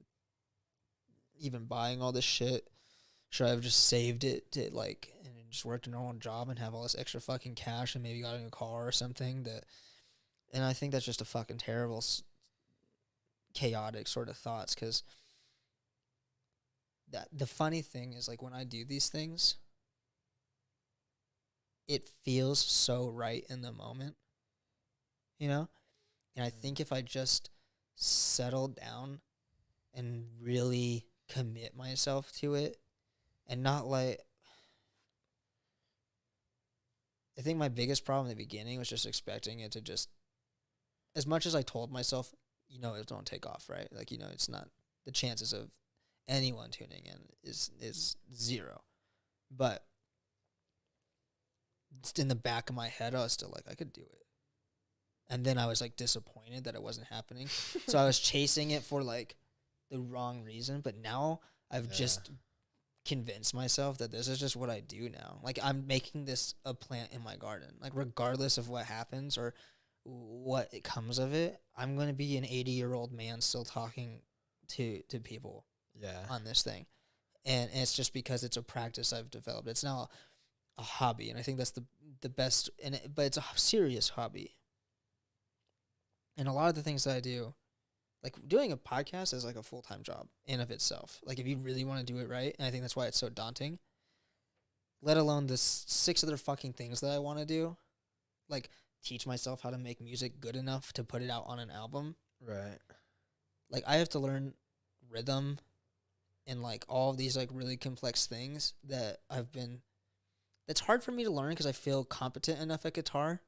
even buying all this shit? Should I have just saved it to like and just worked a normal job and have all this extra fucking cash and maybe got a new car or something? That, and I think that's just a fucking terrible, chaotic sort of thoughts. Because that the funny thing is like when I do these things, it feels so right in the moment, you know? And I think if I just settle down and really commit myself to it and not like, I think my biggest problem in the beginning was just expecting it to just, as much as I told myself, you know, it don't take off, right? Like, you know, it's not, the chances of anyone tuning in is zero. But just in the back of my head, I was still like, I could do it. And then I was like disappointed that it wasn't happening. So I was chasing it for like the wrong reason. But now I've just convinced myself that this is just what I do now. Like I'm making this a plant in my garden. Like regardless of what happens or what it comes of it, I'm going to be an 80-year-old man still talking to people on this thing. And it's just because it's a practice I've developed. It's now a hobby, and I think that's the best. But it's a serious hobby. And a lot of the things that I do, like doing a podcast is like a full-time job in of itself. Like if you really want to do it right, and I think that's why it's so daunting, let alone the 6 other fucking things that I want to do, like teach myself how to make music good enough to put it out on an album. Right. Like I have to learn rhythm and like all of these like really complex things that that's hard for me to learn because I feel competent enough at guitar.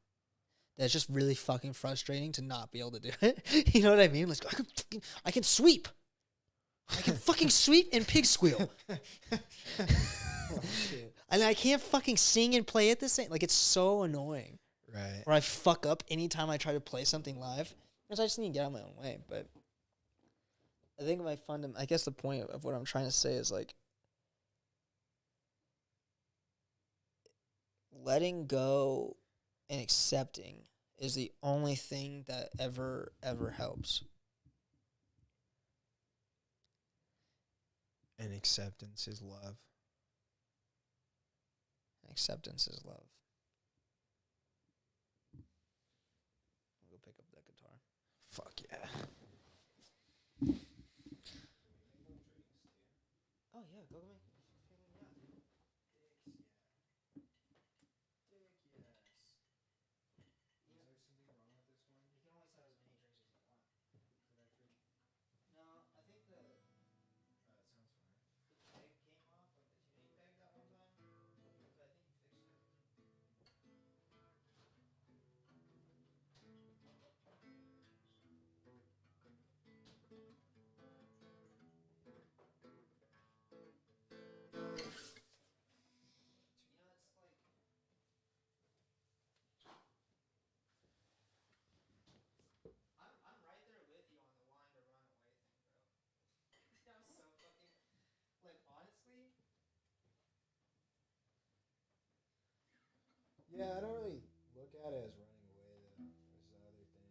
That's just really fucking frustrating to not be able to do it. You know what I mean? Like I can sweep. I can fucking sweep and pig squeal. Oh, shit. And I can't fucking sing and play at the same. Like it's so annoying. Right. Or I fuck up anytime I try to play something live because I just need to get out of my own way. But I think I guess the point of what I'm trying to say is like letting go and accepting is the only thing that ever helps. And acceptance is love. Acceptance is love. I'll go pick up that guitar. Fuck yeah. Oh yeah, go make. No, I think the peg came off, like the tuning peg that one time. So I think you fixed it. You know, it's like I'm right there with you on the wanting to run away thing, bro. I'm so fucking like honestly. Yeah, I don't really look at it as running away though. There's the other thing.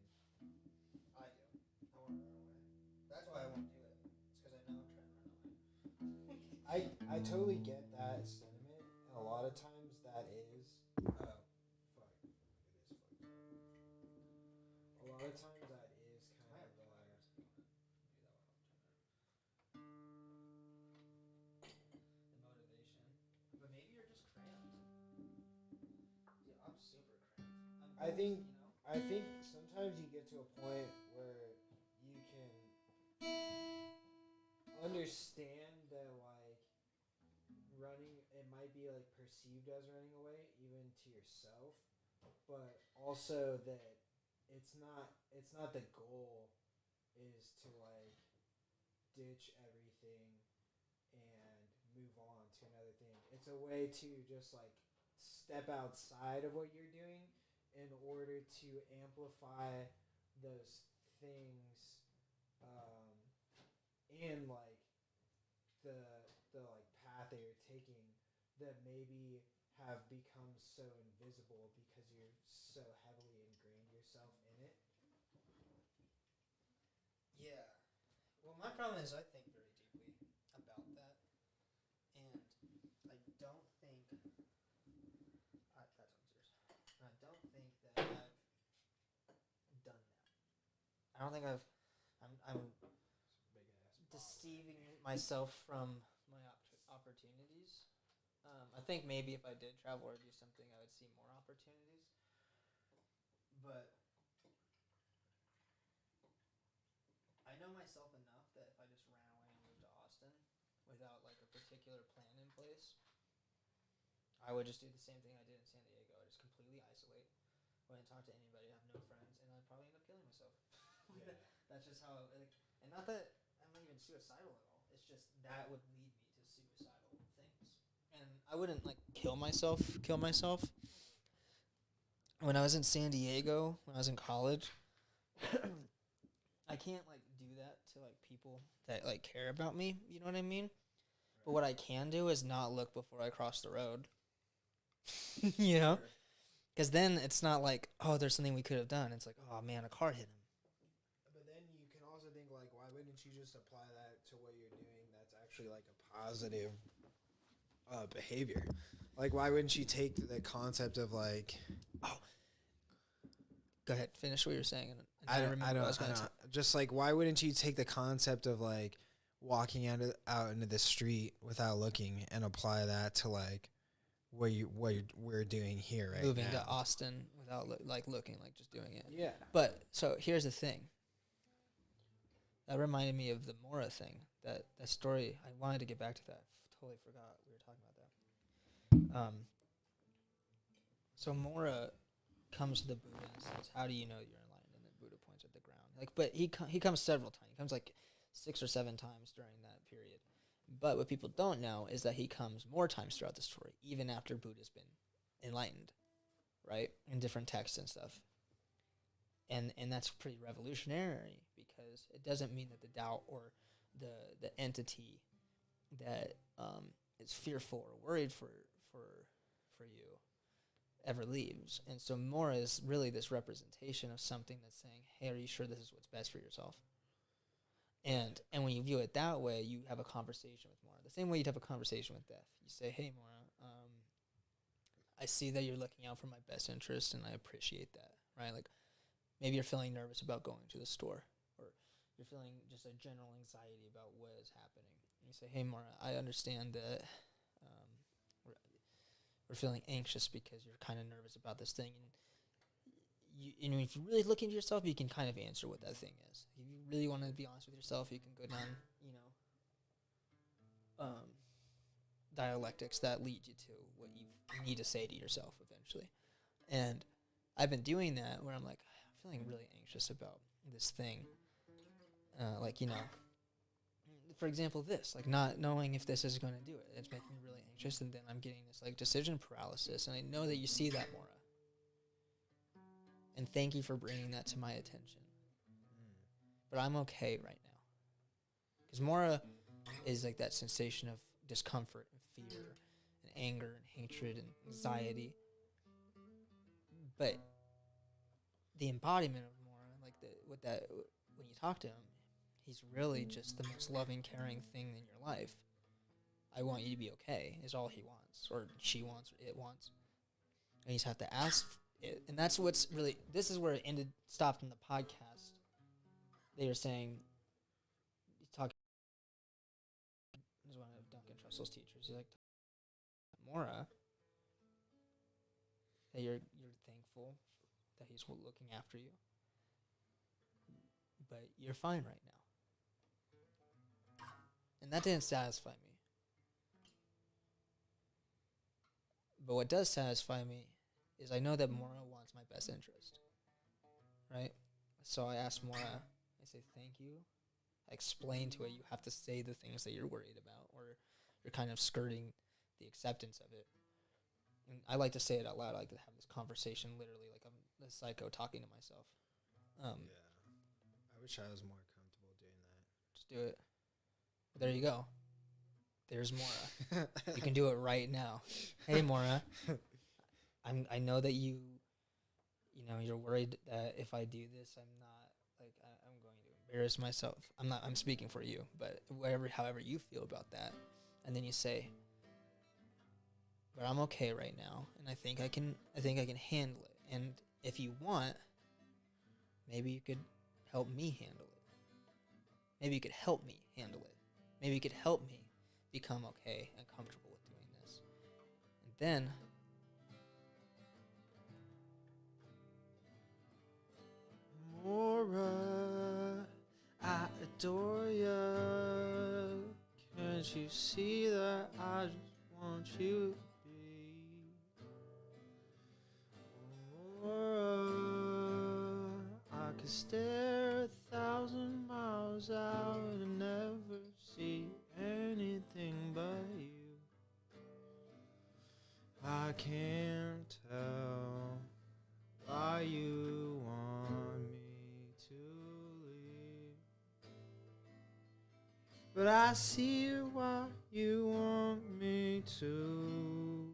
I do. I want to run away. That's why I won't do it. It's because I know I'm trying to run away. I totally get that sentiment. And a lot of times that is fuck. It is fucked up. A lot of times that is kind I have of pliers if you want to do that while I'm trying to. The motivation. But maybe you're just cramped. Dude, I'm super cramped. I think You know? I think sometimes you get to a point where you can understand that like running it might be like perceived as running away even to yourself, but also that it's not the goal is to like ditch everything and move on to another thing. It's a way to just like step outside of what you're doing in order to amplify those things in like the like path that you're taking that maybe have become so invisible because you're so heavily ingrained yourself in it. Yeah. Well, my problem is I think very deeply about that, and I don't think that's yours. I don't think that I've done that. I don't think I'm deceiving myself from my opportunities. I think maybe if I did travel or do something, I would see more opportunities. But I know myself enough that if I just ran away and moved to Austin without like a particular plan in place, I would just do the same thing I did in San Diego. I just completely isolate. Wouldn't talk to anybody. Have no friends, and I'd probably end up killing myself. Yeah. That's just how. And not that I'm not even suicidal at all. It's just that would lead me to suicidal things. And I wouldn't like kill myself. When I was in San Diego, when I was in college, I can't like do that to like people that like care about me. You know what I mean? But what I can do is not look before I cross the road. You know? Because then it's not like, oh, there's something we could have done. It's like, oh, man, a car hit him. But then you can also think, like, why wouldn't you just apply that to what you're doing that's actually, like, a positive behavior? Like, why wouldn't you take the concept of, like... Oh. Go ahead. Finish what you're saying. And I don't. Just, like, why wouldn't you take the concept of, like, walking out into the street without looking and apply that to, like, what we're doing here right Moving now. to Austin without looking, like just doing it. Yeah. But so here's the thing. That reminded me of the Mora thing. That story. I wanted to get back to that. Totally forgot we were talking about that. So Mora comes to the Buddha and says, "How do you know you're enlightened?" And then Buddha points at the ground. Like, but he comes several times. He comes like 6 or 7 times during that period. But what people don't know is that he comes more times throughout the story, even after Buddha's been enlightened, right? In different texts and stuff. And that's pretty revolutionary because it doesn't mean that the Tao or the entity that is fearful or worried for you ever leaves. And so Mora is really this representation of something that's saying, hey, are you sure this is what's best for yourself? And when you view it that way, you have a conversation with Mora. The same way you'd have a conversation with death. You say, hey, Mora, I see that you're looking out for my best interest, and I appreciate that, right? Like, maybe you're feeling nervous about going to the store, or you're feeling just a general anxiety about what is happening. And you say, hey, Mora, I understand that we're feeling anxious because you're kind of nervous about this thing. And if you really look into yourself, you can kind of answer what that thing is. If you really want to be honest with yourself, you can go down, dialectics that lead you to what you need to say to yourself eventually. And I've been doing that where I'm like, I'm feeling really anxious about this thing. For example, this, like not knowing if this is going to do it. It's making me really anxious, and then I'm getting this like decision paralysis, and I know that you see that, Mora. And thank you for bringing that to my attention. But I'm okay right now. Because Mora is like that sensation of discomfort and fear and anger and hatred and anxiety. But the embodiment of Mora, like when you talk to him, he's really just the most loving, caring thing in your life. I want you to be okay is all he wants, or she wants, or it wants. And you just have to ask it. And that's what's really, this is where it stopped in the podcast. They were saying, he's one of Duncan Trussell's teachers. He's like, Mora, that you're thankful that he's looking after you, but you're fine right now. And that didn't satisfy me. But what does satisfy me is I know that Mora wants my best interest, right? So I asked Mora, I say, thank you. I explain to it, you have to say the things that you're worried about, or you're kind of skirting the acceptance of it. And I like to say it out loud. I like to have this conversation literally like I'm a psycho talking to myself. Yeah. I wish I was more comfortable doing that. Just do it. There you go. There's Mora. You can do it right now. Hey, Mora. I know that you're worried that if I do this, I'm not like I'm going to embarrass myself. I'm speaking for you, but however you feel about that, and then you say, but I'm okay right now, and I think I can handle it. And if you want, maybe you could help me handle it. Maybe you could help me handle it. Maybe you could help me become okay and comfortable with doing this. And then Mora, I adore you. Can't you see that I just want you to be? Mora, I could stare 1,000 miles out and never see anything but you. I can't tell why you want me to leave, but I see why you want me to.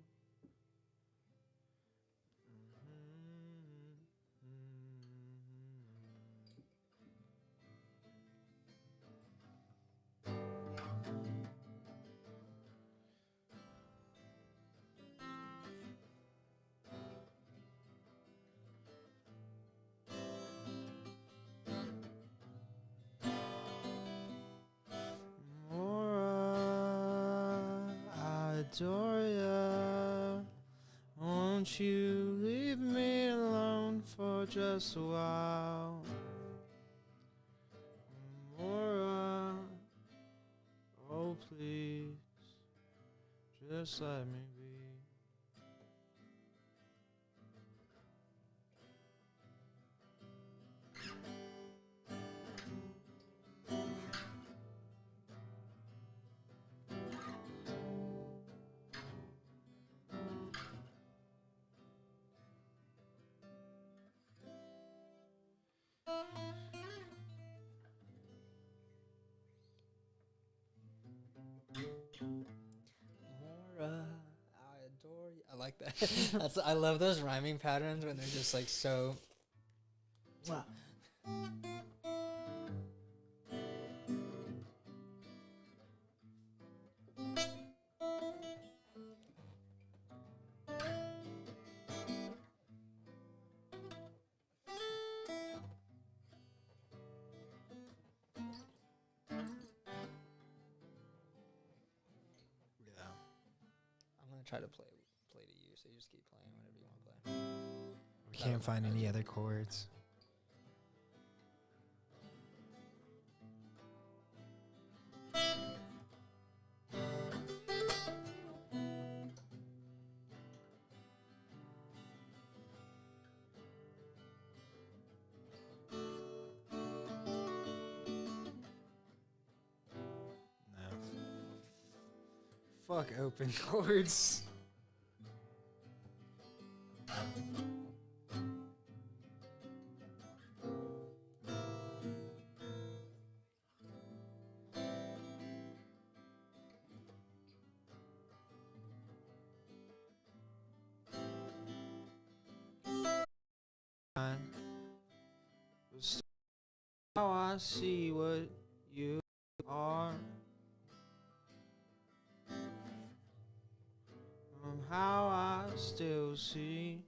Mora, I adore ya. Won't you leave me alone for just a while? Mora, oh please, just let me be. Mora, I adore you. I like that. I love those rhyming patterns when they're just like so. Mwah. Yeah. I'm gonna try to play to you, so you just keep playing whatever you want to play. We can't find any other chords. No. Fuck open chords. How I see what you are. How I still see.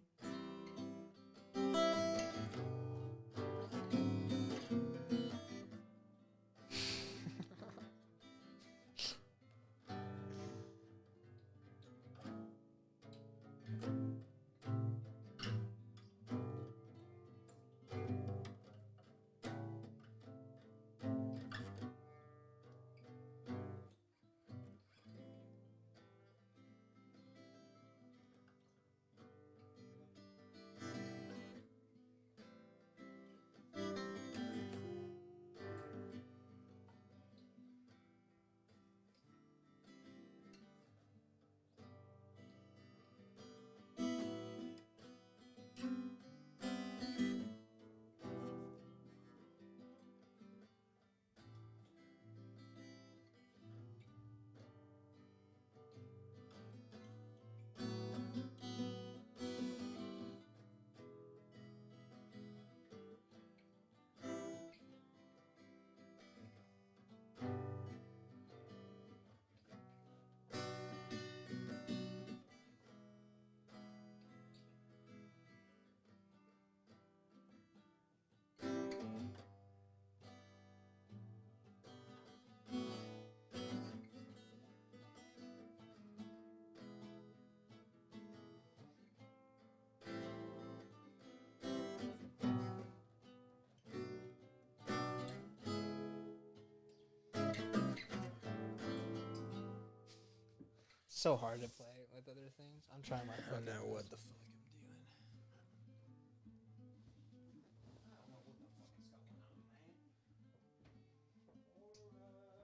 so hard to play with other things. I'm trying my I fucking don't know what best. the fuck I'm doing. I don't know what the fuck is going on, man.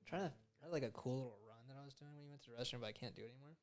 Trying to I had like a cool little run that I was doing when you went to the restroom, but I can't do it anymore.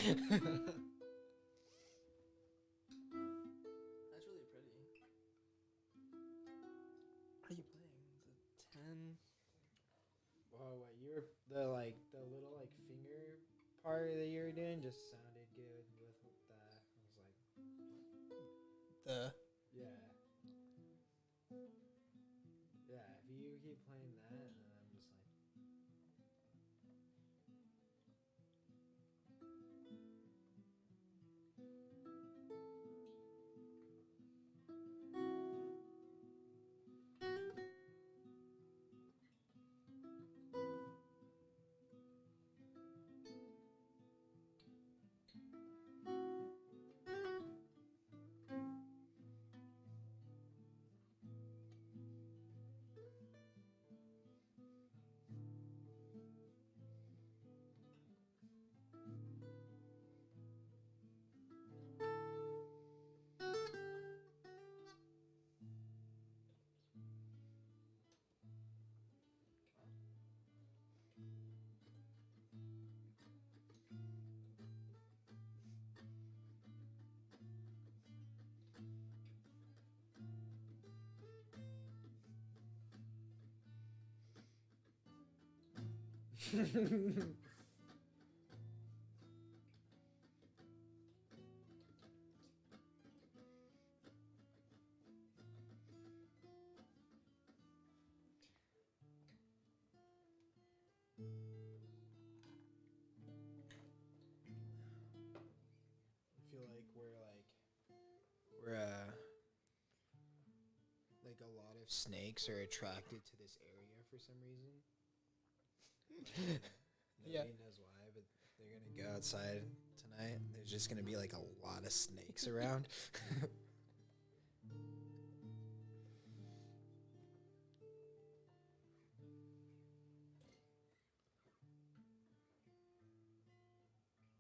That's really pretty. What are you playing? Is it 10? Whoa, what you're the little like finger part that you were doing just sounded good with that. I was like, The yeah, yeah. If you keep playing that, and then I'm just like, I feel like we're like a lot of snakes are attracted to this area for some reason. Yeah. Nobody knows why, but they're gonna go outside tonight. There's just gonna be like a lot of snakes around.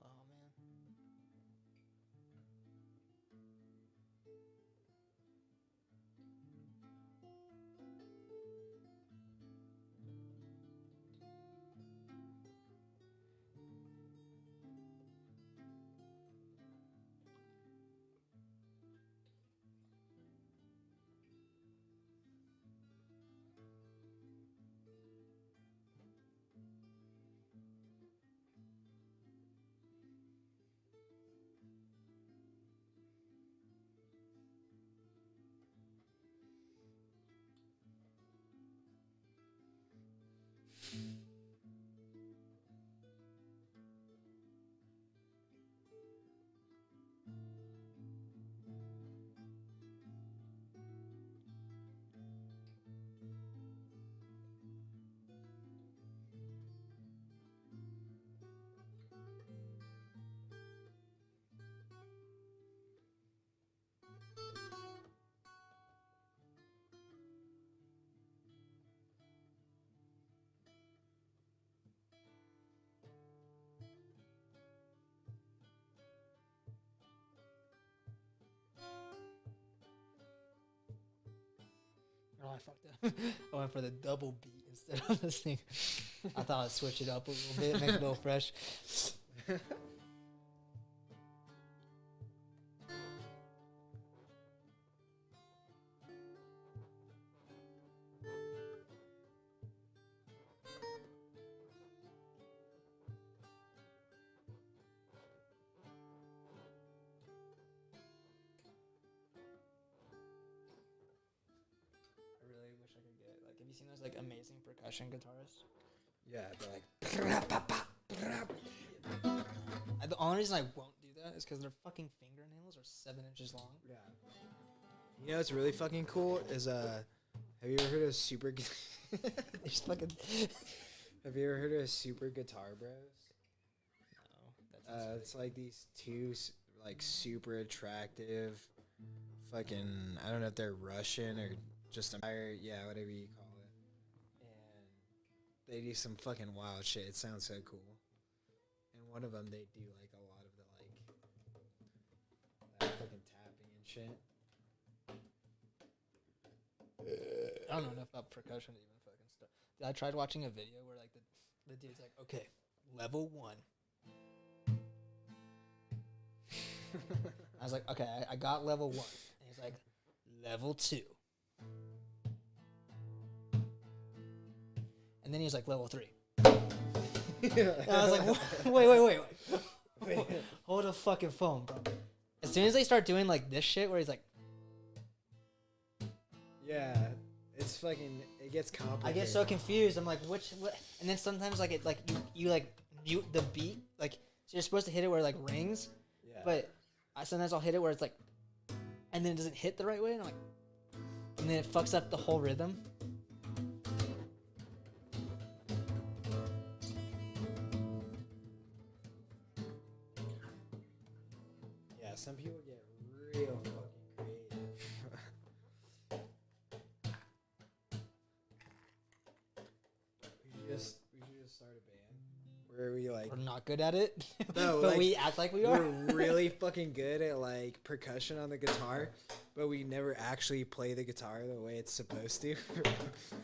Oh man. Oh, I fucked up. I went for the double beat instead of the single. I thought I'd switch it up a little bit, make it a little fresh. I really wish I could get like. Have you seen those like amazing percussion guitarists? Yeah, they're like. The only reason I won't do that is because their fucking fingernails are 7 inches long. Yeah. You know what's really fucking cool is have you ever heard of Super? There's fucking. Have you ever heard of Super Guitar Bros? No, that's It's like these two like super attractive, fucking I don't know if they're Russian or just yeah, whatever you call it, and they do some fucking wild shit. It sounds so cool. And one of them they do like a lot of the like that fucking tapping and shit. I don't know enough about percussion to even fucking start. I tried watching a video where like the dude's like, okay, level 1. I was like, okay, I got level 1. And he's like, level 2. And then he was like, level 3. And I was like, wait. Hold a fucking phone, bro. As soon as they start doing like this shit where he's like, Yeah, it's fucking. It gets complicated. I get so confused. I'm like, what? And then sometimes like it like you like mute the beat. Like so you're supposed to hit it where it like rings, Yeah. but sometimes I'll hit it where it's like, and then it doesn't hit the right way, and I'm like, and then it fucks up the whole rhythm. Yeah, some people get real fucking creative. we should just start a band where we like We're not good at it, No, but like, we act like we are. we're really fucking good at like percussion on the guitar, but we never actually play the guitar the way it's supposed to.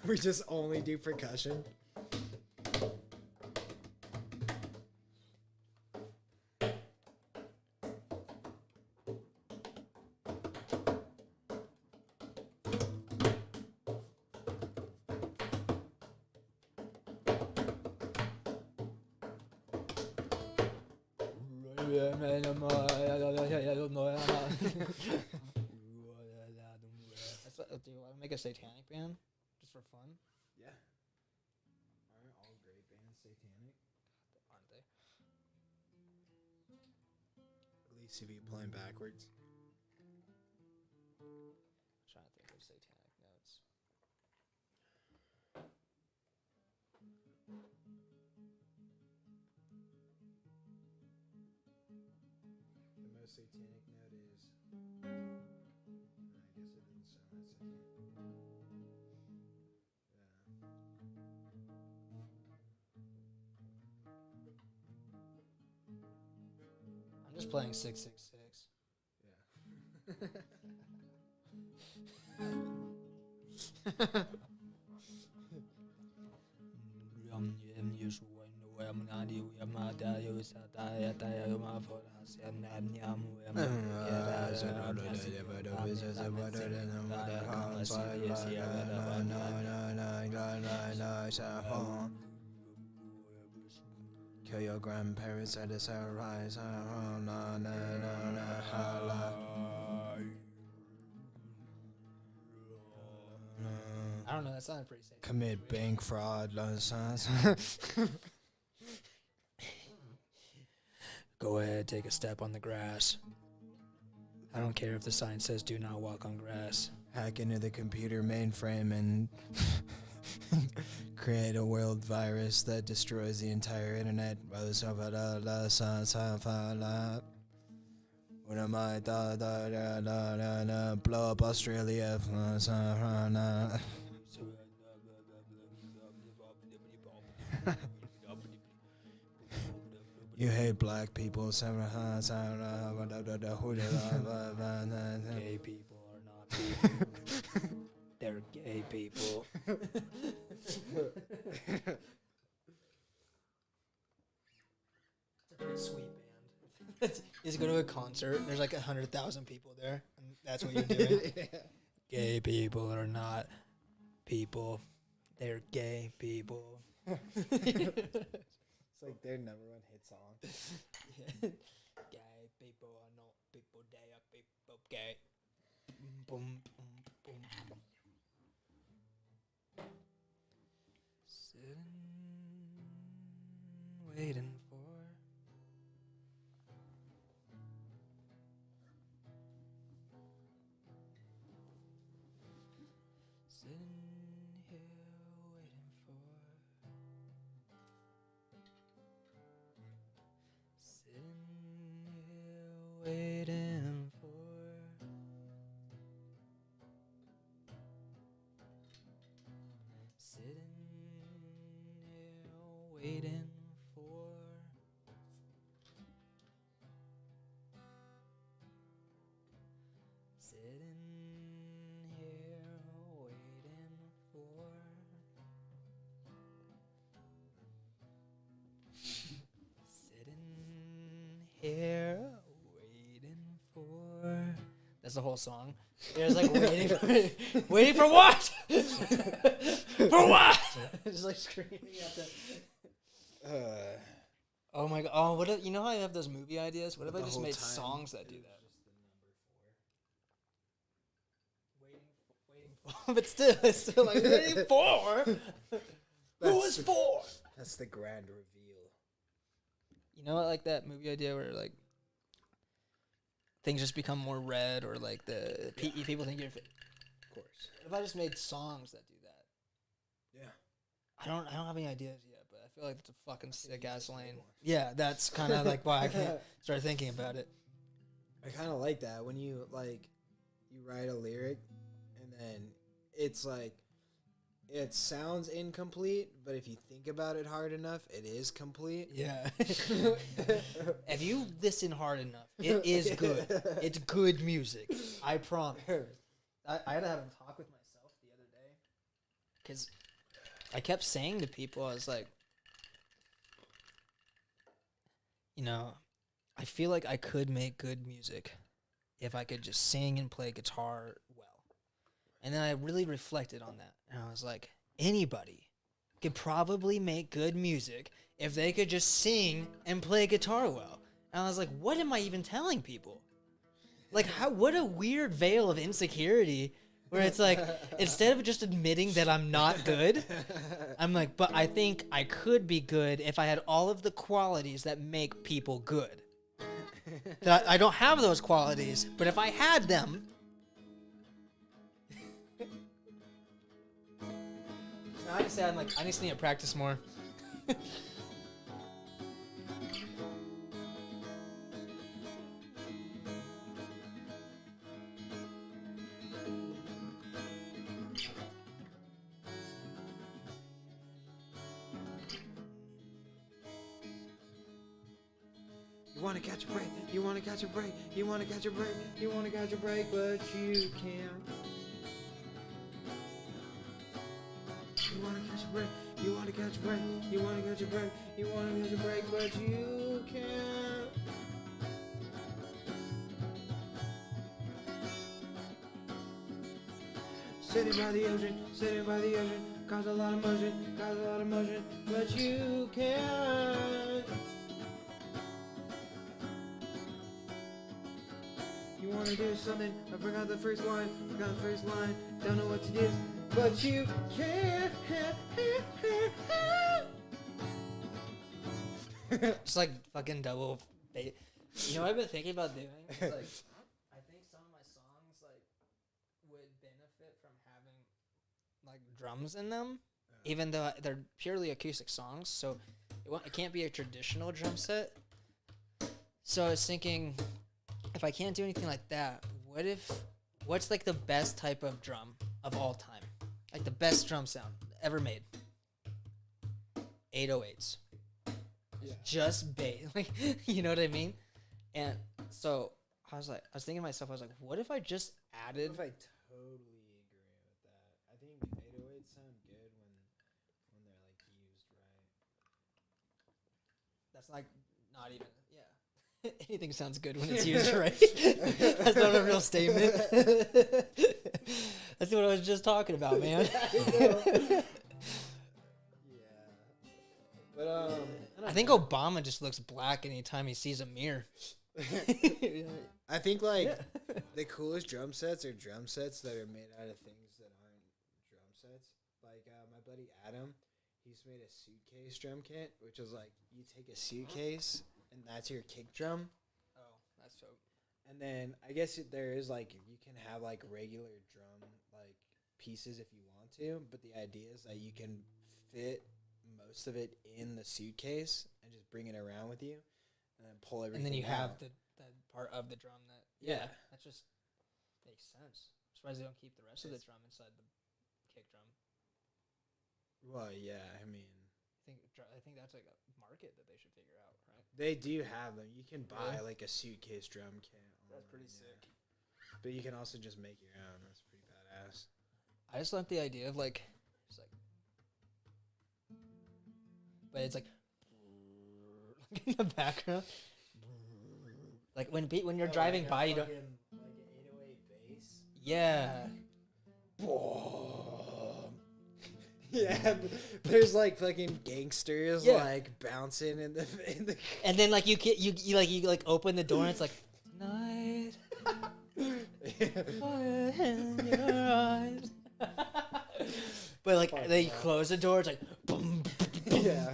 We just only do percussion. Do you want to make a satanic band just for fun? Yeah. Aren't all great bands satanic? Aren't they? At least if you playing backwards. I'm trying to think of satanic notes. The most satanic note is. I guess it didn't sound that satanic. Yeah. I'm just playing 666. Kill your grandparents at the sunrise. I don't know. That sounded pretty safe. Commit bank fraud. Go ahead, take a step on the grass. I don't care if the sign says "Do not walk on grass." Hack into the computer mainframe and create a world virus that destroys the entire internet. What am I? Blow up Australia. You hate black people. Gay people are not people. They're gay people. It's a pretty sweet band. You just go to a concert, there's like 100,000 people there, and that's what you're doing. Gay people are not people. They're gay people. It's like their number one hit song. Gay people are not people. They are people gay. Boom, boom, boom, boom. Sitting, waiting for. Sitting here waiting for. Sitting here waiting for. Sitting here waiting for. Sitting here waiting for. Sitting here waiting for. That's the whole song. There's like waiting for waiting for what? For what? Just like screaming at the. Oh my god! Oh, what? If, you know how I have those movie ideas? What if I The just whole made time. songs that do that? Waiting for, but still, it's still like waiting for. Who is for? That's the grand reveal. You know, like that movie idea where like things just become more red, or like the people think you're. Of course. What if I just made songs that do that? Yeah. I don't have any ideas yet, but I feel like that's a fucking sick ass lane. Yeah, that's kind of like why I can't start thinking about it. I kind of like that when you you write a lyric and then it's like it sounds incomplete, but if you think about it hard enough, it is complete. Yeah. If you listen hard enough, it is good. It's good music. I promise. I had to have a talk with myself the other day because I kept saying to people, I was like, you know, I feel like I could make good music if I could just sing and play guitar well. And then I really reflected on that. And I was like, anybody could probably make good music if they could just sing and play guitar well. And I was like, what am I even telling people? Like, what a weird veil of insecurity where it's like, instead of just admitting that I'm not good, I'm like, but I think I could be good if I had all of the qualities that make people good. That I don't have those qualities, but if I had them, now I just say I just need to practice more. You want to catch a break, you want to catch a break, you want to catch a break, you want to catch a break, but you can't. You want to catch a break, you want to catch a break, you want to catch a break, you want to catch a break, but you can't. Sitting by the ocean, cause a lot of motion, but you can't. You wanna do something, I forgot the first line, don't know what to do, but you can't. Just like fucking double bass. You know what I've been thinking about doing? It's like, I think some of my songs like would benefit from having like drums in them, even though they're purely acoustic songs. So it can't be a traditional drum set. So I was thinking, if I can't do anything like that, what's like the best type of drum of all time? Like the best drum sound ever made? 808s. Yeah. Just bass. Like, you know what I mean? And so I was thinking to myself, what if I just added... I totally agree with that. I think 808s sound good when they're like used right. That's like not even... Yeah. Anything sounds good when it's used right. That's not a real statement. That's what I was just talking about, man. Yeah. But I think Obama just looks black anytime he sees a mirror. I think like the coolest drum sets are drum sets that are made out of things that aren't drum sets. Like my buddy Adam, he's made a suitcase drum kit, which is like you take a suitcase and that's your kick drum. Oh, that's dope. And then I guess there is like you can have like regular drum like pieces if you want to, but the idea is that you can fit most of it in the suitcase and just bring it around with you, and then pull everything. And then you out. have the part of the drum that that just makes sense. I'm surprised they don't keep the rest of the drum inside the kick drum. Well, yeah, I mean, I think that's like a market that they should figure out, right? they do have them. You can buy Really? like a suitcase drum kit. That's pretty sick. But you can also just make your own. That's pretty badass. I just like the idea of like, just like, but it's like in the background. Like when you're driving by, you don't. Like an 808 bass. Yeah. Yeah, there's like fucking gangsters like bouncing in the. And then like you open the door and it's like night. In your eyes. But like they close the door, it's like boom, Yeah.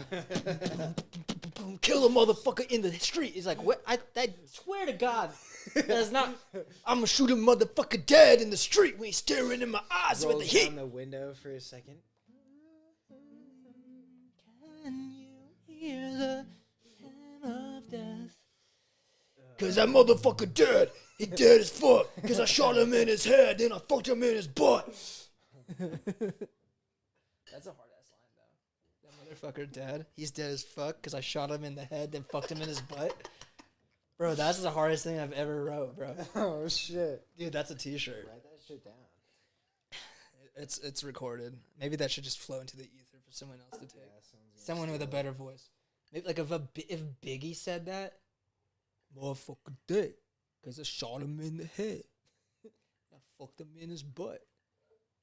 boom, kill a motherfucker in the street. It's like what? I swear to God, that's not. I'm gonna shoot a motherfucker dead in the street when he's staring in my eyes with the Rolls heat. down the window for a second. Can you hear the hand of death? Cause that motherfucker dead. He dead as fuck. Cause I shot him in his head, then I fucked him in his butt. That's a hard ass line though. That motherfucker dead. He's dead as fuck cause I shot him in the head, then fucked him in his butt. Bro, that's the hardest thing I've ever wrote, bro. Oh shit. Dude, that's a t-shirt. Write that shit down. It's recorded. Maybe that should just flow into the ether for someone else to take. Yeah, someone's gonna Someone with a steal better voice. Maybe like if Biggie said that, motherfucker dead, cause I shot him in the head. I fucked him in his butt.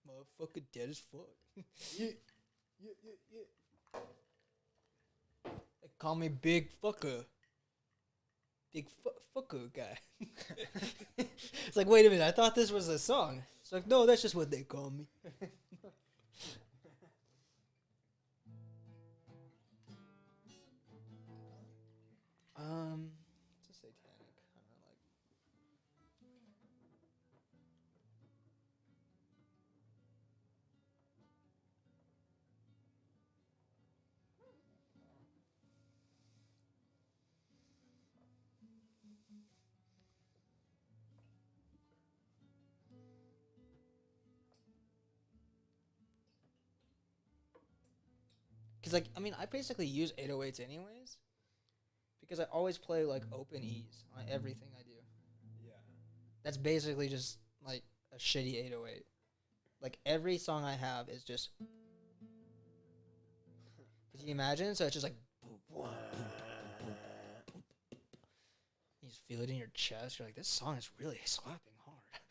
Motherfucker dead as fuck. Yeah. They call me Big Fucker. big fuku guy. It's like, wait a minute, I thought this was a song. It's like, no, that's just what they call me. It's a satanic kind of like. Cause like, I mean, I basically use 808s anyways. Because I always play like open E's on everything I do. Yeah. That's basically just like a shitty 808. Like every song I have is just. Could you imagine? So it's just like. You just feel it in your chest. You're like, this song is really slapping hard.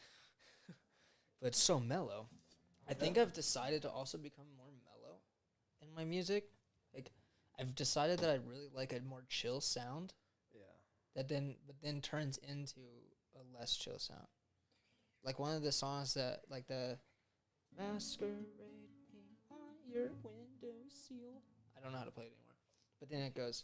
But it's so mellow. I think I've decided to also become more mellow in my music. Like, I've decided that I really like a more chill sound. Yeah. But then turns into a less chill sound. Like one of the songs that, like the masquerade me on your windowsill. I don't know how to play it anymore. But then it goes.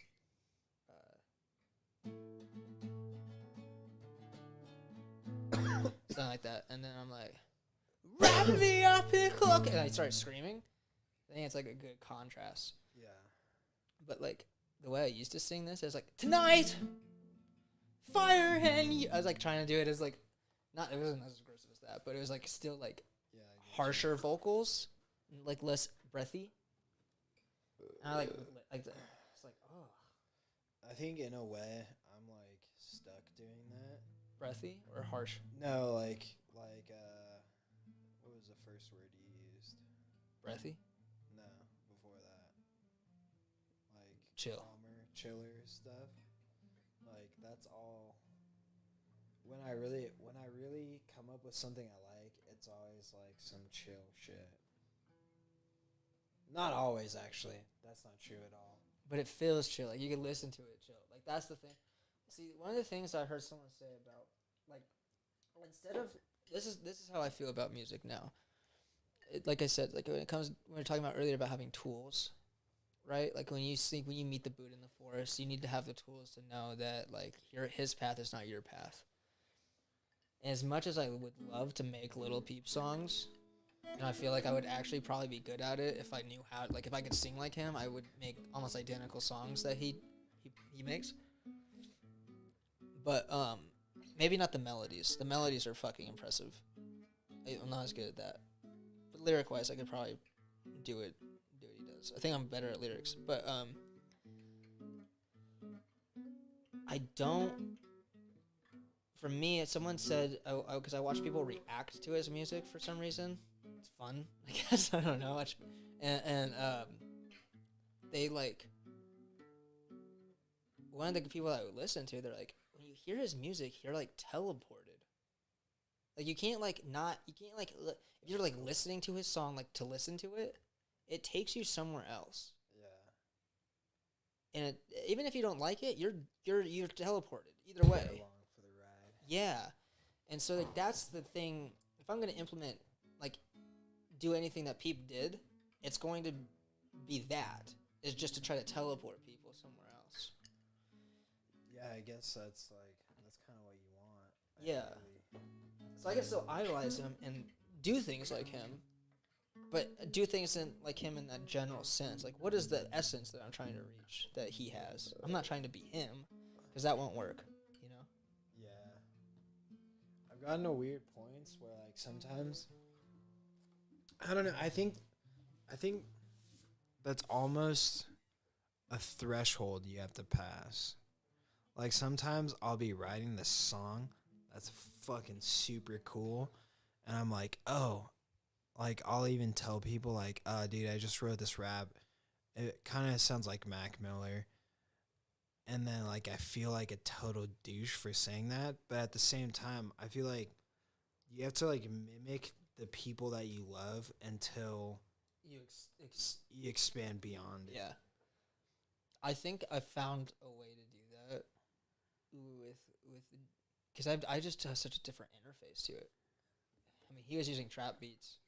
Something like that, and then I'm like, wrap me up in a cloak, and I start screaming. I think it's like a good contrast. Yeah. But like the way I used to sing this is like tonight, fire and you. I was like trying to do it as like, not it wasn't as aggressive as that, but it was like still like harsher vocals, like less breathy. And I like it's like oh. I think in a way I'm like stuck doing that. Breathy or harsh? No, like what was the first word you used? Breathy? No, before that. Like chill. Calmer, chiller stuff. Like that's all. When I really come up with something I like, it's always like some chill shit. Not always, actually. That's not true at all. But it feels chill. Like you can listen to it chill. Like that's the thing. See, one of the things I heard someone say about like instead of this is how I feel about music now. Like I said, like when we were talking about earlier about having tools, right? Like when you meet the Buddha in the forest, you need to have the tools to know that like his path is not your path. And as much as I would love to make Little Peep songs, and I feel like I would actually probably be good at it if I knew how. Like if I could sing like him, I would make almost identical songs that he makes. But maybe not the melodies. The melodies are fucking impressive. I'm not as good at that. But lyric wise, I could probably do what he does. I think I'm better at lyrics. But I don't. For me, someone said because I watch people react to his music for some reason. It's fun, I guess. I don't know. And they like one of the people I would listen to. They're like, when you hear his music, you're like teleported. Like you can't like if you're like listening to his song like to listen to it, it takes you somewhere else. Yeah. And even if you don't like it, you're teleported either way. Along for the ride. Yeah. And so like that's the thing. If I'm gonna implement like do anything that Peep did, it's going to be that. It's just to try to teleport people somewhere else. Yeah, I guess that's kind of what you want. Yeah. So I can still idolize him and do things like him, but do things like him in that general sense. Like, what is the essence that I'm trying to reach that he has? I'm not trying to be him, because that won't work, you know? Yeah. I've gotten to weird points where, like, sometimes, I don't know, I think that's almost a threshold you have to pass. Like, sometimes I'll be writing this song that's fucking super cool, and I'm like, oh, like, I'll even tell people, like, dude, I just wrote this rap. It kind of sounds like Mac Miller. And then, like, I feel like a total douche for saying that. But at the same time, I feel like you have to, like, mimic the people that you love until you expand beyond it. Yeah. I think I found a way to do that. with because I just have such a different interface to it. I mean, he was using trap beats,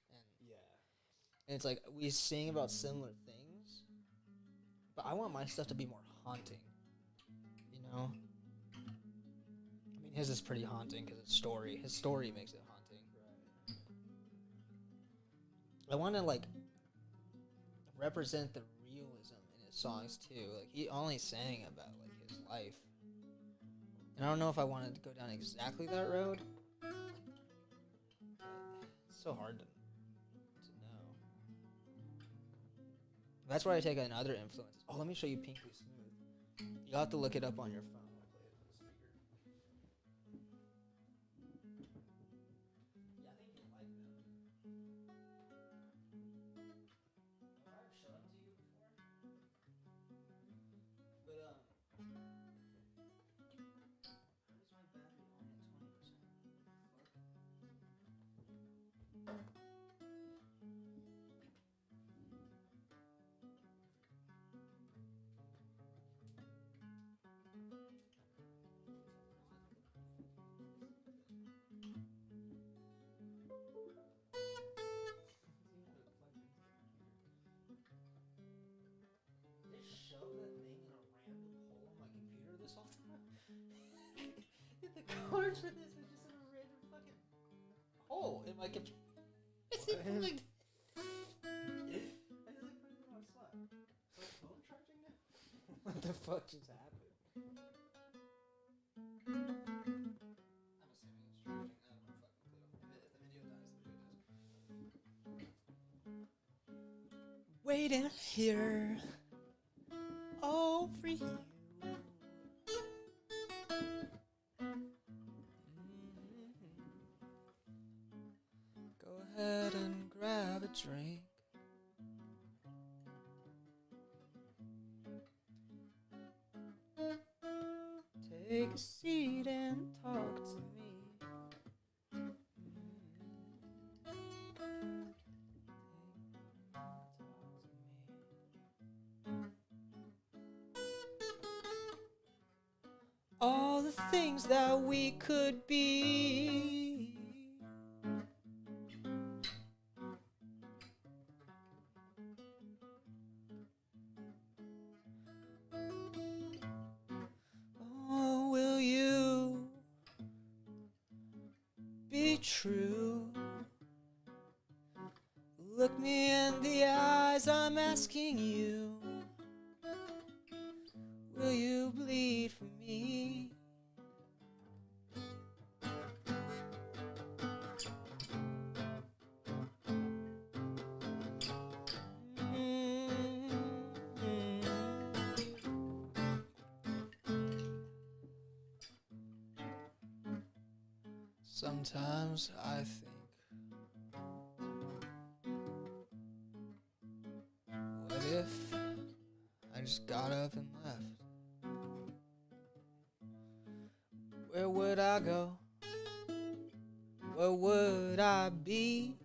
and it's like we sing about similar things, but I want my stuff to be more haunting. You know, I mean, his is pretty haunting because it's story. His story makes it haunting. Right. I want to like represent the realism in his songs too. Like he only sang about like his life, and I don't know if I wanted to go down exactly that road. It's so hard to know. That's where I take another influence. Oh, let me show you Pinkly Smooth. You'll have to look it up on your phone. I'll play it on the speaker. Yeah, I think you'll like them. Have I ever shown them to you before? But why is my battery only at 20%? They shove that thing in a random hole in my computer this whole time. The cards for this was just in a random fucking hole in my computer. It's even like I just like put it in our slot. Is my phone charging now? What the fuck just happened? I'm assuming it's charging. I have no fucking clue. If the video dies, the video dies. Waiting here, all for you. Go ahead and grab a drink. Take a seat and talk to me. All the things that we could be. Oh, will you be true? Look me in the eyes, I'm asking you. Will you bleed for me? Sometimes I think, what if I just got up and left? Where would I go? Where would I be?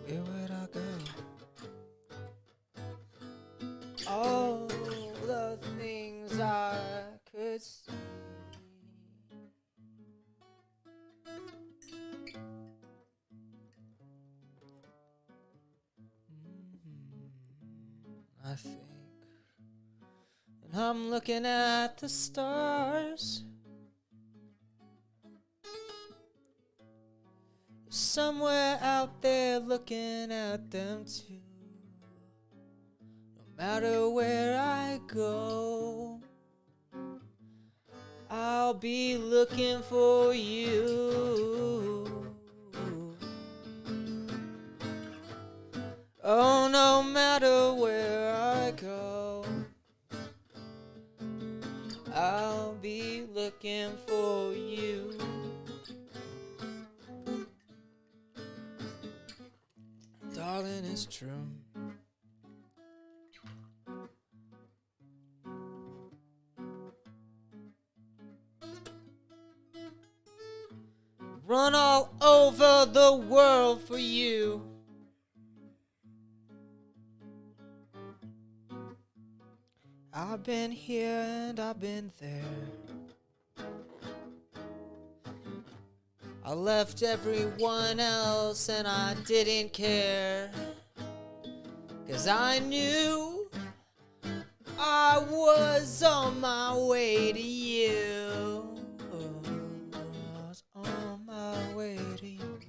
Where would I go? All the things I could see. I think, and I'm looking at the stars. Somewhere out there looking at them too. No matter where I go, I'll be looking for you. Oh, no matter where I go, I'll be looking for you. Darling, it's true. Run all over the world for you. I've been here and I've been there. I left everyone else and I didn't care. 'Cause I knew I was on my way to you. I was on my way to you.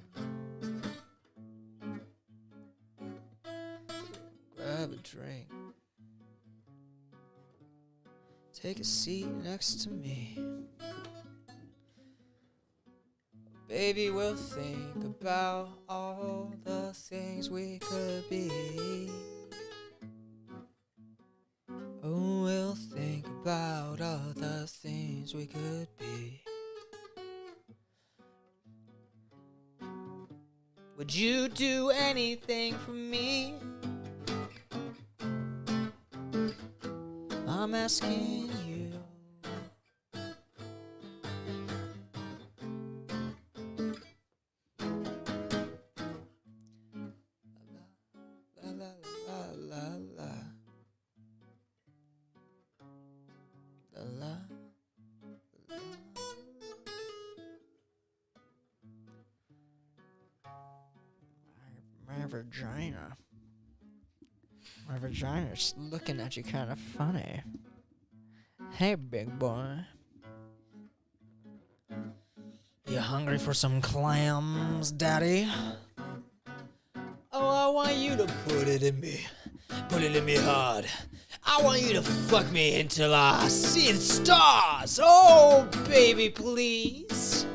Grab a drink. Take a seat next to me. Baby, we'll think about all the things we could be. Oh, we'll think about all the things we could be. Would you do anything for me? I'm asking you. La la la la la la la. My vagina. My vagina's looking at you kind of funny. Hey, big boy. You hungry for some clams, daddy? Oh, I want you to put it in me. Put it in me hard. I want you to fuck me until I see the stars. Oh, baby, please.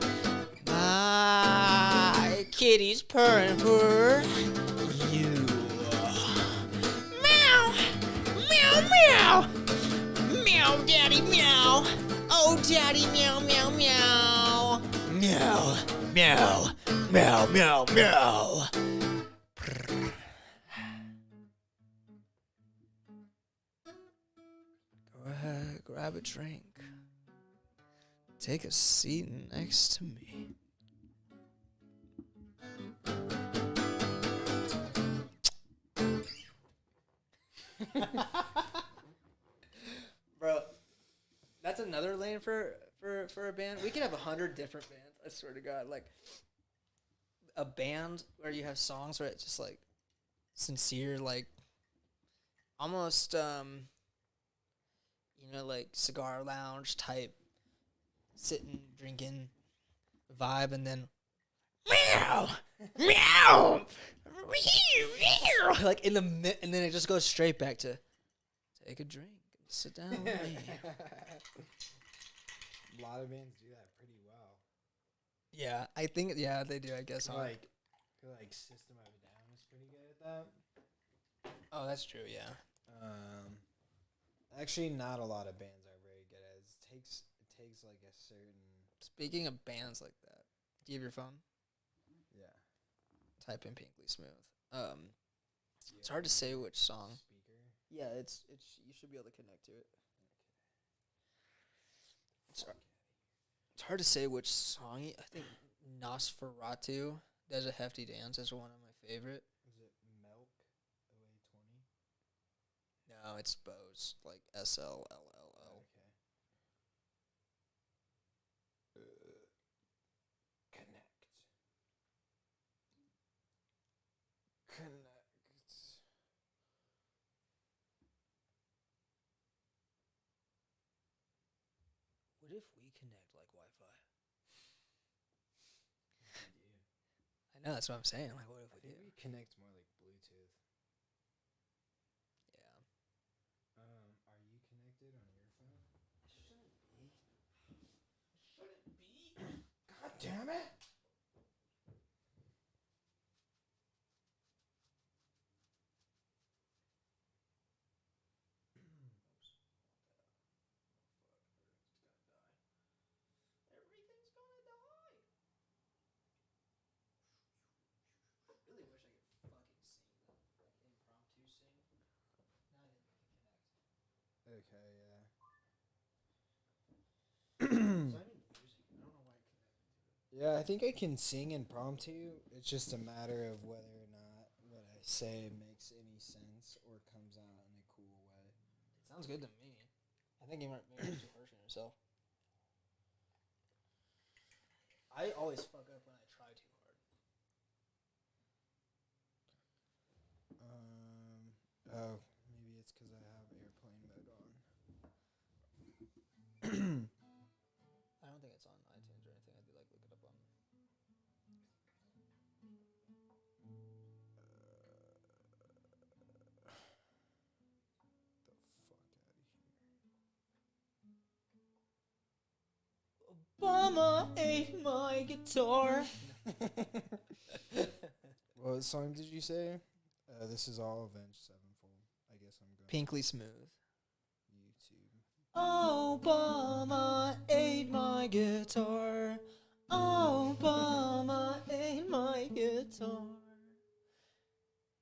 My kitty's purring for you. Meow, meow, meow. Meow, daddy, meow. Oh, daddy, meow, meow, meow. Meow, meow, meow, meow, meow. Go ahead, grab a drink. Take a seat next to me. Bro, that's another lane for a band. We could have 100 different bands. I swear to God, like a band where you have songs where it's just like sincere, like almost like cigar lounge type, sitting drinking vibe, and then meow meow meow like in the and then it just goes straight back to take a drink. Sit down with me. A lot of bands do that pretty well. Yeah, I think they do. I guess. I feel like System of a Down is pretty good at that. Oh, that's true. Yeah. Actually, not a lot of bands are very good at it. It takes like a certain. Speaking of bands like that, do you have your phone? Yeah. Type in Pinkly Smooth. It's hard to say which song. Speaker. Yeah, it's you should be able to connect to it. It's hard to say which song. I think Nosferatu does a hefty dance is one of my favorite. Is it Milk OA20? No, it's Bose, like SLLL. Okay. Connect. What if we connect like Wi-Fi? I know, that's what I'm saying. Like, what if we do? We connect more like Bluetooth. Yeah. Are you connected on your phone? Shouldn't be. God damn it! Everything's gonna die. Really wish I could fucking sing though, like impromptu sing. Now I didn't connect. Okay, yeah. So I'm in music. I don't know why I connected to it. Yeah, I think I can sing impromptu. It's just a matter of whether or not what I say makes any sense or comes out in a cool way. It sounds good to me. I think you might maybe too harsh on yourself. I always fuck up when I try too hard. Oh, maybe it's because I have airplane mode on. I don't think it's on iTunes or anything. I did like look it up on. Obama ate my guitar. What song did you say? This is all Avenged Sevenfold. I guess I'm going Pinkly Smooth. YouTube. Obama ate my guitar. Obama ate my guitar.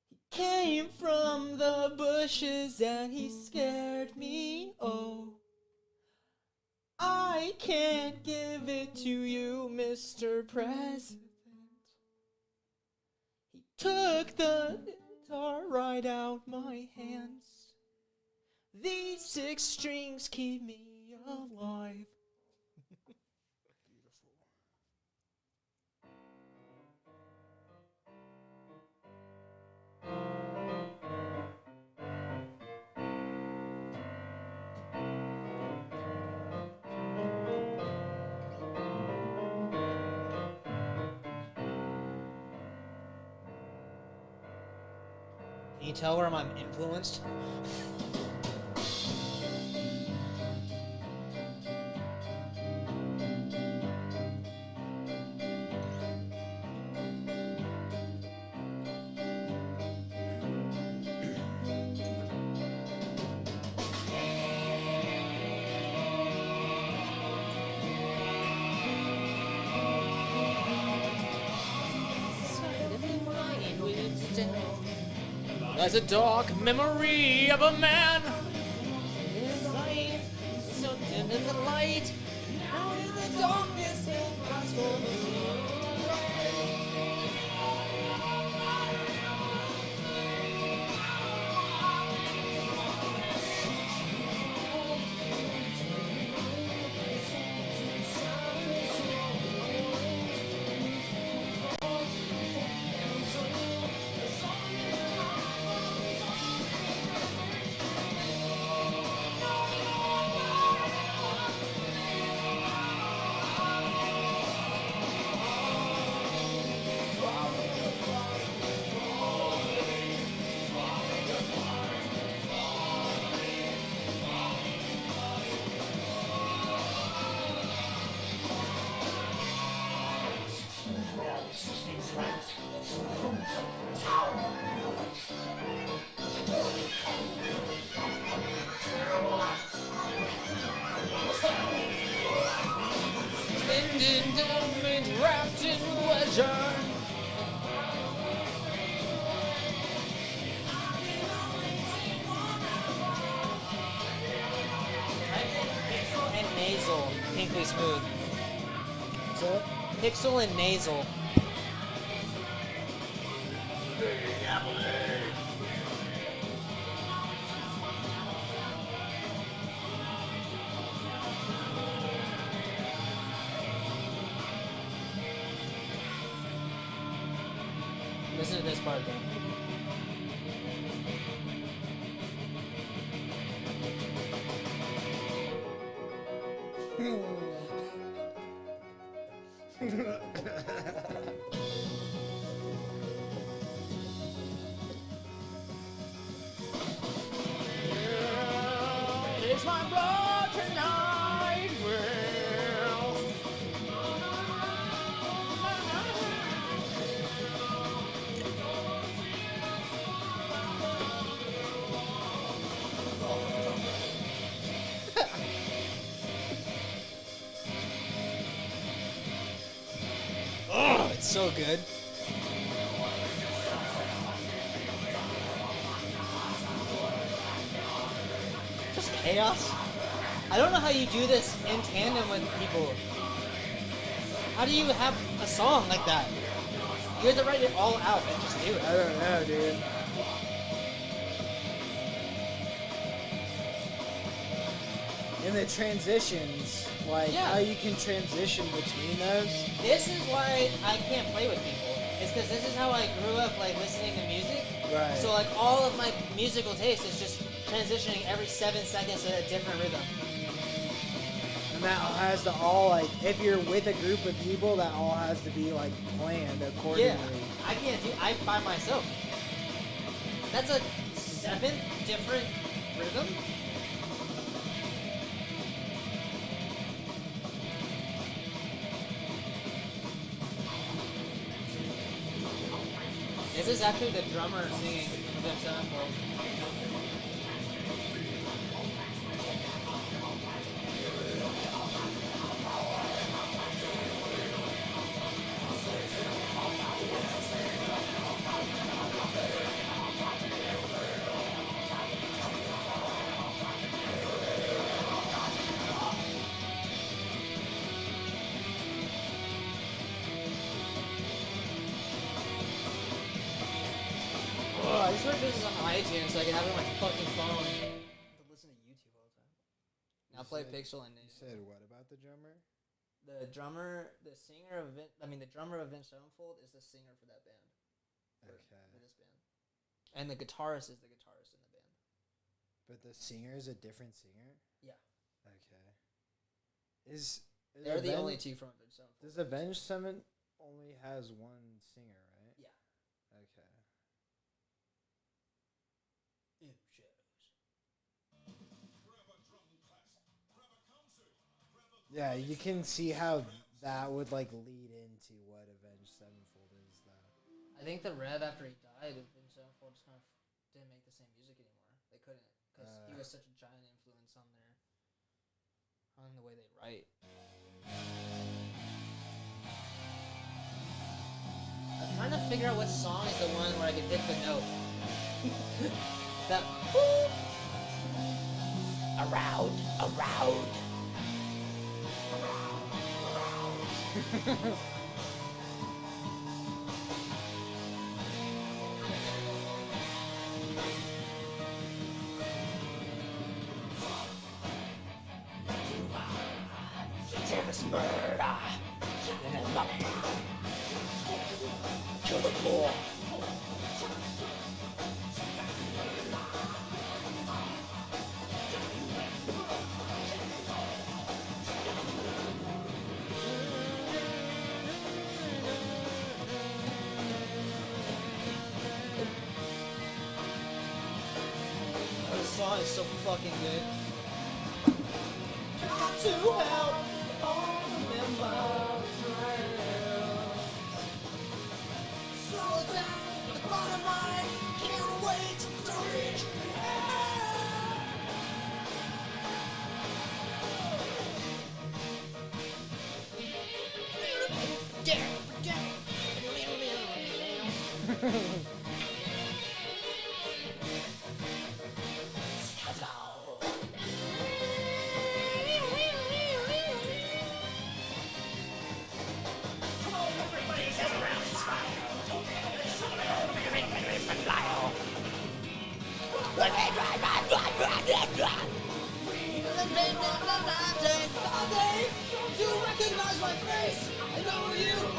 He came from the bushes and he scared me. Oh, I can't give it to you, Mr. President. He took the guitar right out my hands. These 6 strings keep me alive. Can you tell where I'm influenced? There's a dark memory of a man. So dim in the light, out in the darkness, Wrapped in pleasure. Pixel and nasal, Pinkly Smooth. What's that? Pixel and nasal. Listen to this part though. It's my blood tonight. Well, Oh, it's so good. Just chaos. I don't know how you do this in tandem with people. How do you have a song like that? You have to write it all out and just do it. I don't know, dude. And the transitions, like Yeah. how you can transition between those. This is why I can't play with people. It's because this is how I grew up, like listening to music. Right. So like all of my musical taste is just transitioning every 7 seconds to a different rhythm. And that has to all, like, if you're with a group of people, that all has to be, like, planned accordingly. Yeah, I can't do. I by myself. That's a 7 different rhythm. This is actually the drummer singing Avenged Sevenfold. I just wish this was on iTunes so I could have it on my fucking phone to listen to YouTube all the time. Now play Pixel and You said what about the drummer? the drummer, the singer of the drummer of Avenged Sevenfold is the singer for that band. For this band, and the guitarist is the guitarist in the band. But the singer is a different singer? Yeah, Okay. Is they're the Aven- only two from Avenged Sevenfold. Does Avenged Seven only has one singer, right? Yeah. Okay. In shadows. Yeah, you can see how that would, like, lead into what Avenged Sevenfold is, though. I think the Rev after he died, Avenged Sevenfold just kind of didn't make the same music anymore. They couldn't because he was such a giant influence on the way they write. I'm trying to figure out what song is the one where I can hit the note. That around. This song is so fucking good. Got to help all remember slow down the bottom line. Can't wait to reach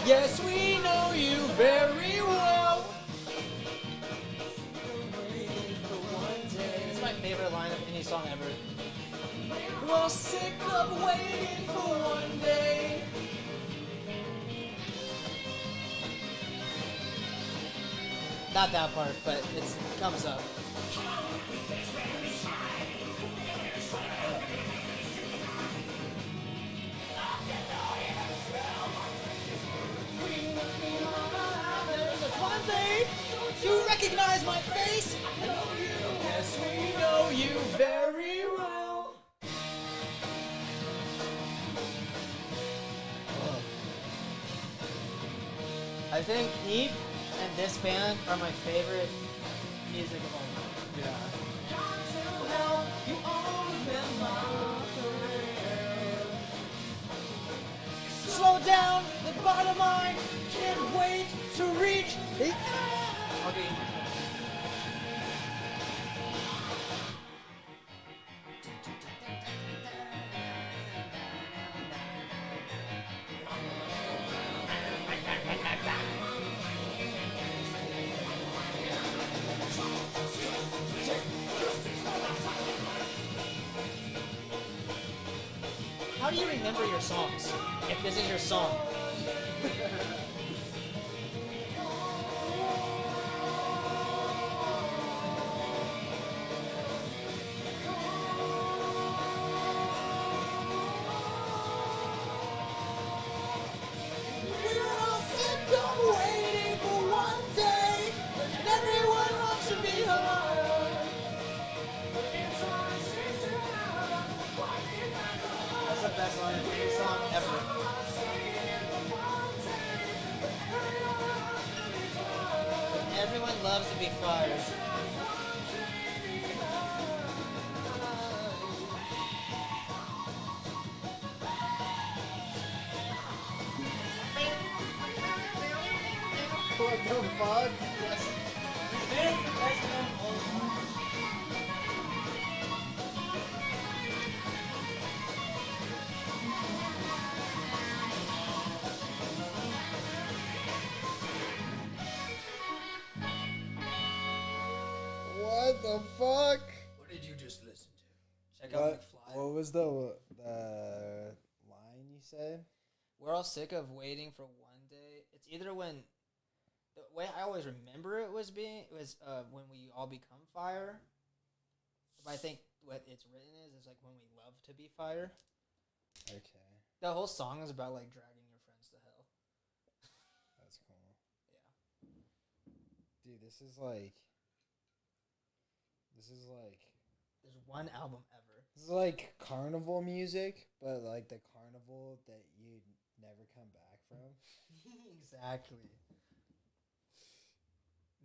Yes, we know you very well. It's my favorite line of any song ever. We're sick of waiting for one day. Not that part, but it comes up. One day, you recognize my face? Yes, we know you very well. I think Peep and this band are my favorite music of all time. Yeah. Slow down, the bottom line, can't wait to reach the end. Okay. do you remember your songs if this is your song? That's the best song ever. Everyone loves to be fired. What the fuck? What the fuck? What did you just listen to? Check out What, McFly. what was the line you said? We're all sick of waiting for one day. It's either when the way I always remember it was when we all become fire. But I think what it's written is like when we love to be fire. Okay, The whole song is about like dragging your friends to hell. that's cool. Yeah. Dude, this is like There's one album ever. this is like carnival music, but like the carnival that you never come back from. Exactly.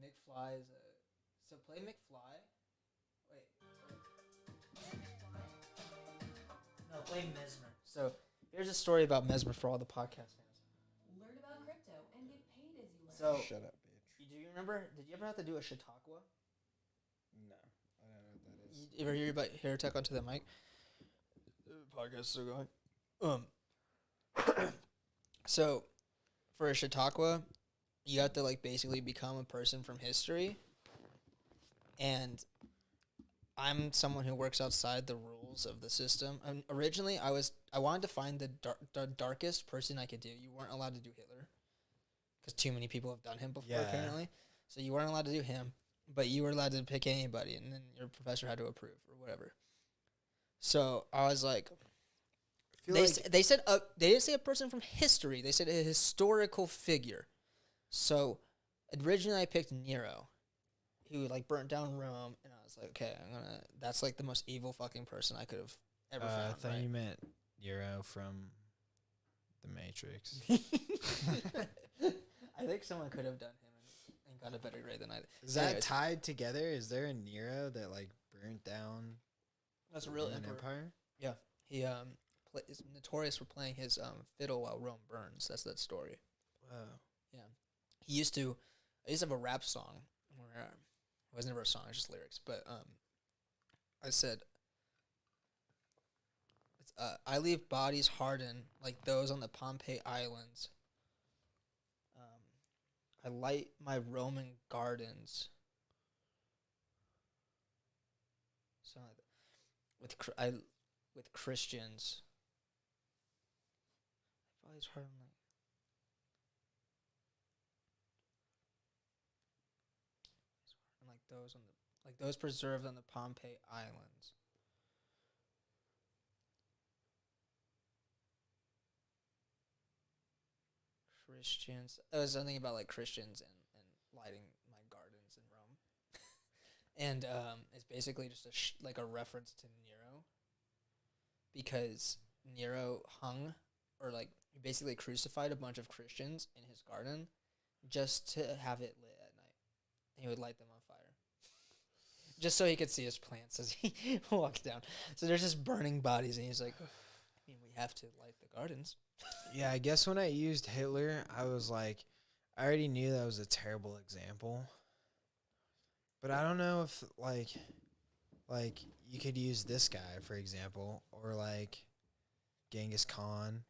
McFly is a so play McFly. Wait. No, play Mesmer. So here's a story about Mesmer for all the podcast fans. Learn about crypto and get paid as you learn. So Shut up, bitch. do you remember? Did you ever have to do a Chautauqua? No, I don't know what that is. You ever hear about hair tech onto the mic? The podcast is still going. So, for a Chautauqua, you have to like basically become a person from history. And I'm someone who works outside the rules of the system. And originally, I wanted to find the darkest person I could do. You weren't allowed to do Hitler because too many people have done him before, Yeah. apparently. So you weren't allowed to do him, but you were allowed to pick anybody, and then your professor had to approve or whatever. So I was like, they said they didn't say a person from history. They said a historical figure. So originally I picked Nero, who like burnt down Rome, and I was like, okay, that's like the most evil fucking person I could have ever I found. thought right? you meant Nero from The Matrix. I think someone could have done him and got a better grade than I did. Is that Anyways, tied together? Is there a Nero that like burnt down that's a the real Roman emperor. empire? Yeah, he is notorious for playing his fiddle while Rome burns. That's that story. Wow. He used to have a rap song where it was never a song, it was just lyrics. But I said, it's, I leave bodies hardened like those on the Pompeii Islands. I light my Roman gardens. Something like that. With Christians. Bodies hardened like those preserved on the Pompeii Islands. Christians. It was something about like Christians and lighting my gardens in Rome, and it's basically just like a reference to Nero, because Nero hung or like basically crucified a bunch of Christians in his garden, just to have it lit at night, and he would light them on fire. Just so he could see his plants as he walks down. So there's just burning bodies, and he's like, I mean, we have to light the gardens. Yeah, I guess when I used Hitler, I was like, I already knew that was a terrible example. But I don't know if like you could use this guy, for example, or like Genghis Khan,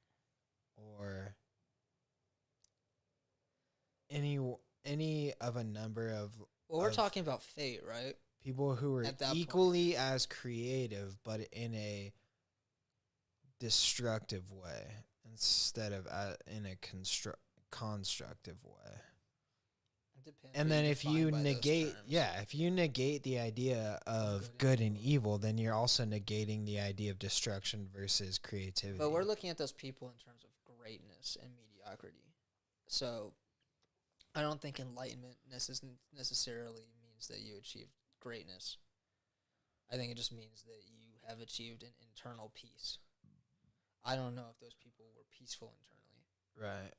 or any of a number of Well, we're of talking about fate, right? people who were At that point. equally as creative, but in a destructive way instead of in a constructive way. It depends. And what then if you define by those negate, terms. if you negate the idea of good and evil, then you're also negating the idea of destruction versus creativity. But we're looking at those people in terms of greatness and mediocrity. So I don't think enlightenment necessarily means that you achieved greatness. I think it just means that you have achieved an internal peace. I don't know if those people were peaceful internally. Right.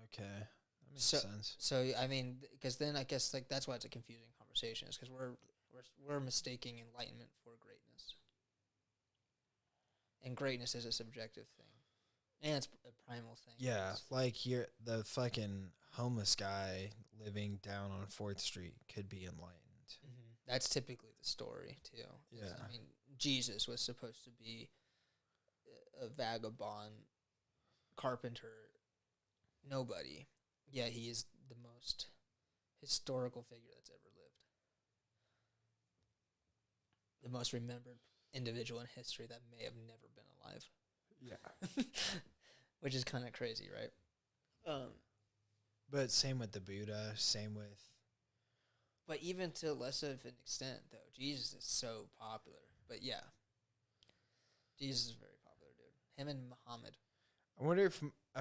Okay. That makes So- sense. So I mean, because then I guess like that's why it's a confusing conversation, is because we're mistaking enlightenment for greatness, and greatness is a subjective thing, and it's a primal thing. Yeah, It's- like you're the fucking homeless guy living down on 4th Street could be enlightened. That's typically the story too. Yeah. I mean, Jesus was supposed to be a vagabond, carpenter, nobody. Yet he is the most historical figure that's ever lived. The most remembered individual in history that may have never been alive. Yeah. Which is kind of crazy, right? But same with the Buddha, same with But even to less of an extent, though, Jesus is so popular. But yeah, Jesus is very popular, dude. Him and Muhammad. I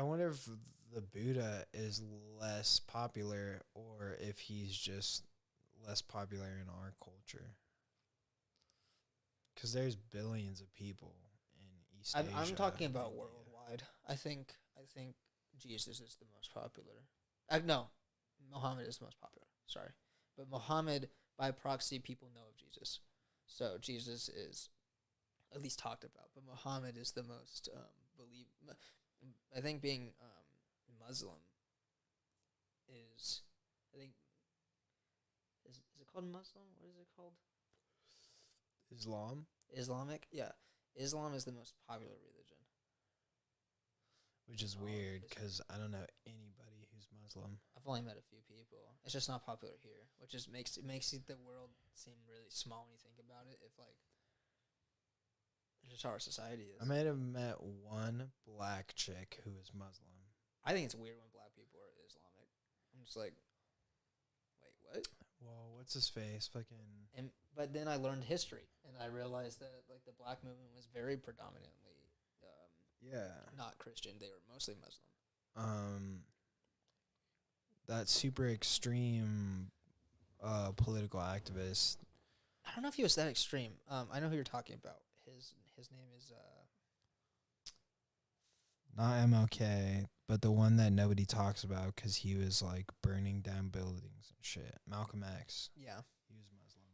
wonder if the Buddha is less popular or if he's just less popular in our culture. Cuz there's billions of people in East Asia. I'm talking about India. worldwide. I think Jesus is the most popular. No, Muhammad is the most popular. Sorry, but Muhammad, by proxy, people know of Jesus. So Jesus is at least talked about, but Muhammad is the most believed. I think being Muslim is, I think, is it called Muslim? What is it called? Islam, Islamic? Yeah. Islam is the most popular religion. which is Oh, weird is it? cuz I don't know anybody who's Muslim. I've only met a few people. It's just not popular here, which just makes the world seem really small when you think about it. If like, it's just how our society is. I might have met one black chick who is Muslim. I think it's weird when black people are Islamic. I'm just like, wait, what? Well, what's his face? Fucking But then I learned history, and I realized that like the black movement was very predominantly yeah. not Christian. They were mostly Muslim. That super extreme political activist. I don't know if he was that extreme. I know who you're talking about. His name is Not MLK, but the one that nobody talks about because he was like burning down buildings and shit. Malcolm X. yeah. He was Muslim.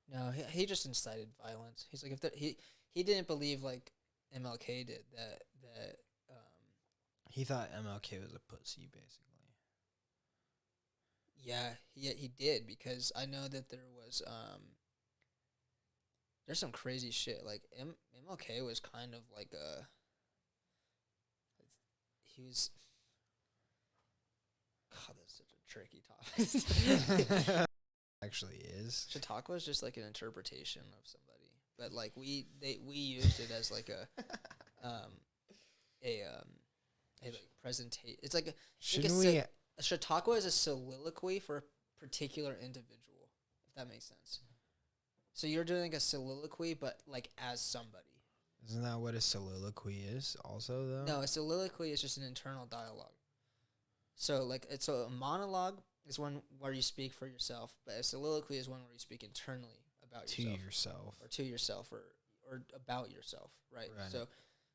No, he just incited violence. He's like, he didn't believe like MLK did that He thought MLK was a pussy, basically. yeah, he did, because I know that there was there's some crazy shit, like MLK was kind of like he was, God, that's such a tricky topic. Actually is. Chautauqua is just like an interpretation of somebody, but like we used it as like a like presentation. It's like Shouldn't a we? a Chautauqua is a soliloquy for a particular individual, if that makes sense. So you're doing a soliloquy, but like as somebody. Isn't that what a soliloquy is? Also, though. No, a soliloquy is just an internal dialogue. So like it's a monologue is one where you speak for yourself, but a soliloquy is one where you speak internally about To yourself. yourself. Or to yourself, or about yourself, right? Right.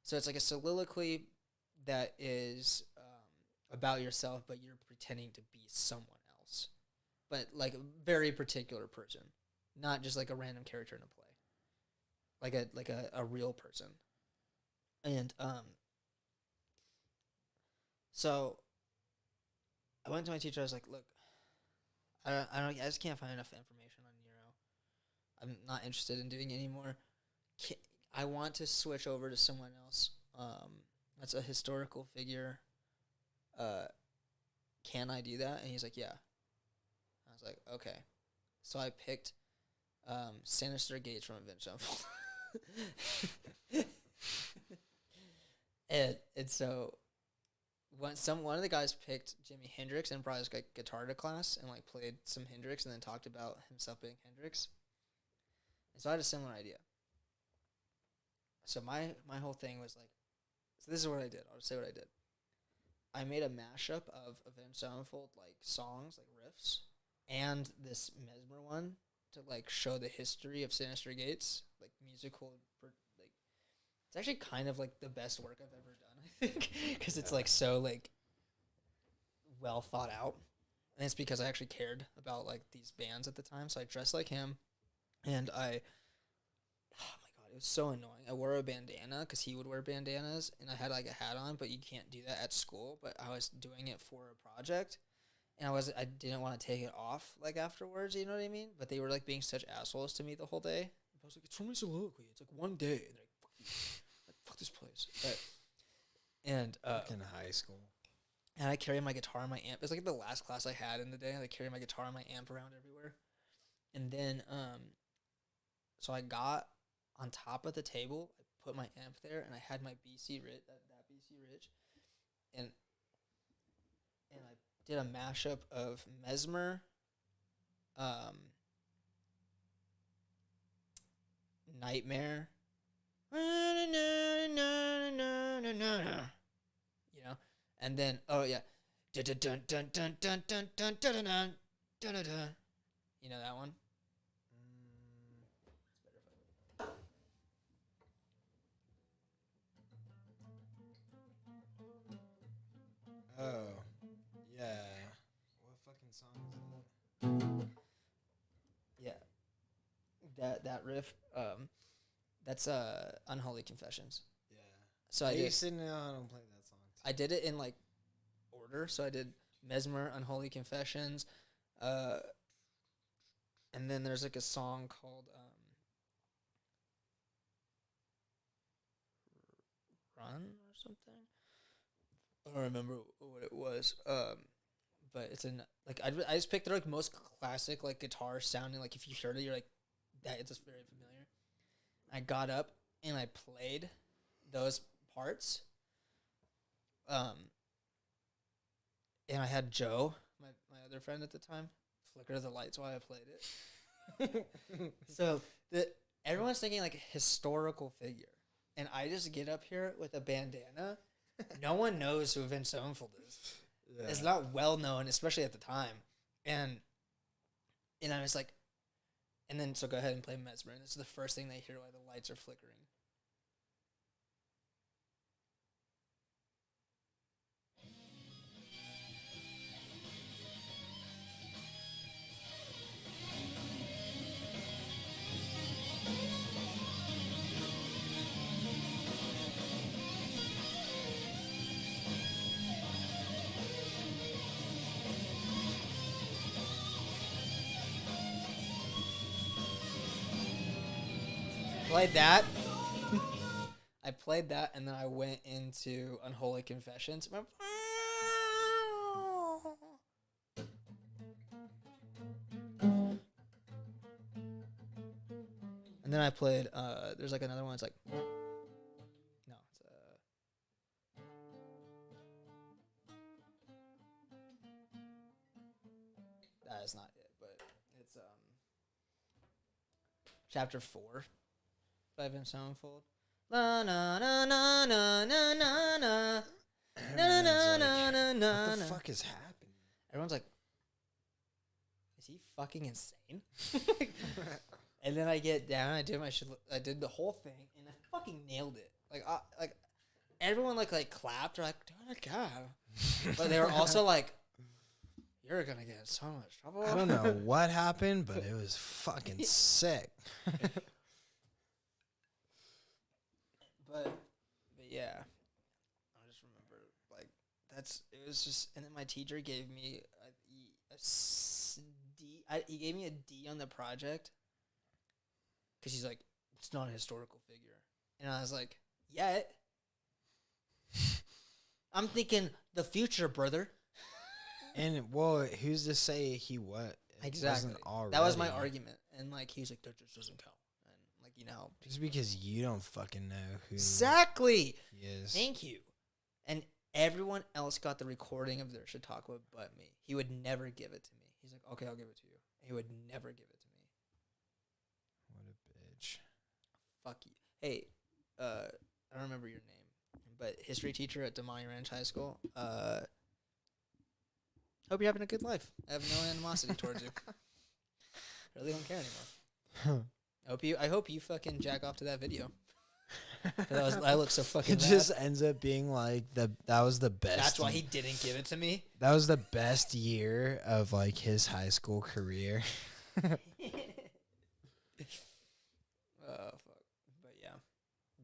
So it's like a soliloquy that is about yourself, but you're pretending to be someone else, but like a very particular person, not just like a random character in a play, like a real person. And so I went to my teacher. I was like, "Look, I just can't find enough information on Nero. I'm not interested in doing it anymore. I want to switch over to someone else. That's a historical figure. Can I do that?" And he's like, "Yeah." I was like, "Okay." So I picked Sinister Gates from Avenged Sevenfold. And so one of the guys picked Jimi Hendrix and brought his like guitar to class and like played some Hendrix and then talked about himself being Hendrix. And so I had a similar idea. So my whole thing was like, so this is what I did. I'll just say what I did. I made a mashup of Avenged Sevenfold like songs, like riffs, and this Mesmer one to like show the history of Sinister Gates, like musical, like it's actually kind of like the best work I've ever done, I think, because it's like so like well thought out, and it's because I actually cared about like these bands at the time. So I dressed like him, and oh my god, it was so annoying. I wore a bandana because he would wear bandanas, and I had like a hat on, but you can't do that at school. But I was doing it for a project, and I didn't want to take it off like afterwards. You know what I mean? But they were like being such assholes to me the whole day. I was like, it's from my soliloquy. It's like one day, and they're like, fuck this place. And in high school. And I carry my guitar and my amp. It's like the last class I had in the day. I carry my guitar and my amp around everywhere. And then, so I got on top of the table. I put my amp there, and I had my BC Rich, that BC Rich, and I did a mashup of Mesmer, Nightmare, you know, and then you know that one. Oh, yeah. What fucking song is Yeah, that riff. That's Unholy Confessions. that? Yeah. So I I did. used to know how to play that song. I did it in like order. So I did Mesmer, Unholy Confessions, and then there's like a song called Run or something. I don't remember what it was. But it's like I just picked the like most classic like guitar sounding, like if you heard it you're like that, it's just very familiar. I got up and I played those parts. And I had Joe, my other friend at the time, flicker the lights while I played it. So everyone's thinking like a historical figure, and I just get up here with a bandana. No one knows who Avenged Sevenfold is. Yeah. It's not well known, especially at the time. And I was like, and then so go ahead and play Mesmer. And this is the first thing they hear while the lights are flickering. Played that. I played that, and then I went into Unholy Confessions. And then I played, there's like another one, it's like, no, it's, that is not it, but it's, chapter 4 by Avenged Sevenfold. La na na na na na na na. Na na na na na. What the fuck is happening? Everyone's like, is he fucking insane? And then I get down, I did my shit, I did the whole thing, and I fucking nailed it. Like everyone like clapped, or like, oh my god. But they were also like, you're gonna get in so much trouble. I don't know what happened, but it was fucking sick. But yeah, I just remember like it was just, and then my teacher gave me he gave me a D on the project because he's like, it's not a historical figure, and I was like, yet. I'm thinking the future, brother. And well, who's to say he what? Exactly. That was my argument, and like he was like, that just doesn't count, and like you know. Just because you don't fucking know who Exactly. he is. Thank you. And everyone else got the recording of their Chautauqua but me. He would never give it to me. He's like, okay, I'll give it to you. He would never give it to me. What a bitch. Fuck you. Hey, I don't remember your name, but history teacher at Demai Ranch High School. Hope you're having a good life. I have no animosity towards you. Really don't care anymore. I hope you fucking jack off to that video. I look so fucking It bad. just ends up being like that was the best. That's why he didn't give it to me. That was the best year of like his high school career. Oh fuck. But yeah.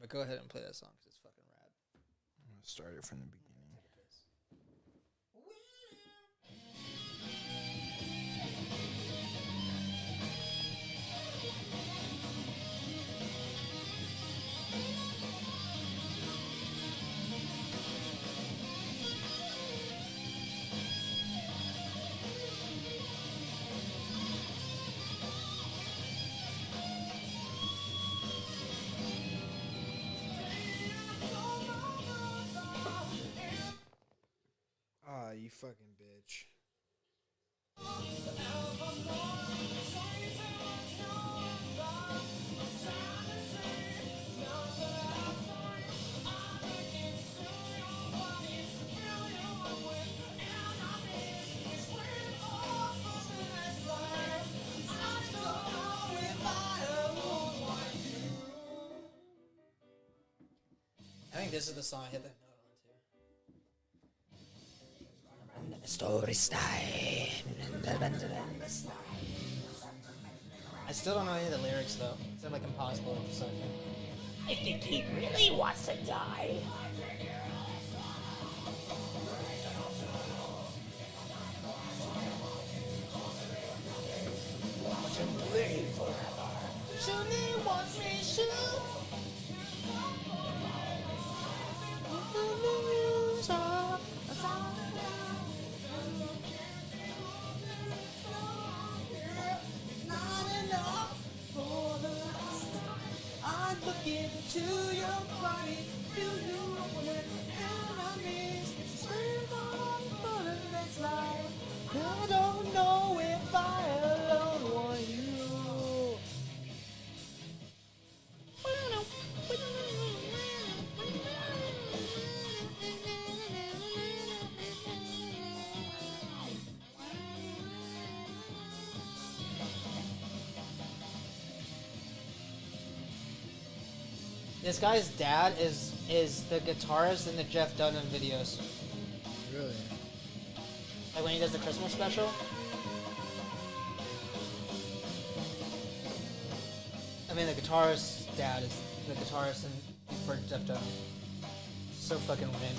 But go ahead and play that song because it's fucking rad. I'm gonna start it from the beginning. Ah, you fucking bitch. I think this is the song I hit that note on too. Story time. I still don't know any of the lyrics though. It's like impossible to decipher. I think he really wants to die. This guy's dad is the guitarist in the Jeff Dunham videos. Really? Like when he does the Christmas special. I mean, the guitarist's dad is the guitarist for Jeff Dunham. So fucking lame.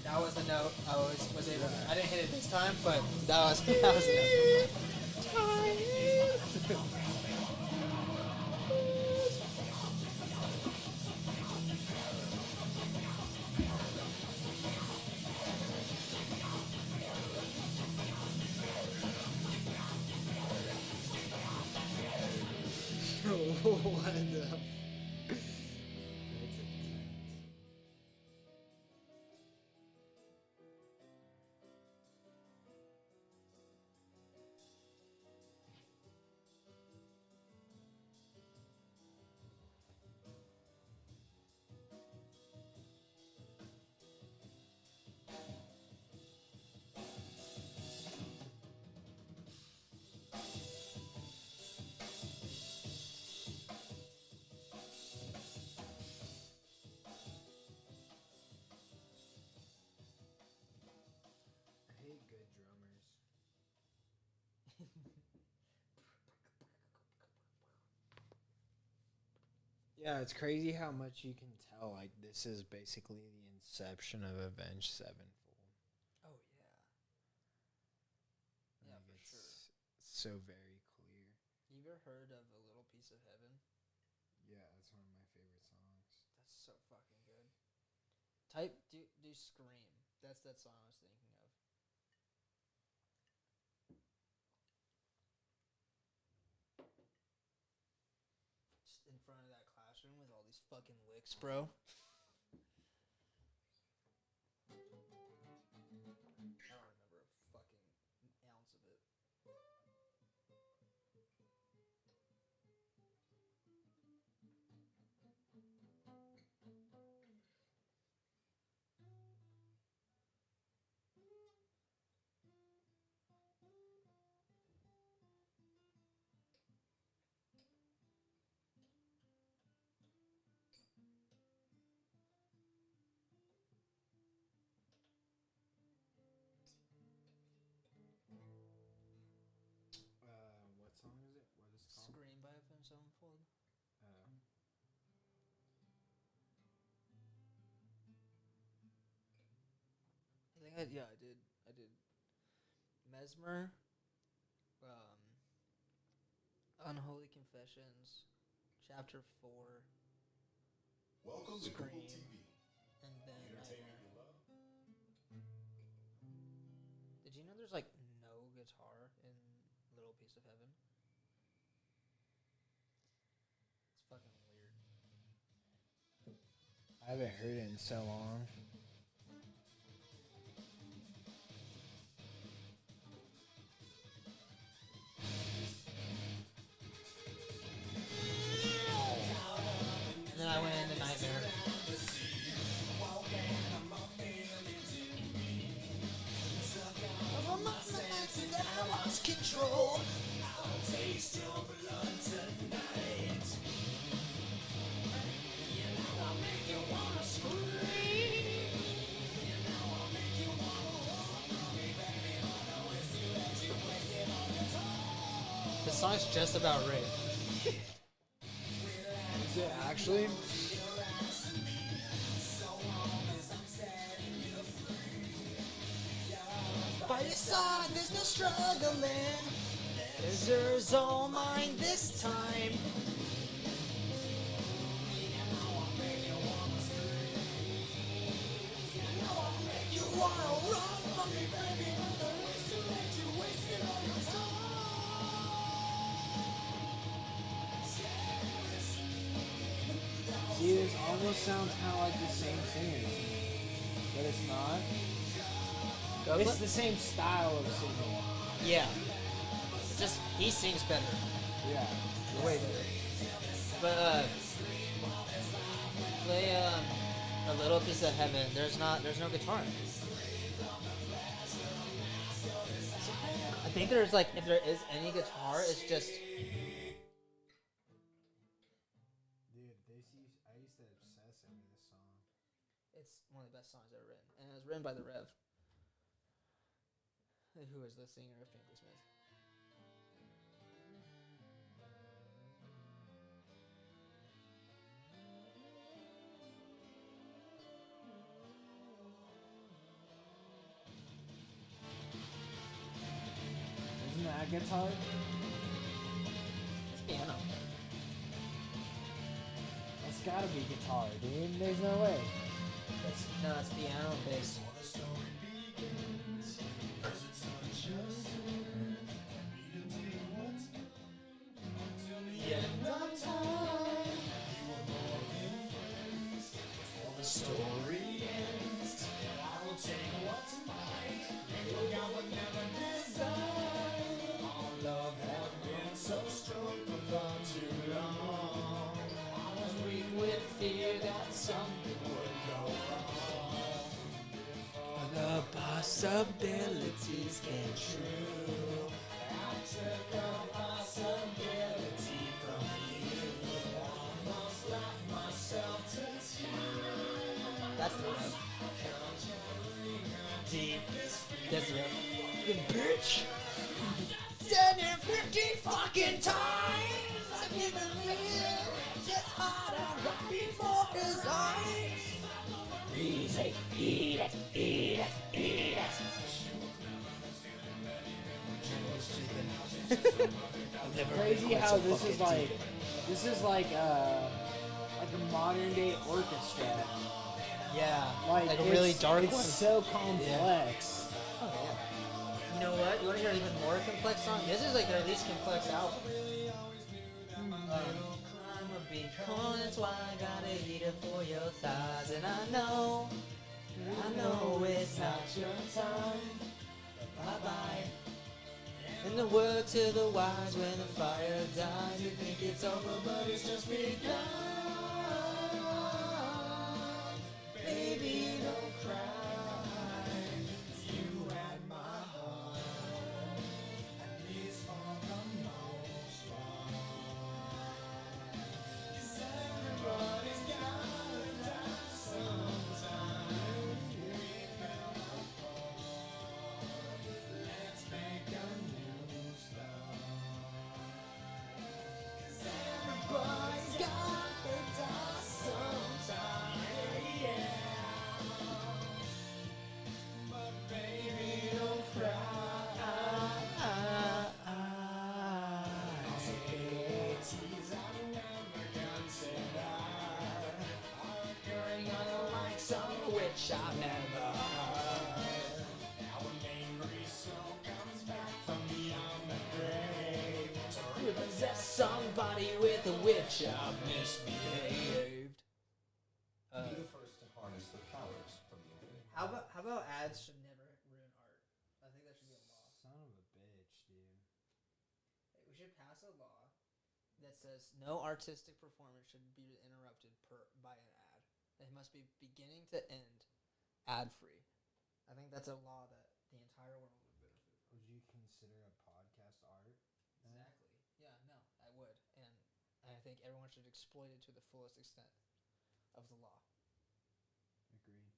That was the note I was able to. I didn't hit it this time, but that was the note. What the? Yeah, it's crazy how much you can tell. Like, this is basically the inception of Avenged Sevenfold. Oh yeah. Yeah, Like, for it's sure. so very clear. You ever heard of A Little Piece of Heaven? Yeah, that's one of my favorite songs. That's so fucking good. Type do Scream. That's that song I was thinking of. Just in front of that classroom with all these fucking licks, bro. I don't remember a fucking ounce of it. What song is it? What is it called? Scream by Avenged Sevenfold. I did Mesmer, Unholy Confessions, Chapter 4, Welcome to Scream, Google TV. and then Entertainment Nightmare. you love. Did you know there's like no guitar in Little Piece of Heaven? It's fucking weird. I haven't heard it in so long. And then I went into Nightmare. I lost control. The song's just about rape. Is it actually? By your side, there's no struggling. There's all mine this time. You wanna run from me, baby, but the race too late. You wasted all your time. See, this almost sounds kind of like the same singer, to me, but it's not. It's the same style of singing. Yeah. It's just he sings better. Yeah. Way better. But play A Little Piece of Heaven. There's no guitar. I think there's like, if there is any guitar, it's just Dude, I used to obsess over this song. it's one of the best songs ever written, and it was written by the Rev, who is the singer of Panther Smith. Isn't that guitar? It's piano. That's gotta be guitar, dude. There's no way. No, it's piano and bass. With fear that something would go wrong. The possibilities came true. I took a possibility from you. Almost locked myself to two. That's the rep. Deep. That's the rep. You bitch. Dead fucking times. I give a little just hard and right before his eyes. Easy, eat it, eat it, eat it. Crazy how this is like a modern day orchestra. Yeah, Like a really it's- dark it's one. so complex. Oh, yeah. You know what? You want to hear an even more complex song? This is like their least complex album. Climb a big corn, that's why I gotta eat it for your thighs. And I know it's not your time. Bye bye. And the word to the wise when the fire dies, you think it's over, but it's just begun. Baby, don't cry. You had my heart, at least for the most part. 'Cause everybody's gotta die sometime. We fell apart. Let's make a new start. 'Cause everybody's gotta die sometime. Yeah. But baby, don't cry. Tears I've never considered are occurring on the likes of which I've never heard. Now an angry soul comes back from beyond the grave to repossess somebody with a which I've misbehaved. Be the first to harness the powers from the infinite. How about ads should never ruin art? I think that should be a law. Son of a bitch, dude. We should pass a law that says no artistic performance should be interrupted by an ad. It must be beginning to end ad free. I think that's a law that the entire world would benefit from. Would you consider a podcast art? Exactly. Yeah, no, I would. And I think everyone should exploit it to the fullest extent of the law. Agreed.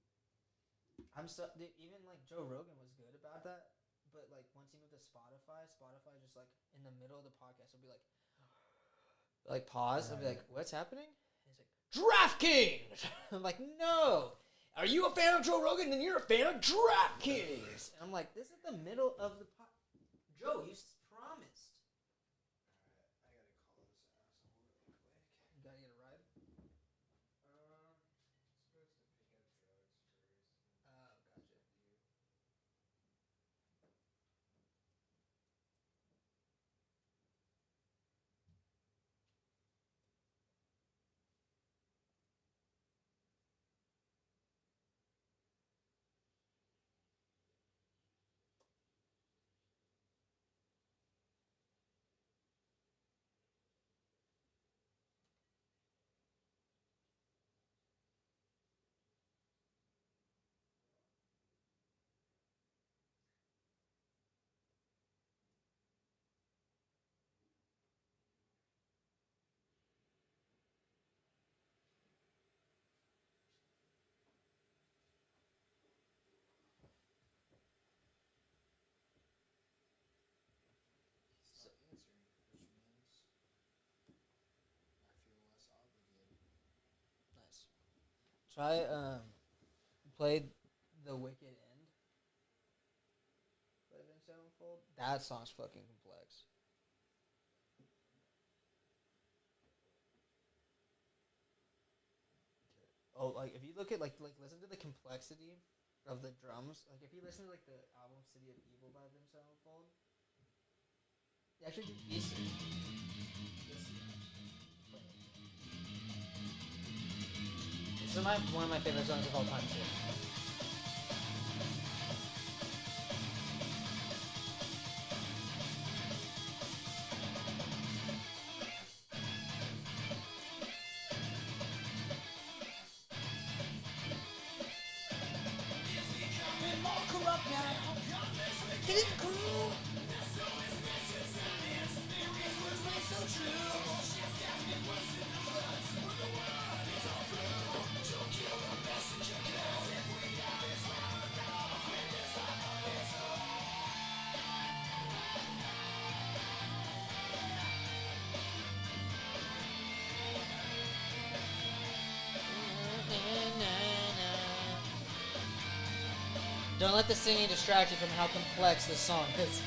Dude, even like Joe Rogan was good about that, but like once he moved to Spotify just like in the middle of the podcast will be like pause. I'll be like, what's happening? And he's like, DraftKings. I'm like, no. Are you a fan of Joe Rogan? Then you're a fan of DraftKings. And I'm like, this is the middle of the Joe, you promised. I gotta call this asshole really quick. You gotta get a ride. Supposed to pick up drugs first. Oh, gotcha. He's not answering, which means I feel less obligated. Nice. Try play The Wicked End by Avenged Sevenfold. That song's fucking complex. Oh, like if you look at like listen to the complexity of the drums. Like if you listen to like the album City of Evil by Avenged Sevenfold, they actually do decent. This is one of my favorite songs of all time too. Don't let the singing distract you from how complex this song is.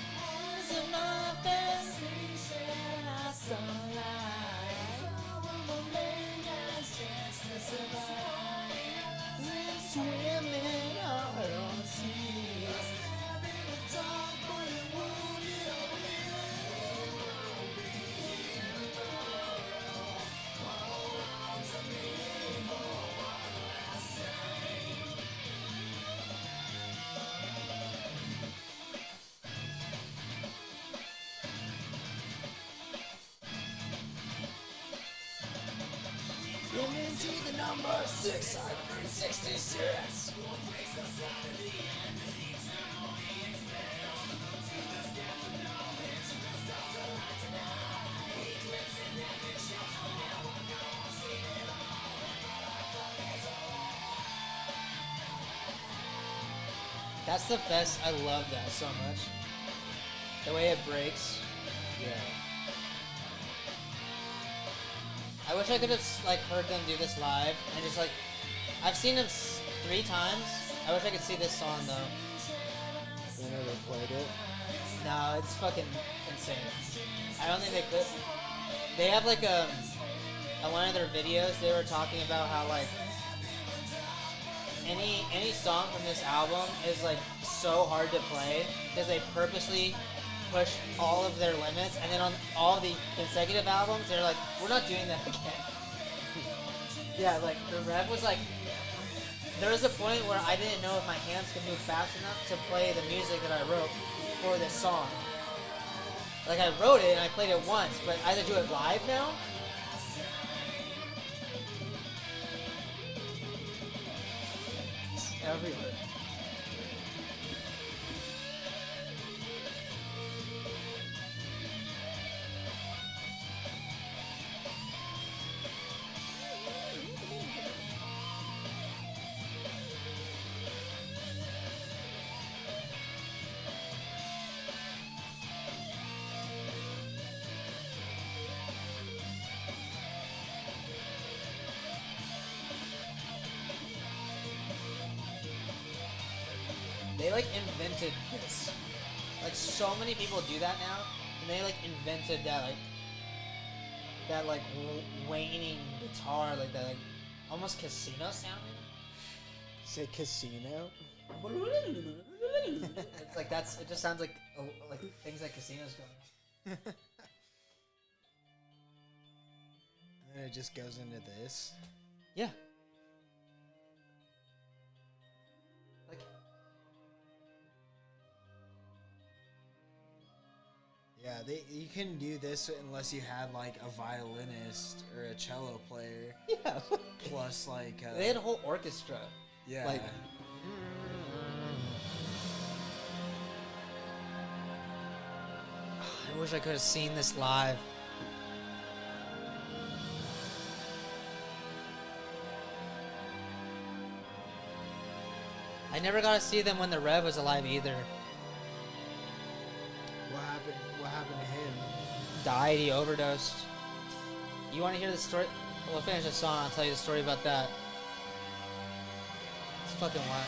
That's the best. I love that so much. The way it breaks. Yeah. I wish I could have like heard them do this live and just like I've seen them 3 times. I wish I could see this song though. They never played it. No, it's fucking insane. I don't think they could. They have like on one of their videos they were talking about how like any song from this album is like so hard to play because they purposely push all of their limits, and then on all the consecutive albums they're like, we're not doing that again. Yeah, like the rev was like, there was a point where I didn't know if my hands could move fast enough to play the music that I wrote for this song. Like I wrote it and I played it once, but I had to do it live now. It's everywhere. They like invented this. Like so many people do that now, and they like invented that waning guitar, like that like almost casino sounding. Say casino. It's like that's it. Just sounds like things like casinos going. And it just goes into this. Yeah. Like Yeah, you couldn't do this unless you had like a violinist or a cello player. yeah. Plus like They had a whole orchestra. yeah. Like I wish I could have seen this live. I never got to see them when the Rev was alive either. What happened? What happened to him? Died, he overdosed. You want to hear the story? We'll finish the song, I'll tell you the story about that. It's fucking wild.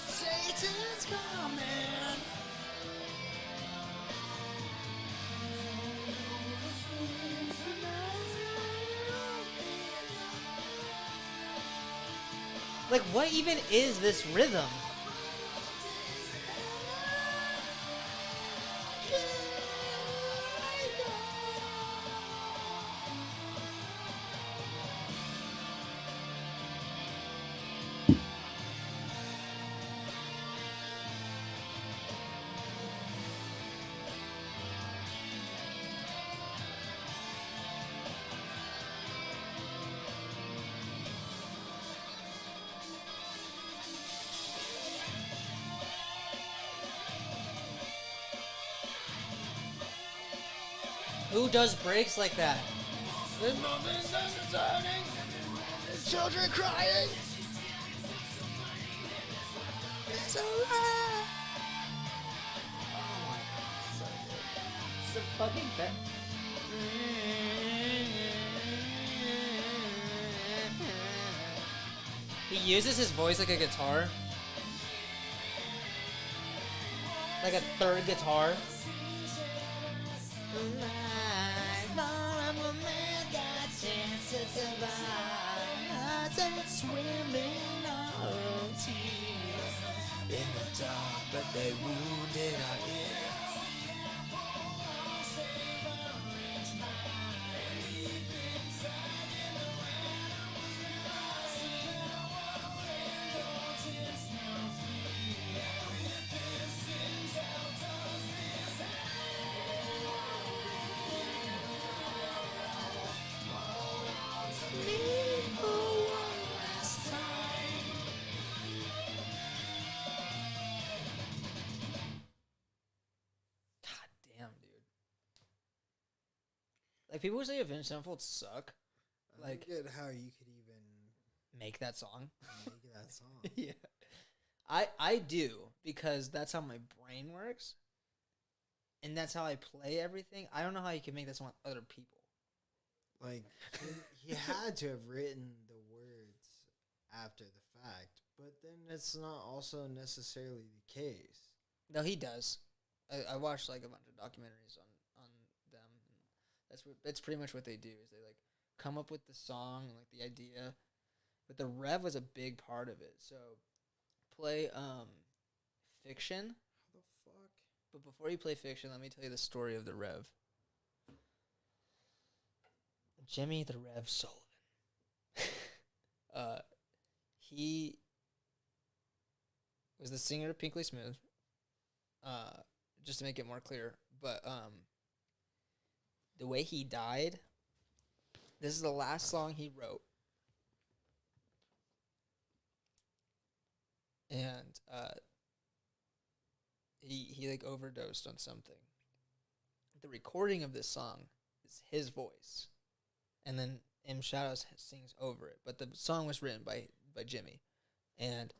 Satan's coming. Like, what even is this rhythm? Who does breaks like that? There's nothing that's concerning. There's children crying. It's alright. It's the fucking best. He uses his voice like a guitar. Like a third guitar. In the dark, but they wounded our ear. God damn, dude. Like people say Avenged Sevenfold suck. I Like- don't get how you could even Make that song. make that song. Yeah. I do because that's how my brain works. And that's how I play everything. I don't know how you can make that song with other people. Like he had to have written the words after the fact, but then it's not also necessarily the case. No, he does. I watched like a bunch of documentaries on them. And that's pretty much what they do is they like come up with the song and like the idea, but the rev was a big part of it. So play Fiction. How the fuck? But before you play Fiction, let me tell you the story of the Rev. Jimmy the Rev Sullivan. He was the singer of Pinkly Smooth. Just to make it more clear, but the way he died. This is the last song he wrote, and he like overdosed on something. The recording of this song is his voice, and then M Shadows sings over it. But the song was written by Jimmy, and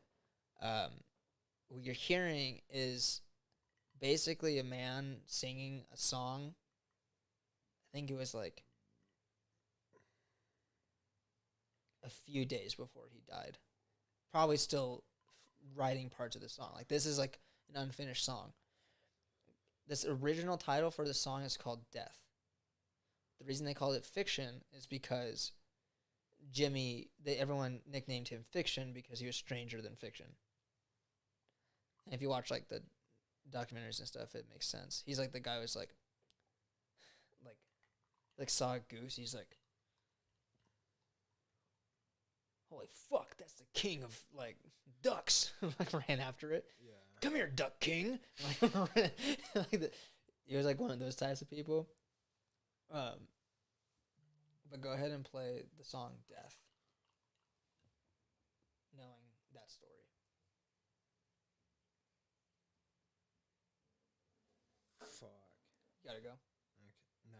what you're hearing is basically a man singing a song. I think it was like a few days before he died. Probably still writing parts of the song. Like this is like an unfinished song. This original title for the song is called Death. The reason they called it Fiction is because Jimmy, everyone nicknamed him Fiction because he was stranger than fiction. And if you watch like the documentaries and stuff, it makes sense. He's like the guy who's like saw a goose. He's like, holy fuck, that's the king of like ducks. Like ran after it. Yeah. Come here, Duck King. He was like one of those types of people. But go ahead and play the song Death, knowing that story. Fuck. You gotta go. Okay. No,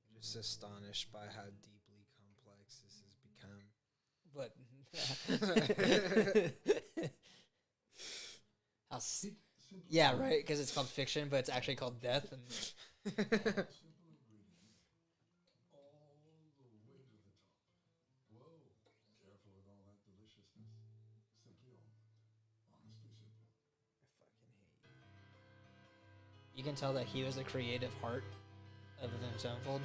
I'm just astonished by how deeply complex this has become. But yeah, right, because it's called Fiction, but it's actually called Death. And Simple ingredient. All the way to the top. Whoa. Careful with all that deliciousness. Simply almond. Honestly simple. I fucking hate you. you can tell that he was the creative heart of Avenged Sevenfold.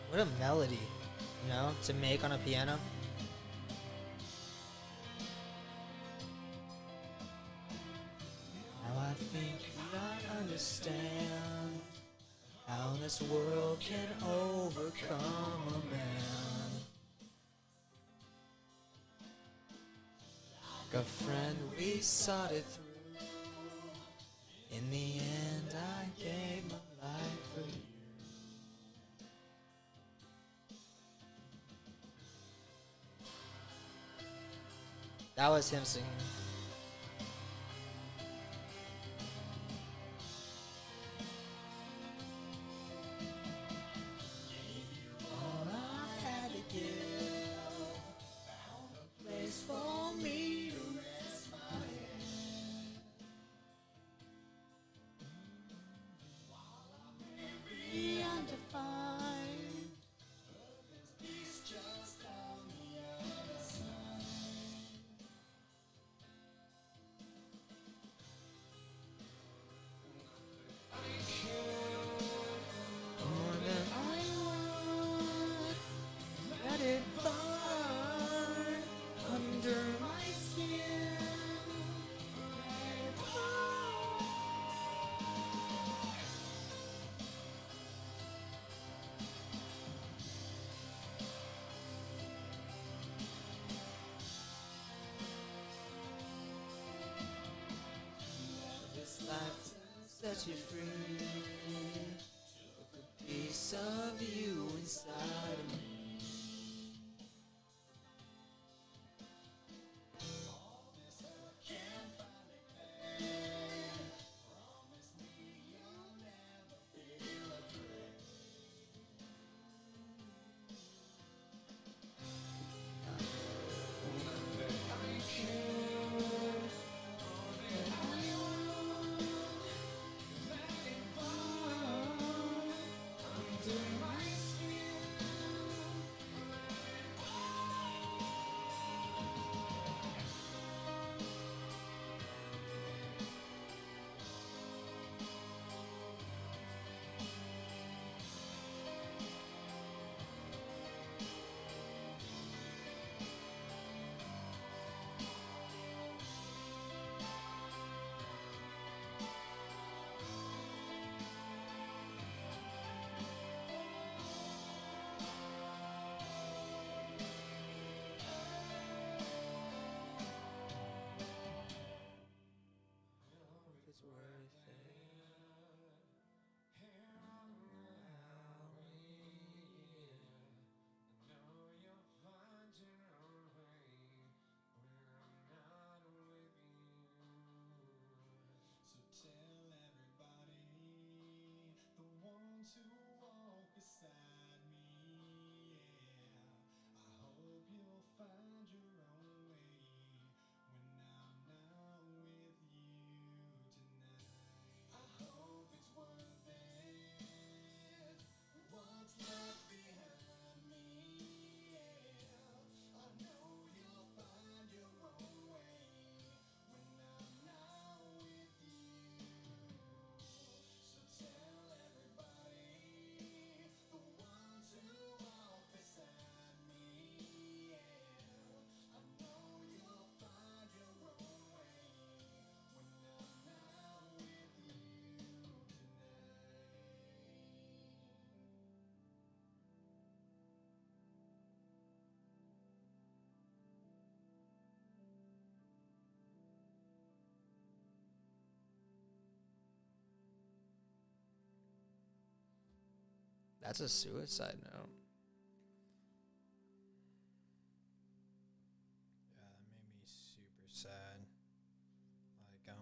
What a melody, you know, to make on a piano. think I understand how this world can overcome a man. Like a friend, we sought it through. In the end, I gave my life for you. That was him singing. All I had to give, found a place for me to rest my head. While I'm weary and defined, there's peace just on the other side. More than I would let it burn under my skin. Let it burn. This life set you free. Took a piece of you inside of me. It's worth it. So tell everybody, the ones who walk beside me, yeah. I hope you'll find your own way when I'm not with you tonight. I hope it's worth it. What's left behind me, yeah. I know you'll find your own way when I'm not with you. So tell everybody, the ones who walk beside me, yeah. I know you'll find your own way when I'm not with you tonight. That's a suicide note. Yeah, that made me super sad. Like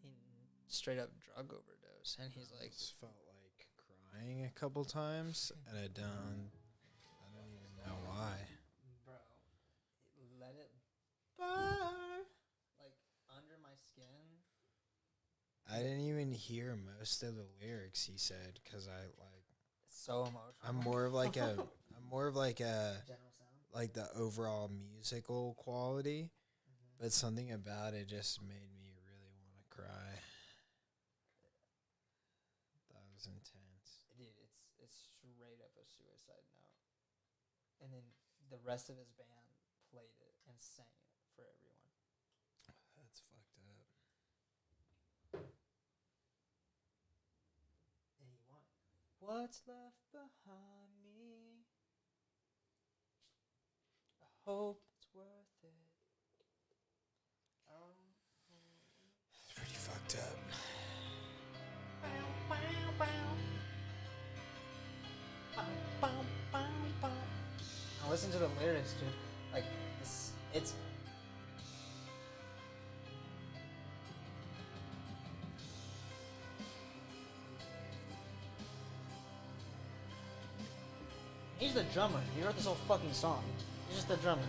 He straight up drug overdose, and he's like, just felt like crying a couple times, and I don't even know why. bro, let it burn like under my skin. I didn't even hear most of the lyrics he said because It's so emotional. I'm more of like a General sound. like the overall musical quality, but something about it just made me really want to cry. That was intense. Dude, it's straight up a suicide note. And then the rest of his band played it and sang it for everyone. That's fucked up. What's left behind me? I hope it's worth it. It's pretty fucked up. Now listen to the lyrics, dude. Like, it's. He's the drummer. He wrote this whole fucking song. He's just the drummer.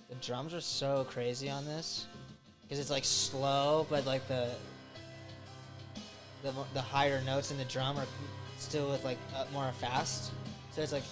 The drums are so crazy on this because it's like slow, but like the higher notes in the drum are still with like more fast. So it's like.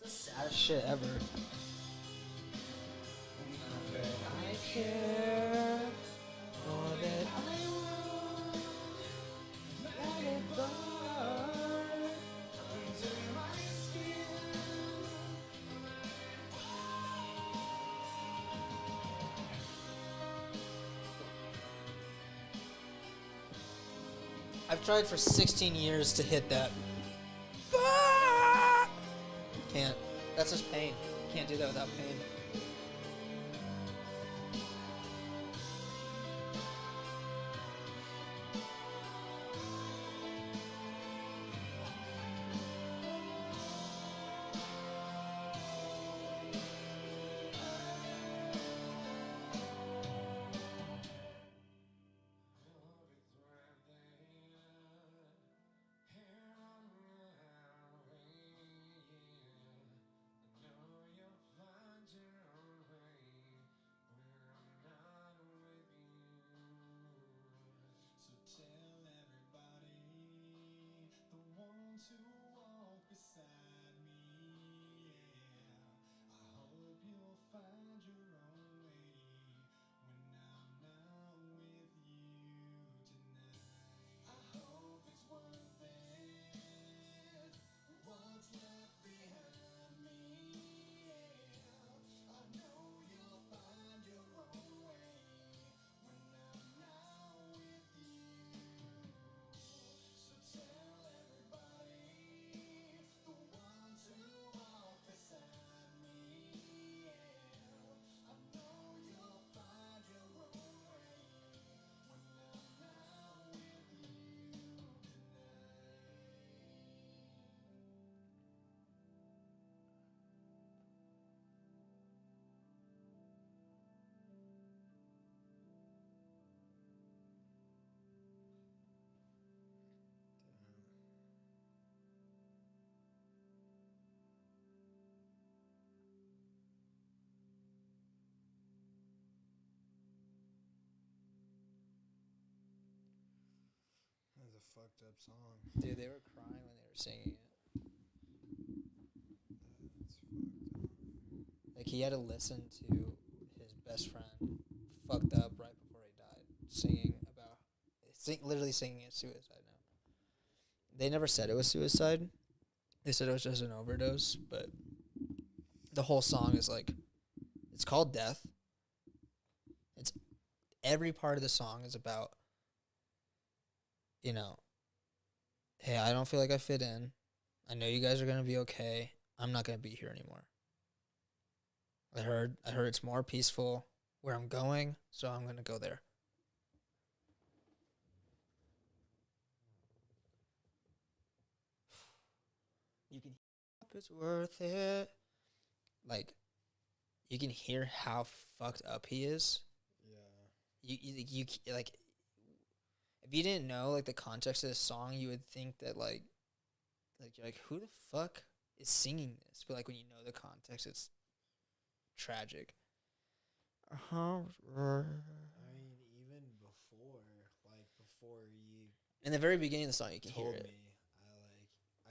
Saddest shit ever. I care more than I want. Let it burn into my skin. I've tried for 16 years to hit that. Can't. That's just pain. Can't do that without pain. fucked up song. Dude, they were crying when they were singing it. That's fucked up. Like he had to listen to his best friend fucked up right before he died, singing about, literally singing a suicide note. They never said it was suicide. They said it was just an overdose, but the whole song is like, it's called Death. It's every part of the song is about, you know, hey, I don't feel like I fit in. I know you guys are gonna be okay. I'm not gonna be here anymore. I heard it's more peaceful where I'm going, so I'm gonna go there. You can it's worth it. Like, you can hear how fucked up he is. Yeah. You like, if you didn't know like the context of this song, you would think that like you're like, who the fuck is singing this? But like when you know the context, it's tragic. I mean, even before you In the very beginning of the song, you can hear told it. me,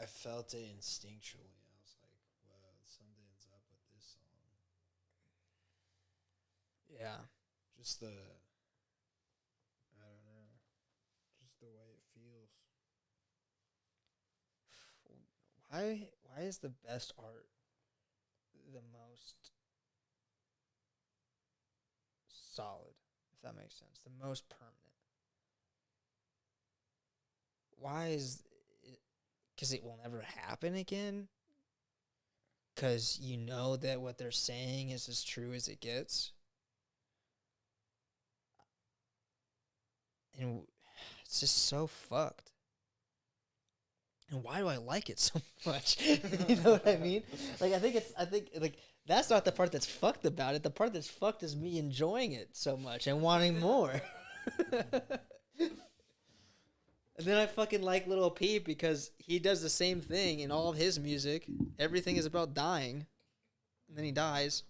I felt it instinctually. I was like, "Wow, something's up with this song." Yeah. Just I don't know, just the way it feels. Why is the best art the most solid, if that makes sense? The most permanent. Why is it? Because it will never happen again? Because you know that what they're saying is as true as it gets? And it's just so fucked. And why do I like it so much? You know what I mean? Like, I think like that's not the part that's fucked about it. The part that's fucked is me enjoying it so much and wanting more. And then I fucking like Lil Peep because he does the same thing in all of his music. Everything is about dying. And then he dies.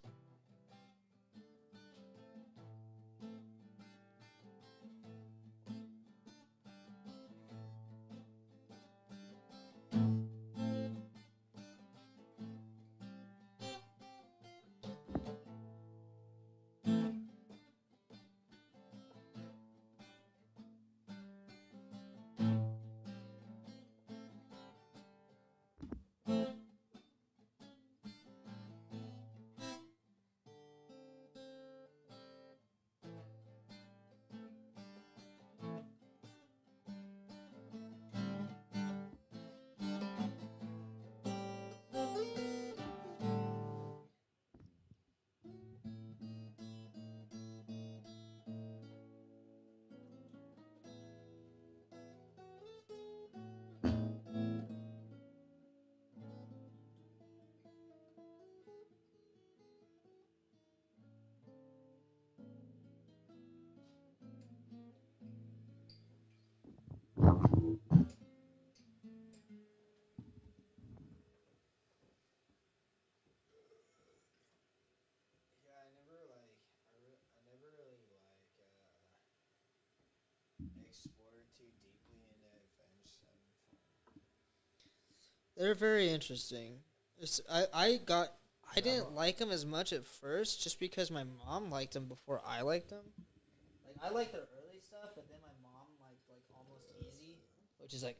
Yeah, I never really explored too deeply into Avenged Sevenfold. They're very interesting. I didn't like them as much at first just because my mom liked them before I liked them. Like, I liked their early stuff, but then my mom liked like Almost Easy, which is like,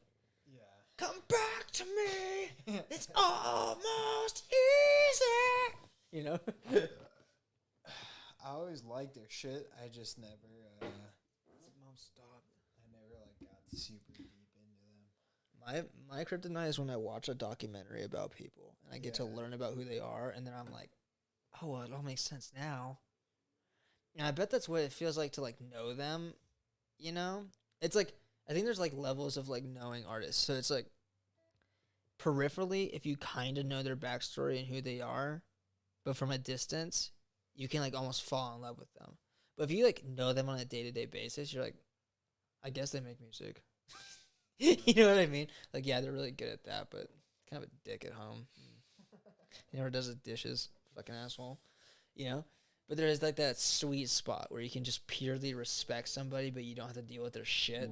Yeah. come back to me. It's almost easy. You know? I always liked their shit. I just never Mom, stop. I never got super deep into them. My kryptonite is when I watch a documentary about people and I get to Yeah. learn about who they are, and then I'm like, oh, well, it all makes sense now. And I bet that's what it feels like to like know them, you know? It's like, I think there's like levels of like knowing artists. So it's like peripherally, if you kind of know their backstory and who they are, but from a distance, you can like almost fall in love with them. But if you like know them on a day-to-day basis, you're like, I guess they make music. You know what I mean? Like, yeah, they're really good at that, but kind of a dick at home. He never does his dishes, fucking asshole. You know? But there is like that sweet spot where you can just purely respect somebody, but you don't have to deal with their shit.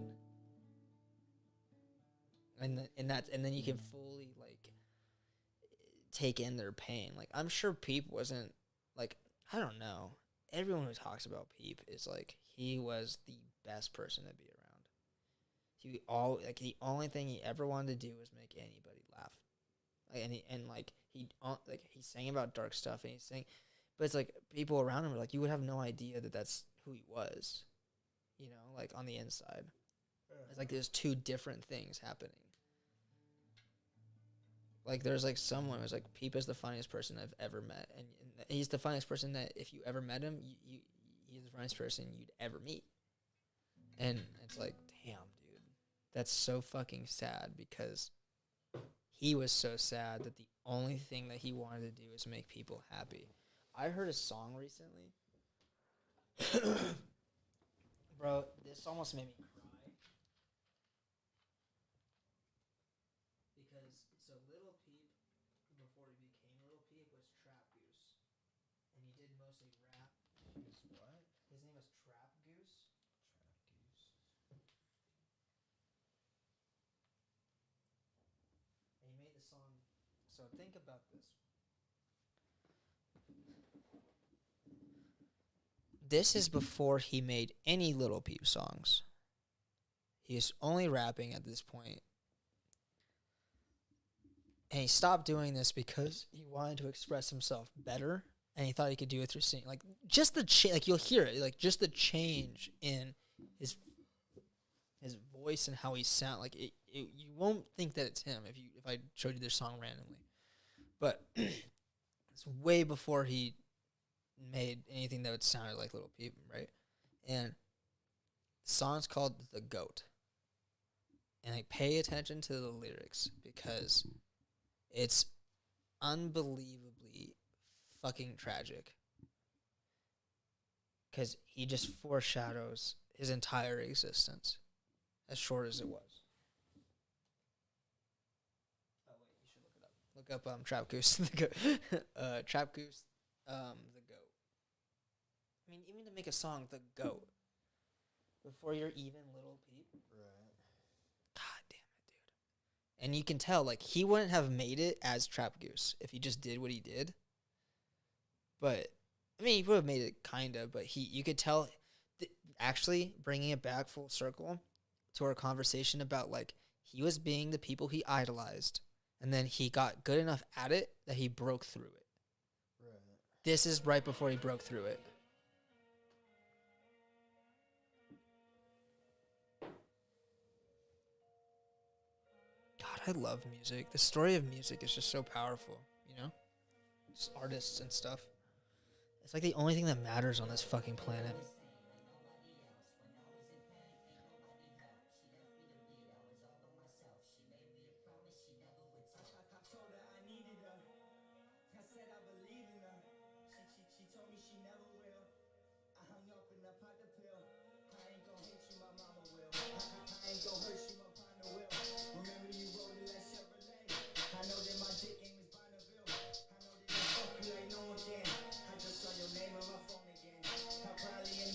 and then you can fully like take in their pain. Like I'm sure Peep wasn't like, I don't know. Everyone who talks about Peep is like he was the best person to be around. The only thing he ever wanted to do was make anybody laugh. Like, he sang about dark stuff and he sang, but it's like people around him were like, you would have no idea that that's who he was, you know, like on the inside. It's like there's two different things happening. Like there's like someone who's like, Peep is the funniest person I've ever met, and he's the funniest person that if you ever met him, he's the funniest person you'd ever meet. And it's like, damn, dude, that's so fucking sad because he was so sad that the only thing that he wanted to do is make people happy. I heard a song recently. Bro, this almost made me cry. Because, so Little Peep, before he became Little Peep, was Trap Goose. And he did mostly rap. What? His name was Trap Goose. And he made the song. So think about this. This is before he made any Little Peep songs. He was only rapping at this point. And he stopped doing this because he wanted to express himself better, and he thought he could do it through singing. Like just the like you'll hear it, like just the change in his voice and how he sound. Like you won't think that it's him if I showed you this song randomly, but it's way before he made anything that would sound like Little Peep, right? And the song's called "The Goat," and like pay attention to the lyrics because it's unbelievably fucking tragic. Because he just foreshadows his entire existence, as short as it was. Oh wait, you should look it up. Look up Trap Goose, the Goat. Trap Goose, the Goat. I mean, even to make a song, the Goat, before you're even Little Peep. Right. God damn it, dude. And you can tell, like, he wouldn't have made it as Trap Goose if he just did what he did. But, I mean, he would have made it kind of, but you could tell, actually, bringing it back full circle to our conversation about, like, he was being the people he idolized, and then he got good enough at it that he broke through it. Right. This is right before he broke through it. God, I love music. The story of music is just so powerful, you know? Just artists and stuff. It's like the only thing that matters on this fucking planet. I told her I needed her. I said I believe in her. She told me she never will. I hung up and I popped the pill. I ain't gon' hit you, my mama will. I ain't gon' hurt you, my partner will. Remember you rode in that Chevrolet. I know that my dick name is Bonneville. I know that I fuck you like no one can. I just saw your name on my phone again. I probably ain't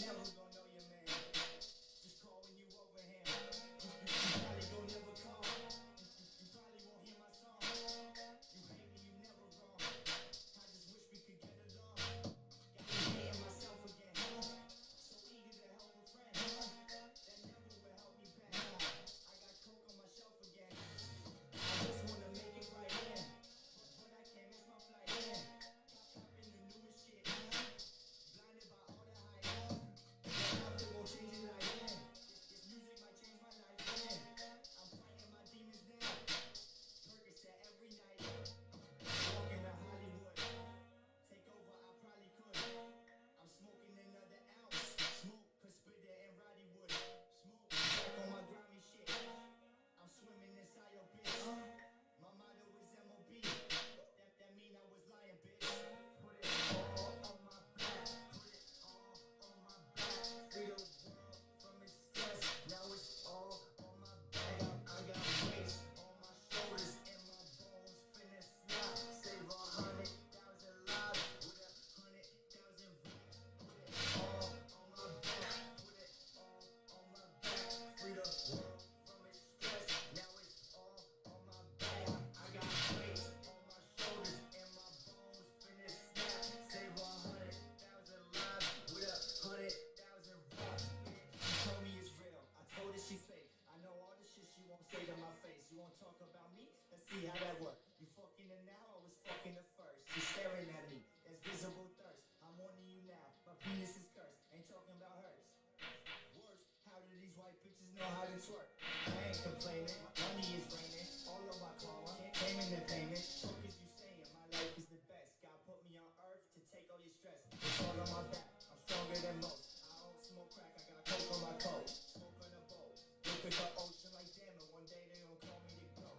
and twerk. I ain't complaining, money is raining, all of my karma came in the payment. Fuck is you saying, my life is the best. God put me on earth to take all your stress. It's all on my back, I'm stronger than most. I don't smoke crack, I got coke on my coat. Smoke on a boat, look at the ocean like damn it, one day they gon' call me to go.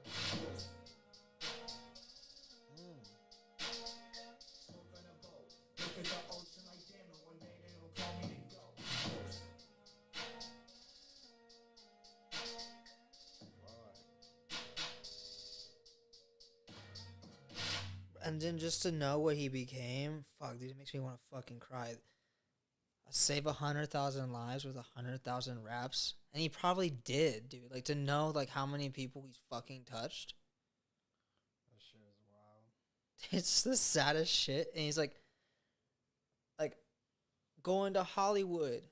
Smoke on a boat, look at the ocean like damn it, one day they gon' call me to go. And then just to know what he became, fuck, dude, it makes me want to fucking cry. Save 100,000 lives with 100,000 raps, and he probably did, dude. Like to know like how many people he's fucking touched. That shit is wild. It's the saddest shit, and he's like going to Hollywood.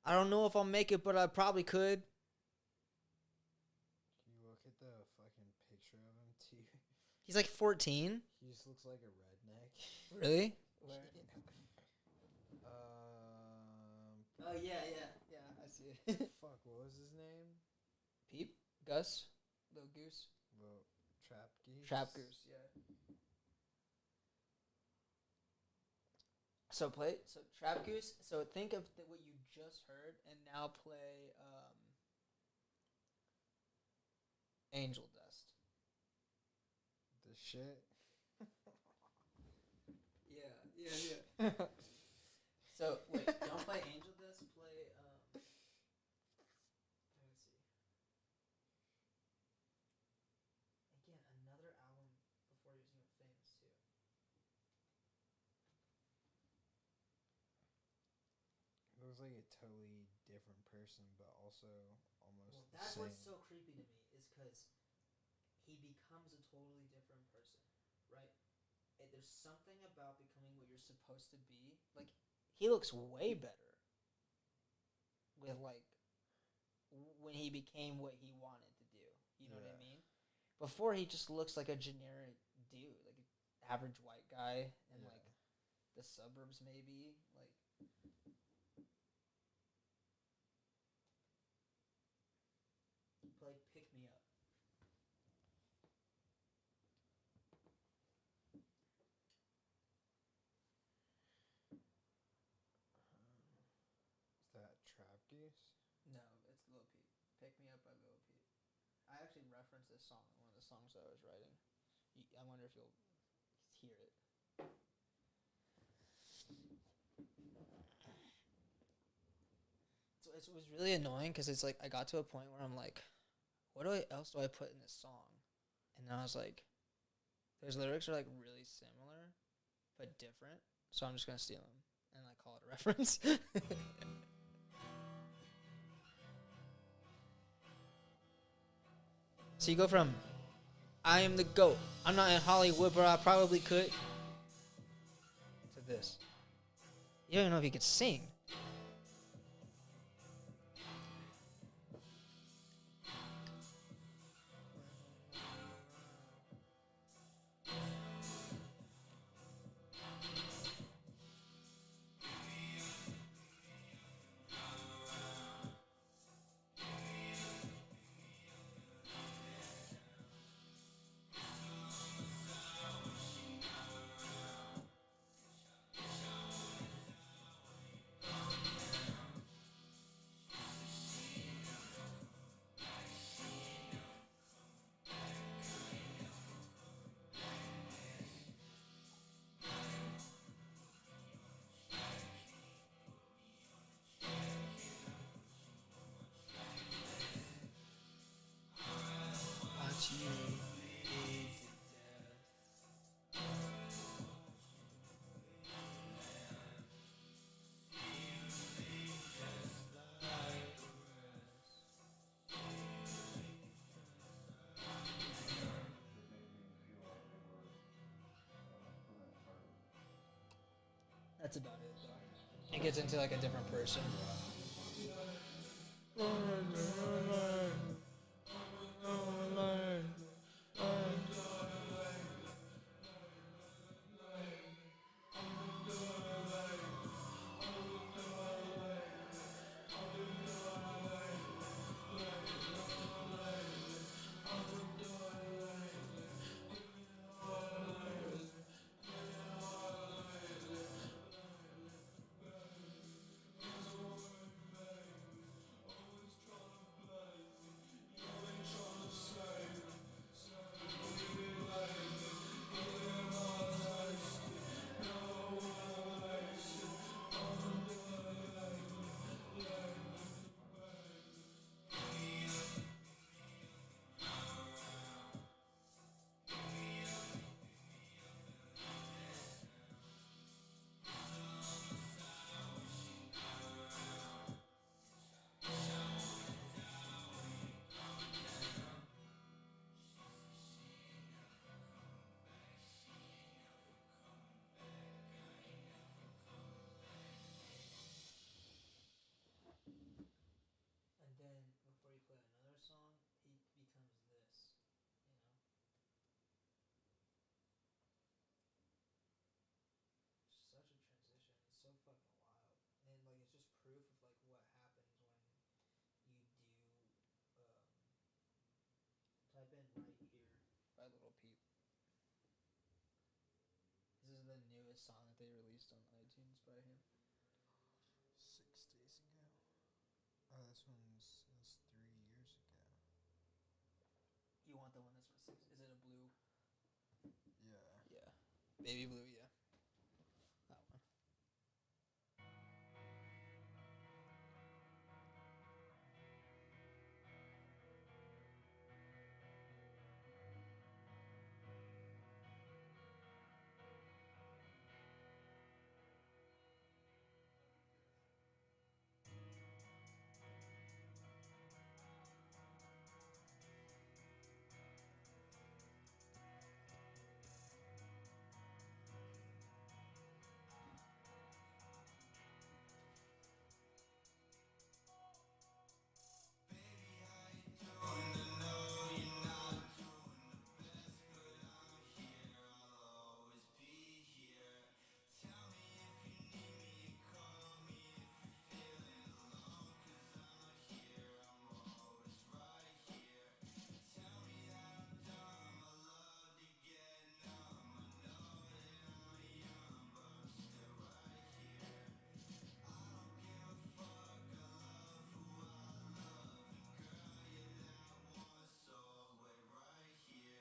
I don't know if I'll make it, but I probably could. You look at the fucking picture of him too. He's like 14. He just looks like a redneck. Really? Oh yeah. I see it. Fuck, what was his name? Peep, Gus, Little Goose, Well, Trap Geese. Trap Goose. Yeah. So Trap Goose. So think of what you just heard, and now play Angel Dust. The shit. Yeah. So wait, don't play Angel Dust. Play let me see. Again, another album before he was even famous too. It looks like a totally different person, but also almost Well, the that's same. what's so creepy to me is because he becomes a totally different person, right? There's something about becoming what you're supposed to be. Like he looks way better with like when he became what he wanted to do. You know what I Yeah. mean? Before he just looks like a generic dude, like an average white guy in Yeah. like the suburbs, maybe like. Play Pick Me Up. Is that Trap Geese? No, it's Lil Peep. Pick Me Up by Lil Peep. I actually referenced this song in one of the songs that I was writing. I wonder if you'll hear it. So it was really annoying because it's like I got to a point where I'm like, what else do I put in this song? And then I was like, those lyrics are like really similar, but different. So I'm just gonna steal them and like call it a reference. So you go from I am the GOAT, I'm not in Hollywood, but I probably could, to this. You don't even know if he could sing. Watch you bleed to death. That's about it, though. It gets into like a different person. song that they released on iTunes by him? 6 days ago. Oh, this one's 3 years ago. You want the one that's from 6? Is it a blue? Yeah. Yeah. Baby blue, yeah. That one.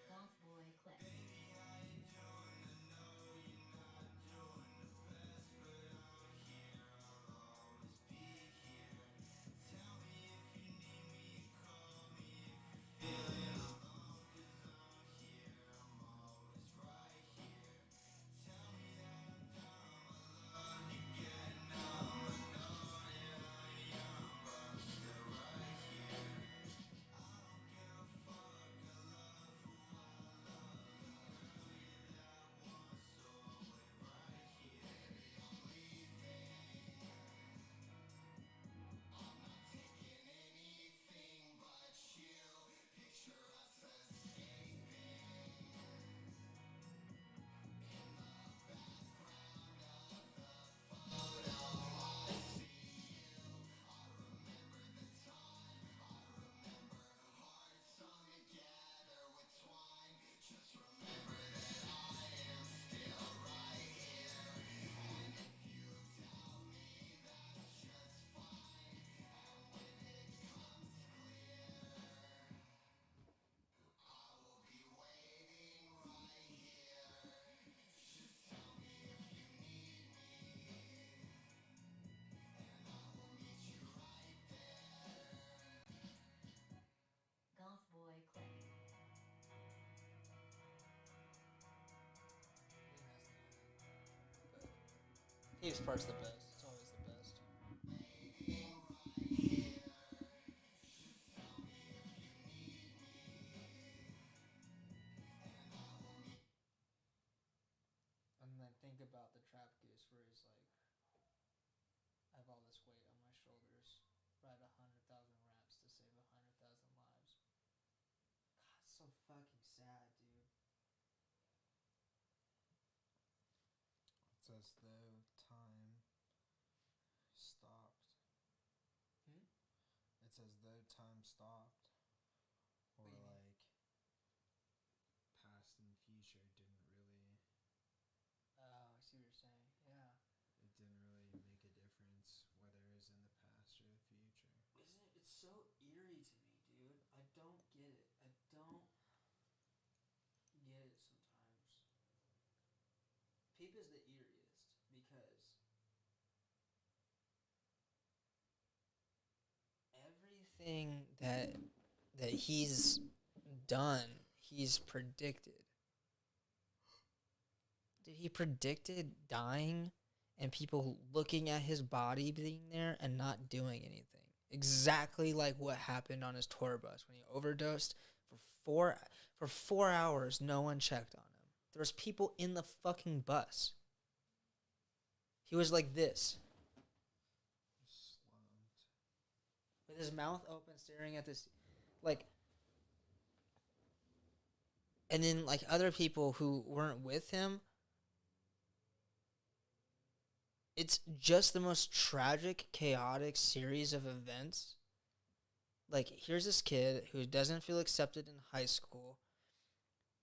Goth Boy Click. Goth Boy Click. Cave's part's the best. It's always the best. And then think about the Trap Goose where he's like, I have all this weight on my shoulders. Ride 100,000 raps to save 100,000 lives. God, so fucking sad, dude. It's as though time stopped. Hmm? It's as though time stopped. Or What do you mean? like past and future didn't really Oh, I see what you're saying. Yeah. it didn't really make a difference whether it was in the past or the future. Isn't it? It's so eerie to me, dude. I don't get it. I don't get it sometimes. Peep is the eeriest because everything that he's done, he's predicted. Dude, he predicted dying and people looking at his body being there and not doing anything. Exactly like what happened on his tour bus when he overdosed for 4 hours. No one checked on him. There was people in the fucking bus. He was like this, Slumped. with his mouth open, staring at this, like. And then like other people who weren't with him. It's just the most tragic, chaotic series of events. Like, here's this kid who doesn't feel accepted in high school.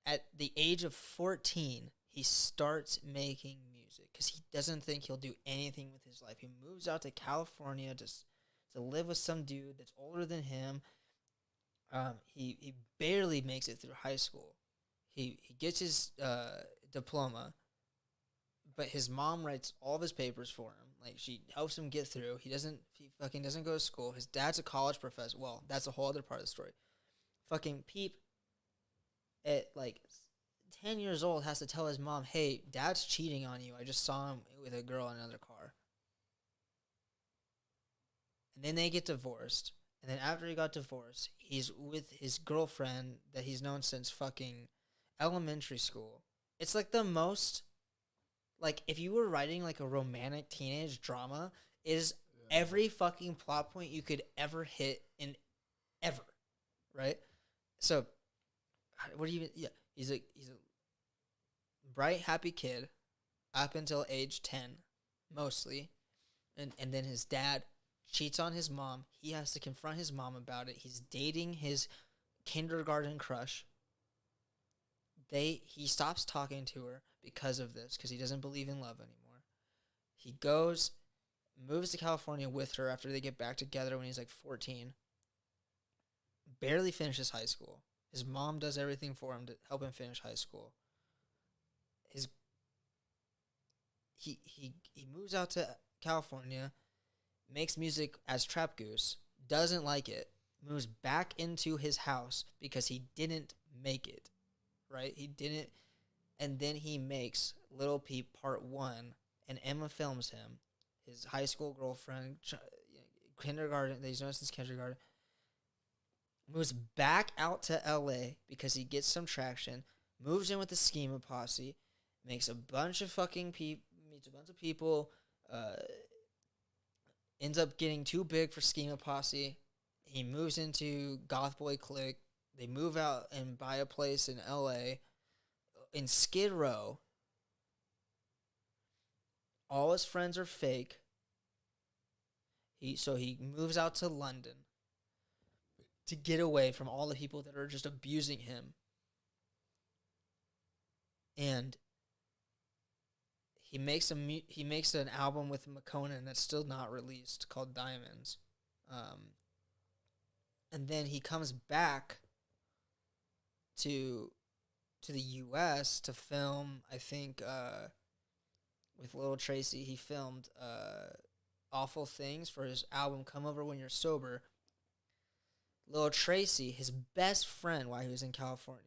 At the age of 14, he starts making music because he doesn't think he'll do anything with his life. He moves out to California to live with some dude that's older than him. He barely makes it through high school. He gets his diploma, but his mom writes all of his papers for him. Like, she helps him get through. He fucking doesn't go to school. His dad's a college professor. Well, that's a whole other part of the story. Fucking Peep at like 10 years old has to tell his mom, hey, dad's cheating on you. I just saw him with a girl in another car. And then they get divorced. And then after he got divorced, he's with his girlfriend that he's known since fucking elementary school. It's like the most, like, if you were writing like a romantic teenage drama, is every fucking plot point you could ever hit in ever, right? So, what do you? Yeah, he's a bright, happy kid up until age 10, mostly, and then his dad cheats on his mom. He has to confront his mom about it. He's dating his kindergarten crush. He stops talking to her because of this, because he doesn't believe in love anymore. He moves to California with her after they get back together when he's like 14. Barely finishes high school. His mom does everything for him to help him finish high school. He moves out to California, makes music as Trap Goose, doesn't like it, moves back into his house because he didn't make it, right? He didn't, and then he makes Little Peep Part 1, and Emma films him, his high school girlfriend, kindergarten, that he's known since kindergarten, moves back out to LA because he gets some traction, moves in with the Schema Posse, makes a bunch of fucking meets a bunch of people, ends up getting too big for Schema Posse. He moves into Goth Boy Clique. They move out and buy a place in LA, in Skid Row. All his friends are fake. So he moves out to London to get away from all the people that are just abusing him. And he makes an album with McConan that's still not released called Diamonds. And then he comes back to the US to film, I think, with Lil Tracy. He filmed Awful Things for his album Come Over When You're Sober. Lil Tracy, his best friend while he was in California,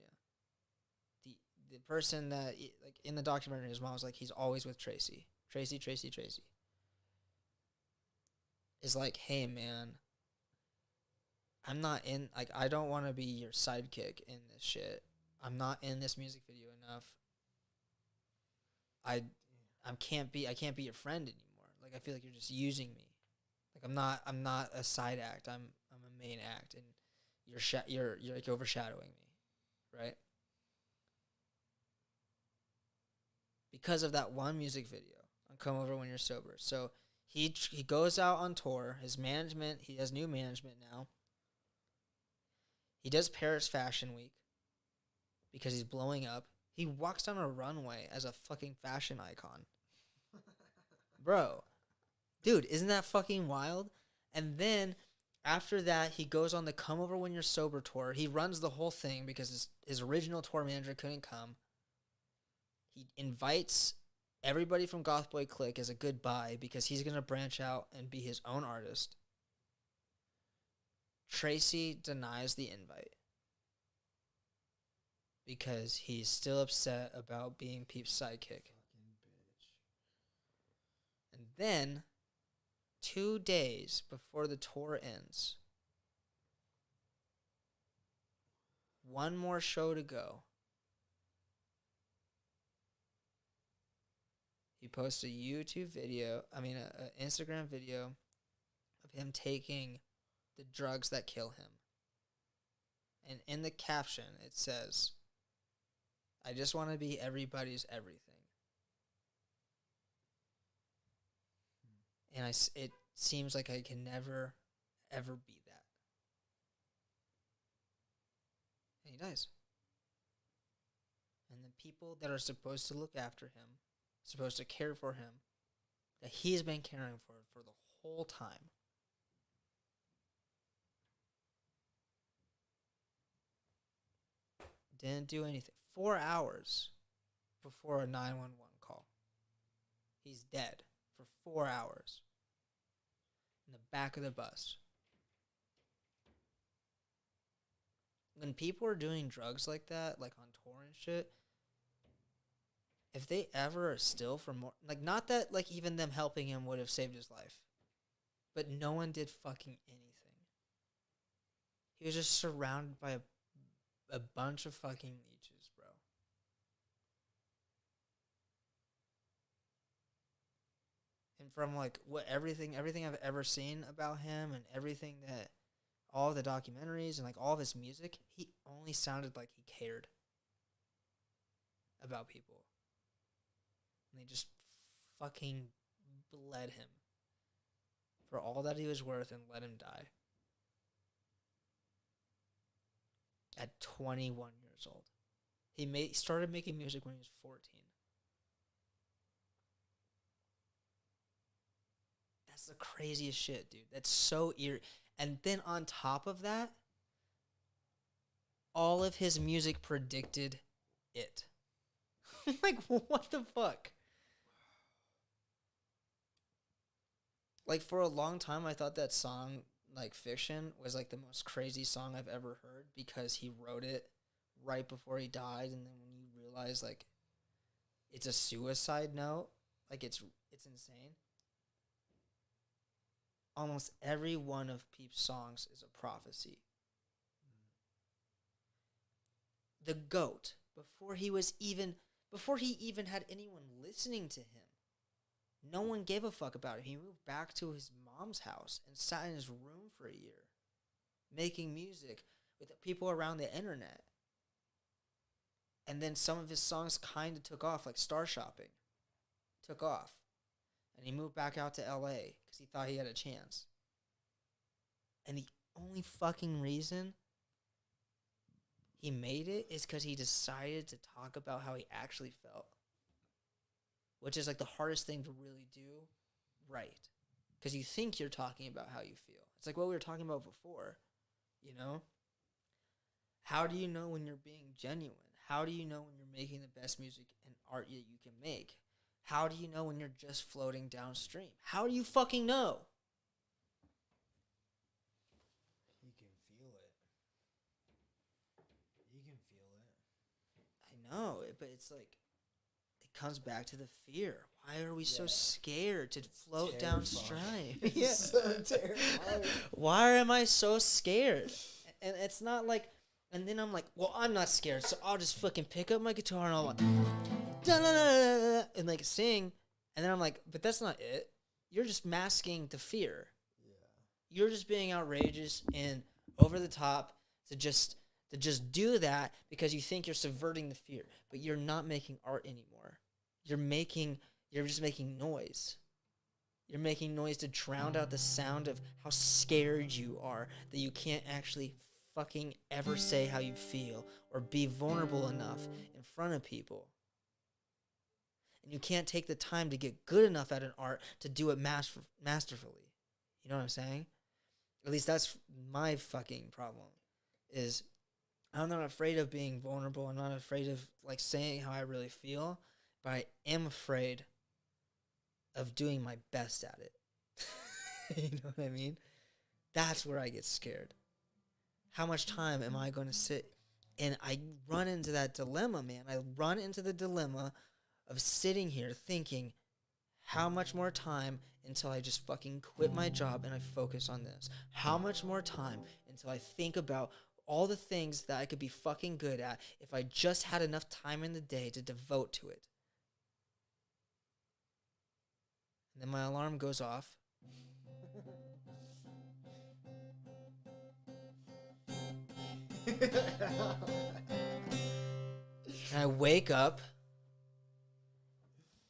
the person that, like, in the documentary, his mom was like, he's always with Tracy. Tracy. Is like, hey, man, I'm not in, like, I don't want to be your sidekick in this shit. I'm not in this music video enough. I can't be your friend anymore. Like, I feel like you're just using me. Like, I'm not a side act. I'm a main act, and you're like overshadowing me, right? Because of that one music video on Come Over When You're Sober. So he goes out on tour. His management, he has new management now. He does Paris Fashion Week because he's blowing up. He walks down a runway as a fucking fashion icon. Bro. Dude, isn't that fucking wild? And then after that, he goes on the Come Over When You're Sober tour. He runs the whole thing because his original tour manager couldn't come. He invites everybody from Goth Boy Clique as a goodbye because he's going to branch out and be his own artist. Tracy denies the invite because he's still upset about being Peep's sidekick. And then, 2 days before the tour ends, one more show to go, he posts a YouTube video, an Instagram video of him taking the drugs that kill him. And in the caption, it says, I just want to be everybody's everything. And it seems like I can never, ever be that. And he dies. And and the people that are supposed to look after him, supposed to care for him, that he's been caring for the whole time. Didn't do anything. 4 hours before a 911 call. He's dead for 4 hours in the back of the bus. When people are doing drugs like that, like on tour and shit, if they ever are still for more, like, not that like even them helping him would have saved his life, but no one did fucking anything. He was just surrounded by a bunch of fucking leeches, bro. And from like what everything I've ever seen about him and everything that all the documentaries and like all of his music, he only sounded like he cared about people. And they just fucking bled him for all that he was worth and let him die. At 21 years old. He started making music when he was 14. That's the craziest shit, dude. That's so eerie. And then on top of that, all of his music predicted it. Like, what the fuck? Like, for a long time, I thought that song, like, Fiction, was, like, the most crazy song I've ever heard because he wrote it right before he died. And then when you realize, like, it's a suicide note, like, it's insane. Almost every one of Peep's songs is a prophecy. The GOAT, before he even had anyone listening to him, no one gave a fuck about him. He moved back to his mom's house and sat in his room for a year, making music with the people around the internet. And then some of his songs kind of took off, like Star Shopping took off. And he moved back out to LA because he thought he had a chance. And the only fucking reason he made it is because he decided to talk about how he actually felt. Which is like the hardest thing to really do right. Because you think you're talking about how you feel. It's like what we were talking about before, you know? How do you know when you're being genuine? How do you know when you're making the best music and art that you can make? How do you know when you're just floating downstream? How do you fucking know? You can feel it. You can feel it. I know, but it's like, it comes back to the fear. Why are we so scared to float downstream? Yeah. So terrifying. Why am I so scared? And it's not like, and then I'm like, well, I'm not scared, so I'll just fucking pick up my guitar and I'll like, da-da-da-da-da, and like sing. And then I'm like, but that's not it. You're just masking the fear. Yeah. You're just being outrageous and over the top to just do that because you think you're subverting the fear, but you're not making art anymore. You're just making noise. You're making noise to drown out the sound of how scared you are that you can't actually fucking ever say how you feel or be vulnerable enough in front of people. And you can't take the time to get good enough at an art to do it masterfully. You know what I'm saying? At least that's my fucking problem. Is I'm not afraid of being vulnerable. I'm not afraid of like saying how I really feel, but I am afraid of doing my best at it. You know what I mean? That's where I get scared. How much time am I going to sit? And I run into that dilemma, man. I run into the dilemma of sitting here thinking, how much more time until I just fucking quit my job and I focus on this? How much more time until I think about all the things that I could be fucking good at if I just had enough time in the day to devote to it? And then my alarm goes off. And I wake up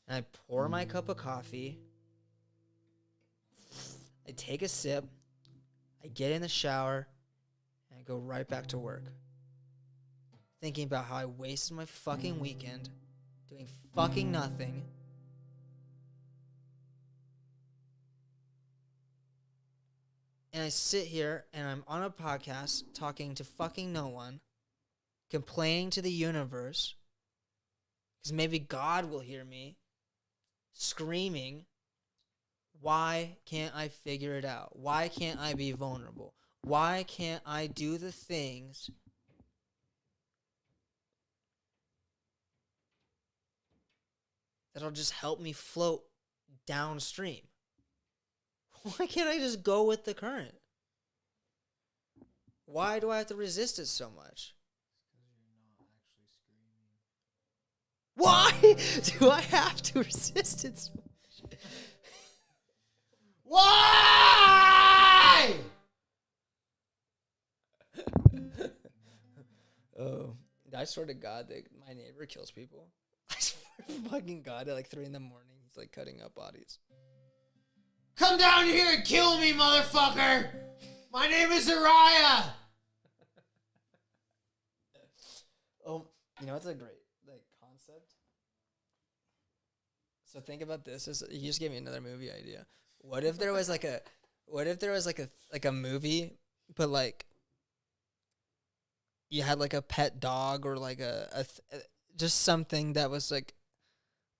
and I pour my cup of coffee. I take a sip. I get in the shower and I go right back to work. thinking about how I wasted my fucking weekend doing fucking nothing. And I sit here and I'm on a podcast talking to fucking no one, complaining to the universe, because maybe God will hear me, screaming, why can't I figure it out? Why can't I be vulnerable? Why can't I do the things that'll just help me float downstream? Why can't I just go with the current? Why do I have to resist it so much? Why do I have to resist it so much? Why? Oh, I swear to God that my neighbor kills people. I swear to fucking God, at like 3 a.m, he's like cutting up bodies. Come down here and kill me, motherfucker! My name is Uriah! Oh, you know, it's a great like concept. So think about this. You just gave me another movie idea. What if there was like a movie, but like you had like a pet dog or like just something that was like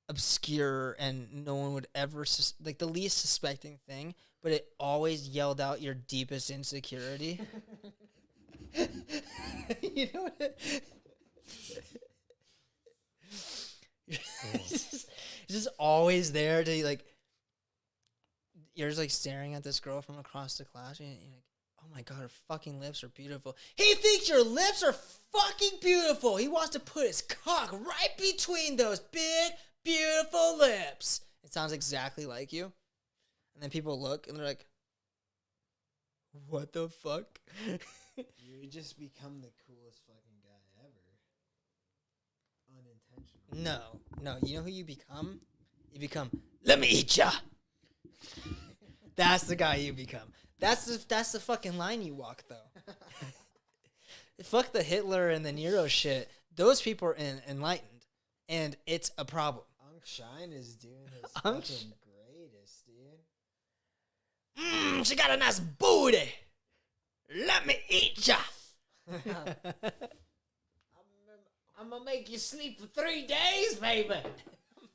obscure and no one would ever like the least suspecting thing, but it always yelled out your deepest insecurity. You know what? It's just always there to like. You're just like staring at this girl from across the class, and you're like, "Oh my God, her fucking lips are beautiful." He thinks your lips are fucking beautiful. He wants to put his cock right between those big, beautiful lips. It sounds exactly like you. And then people look and they're like, "What the fuck?" You just become the coolest fucking guy ever. Unintentionally. No. You know who you become? You become, "Let me eat ya." That's the guy you become. That's the fucking line you walk, though. Fuck the Hitler and the Nero shit. Those people are enlightened, and it's a problem. Unk Shine is doing his Unk fucking greatest, dude. She got a nice booty. Let me eat ya. I'm gonna make you sleep for 3 days, baby!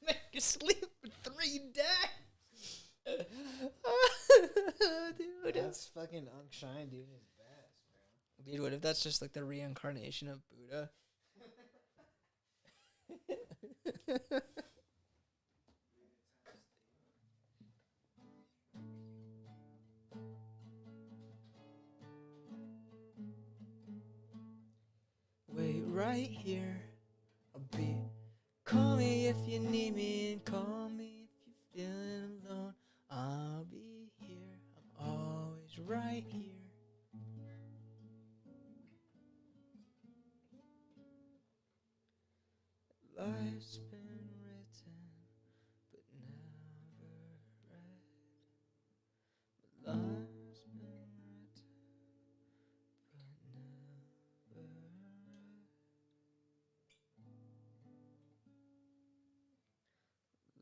Make you sleep for 3 days. Dude. That's fucking Unk Shine doing his best, bro. Dude, what if that's just like the reincarnation of Buddha? Wait right here. I'll be. Call me if you need me, and call me if you're feeling alone. I'll be here. I'm always right here. Life's been written, but never read. But life's been written, but never read.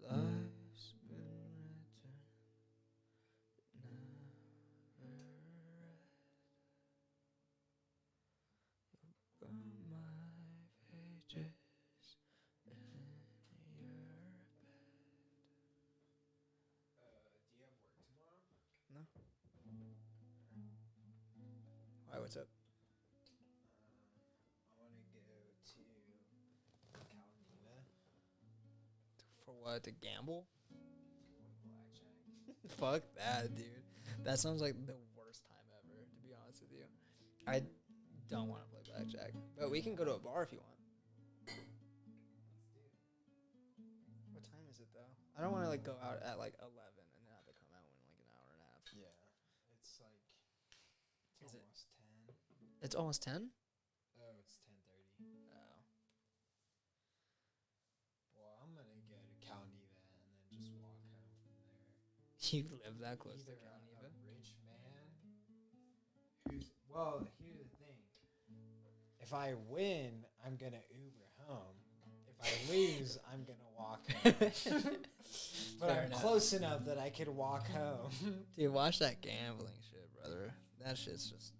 Life's been written, but never read. You'll burn my pages. Why, what's up? I want to go to Calneva. For what? To gamble? Fuck that, dude. That sounds like the worst time ever, to be honest with you. I don't want to play blackjack. But we can go to a bar if you want. What time is it, though? I don't want to, like, go out at, like, 11 and then have to come out in, like, an hour and a half. Yeah. It's like Is it? almost 10. It's almost 10? Oh, it's 10:30. Oh. Well, I'm going to go to Calneva and then just walk home from there. You live that close Either to Calneva? a rich man who's... Well, here's the thing. If I win, I'm gonna Uber home. If I lose, I'm gonna walk home. But Fair I'm enough. close enough that I could walk home. Dude, watch that gambling shit, brother. That shit's just.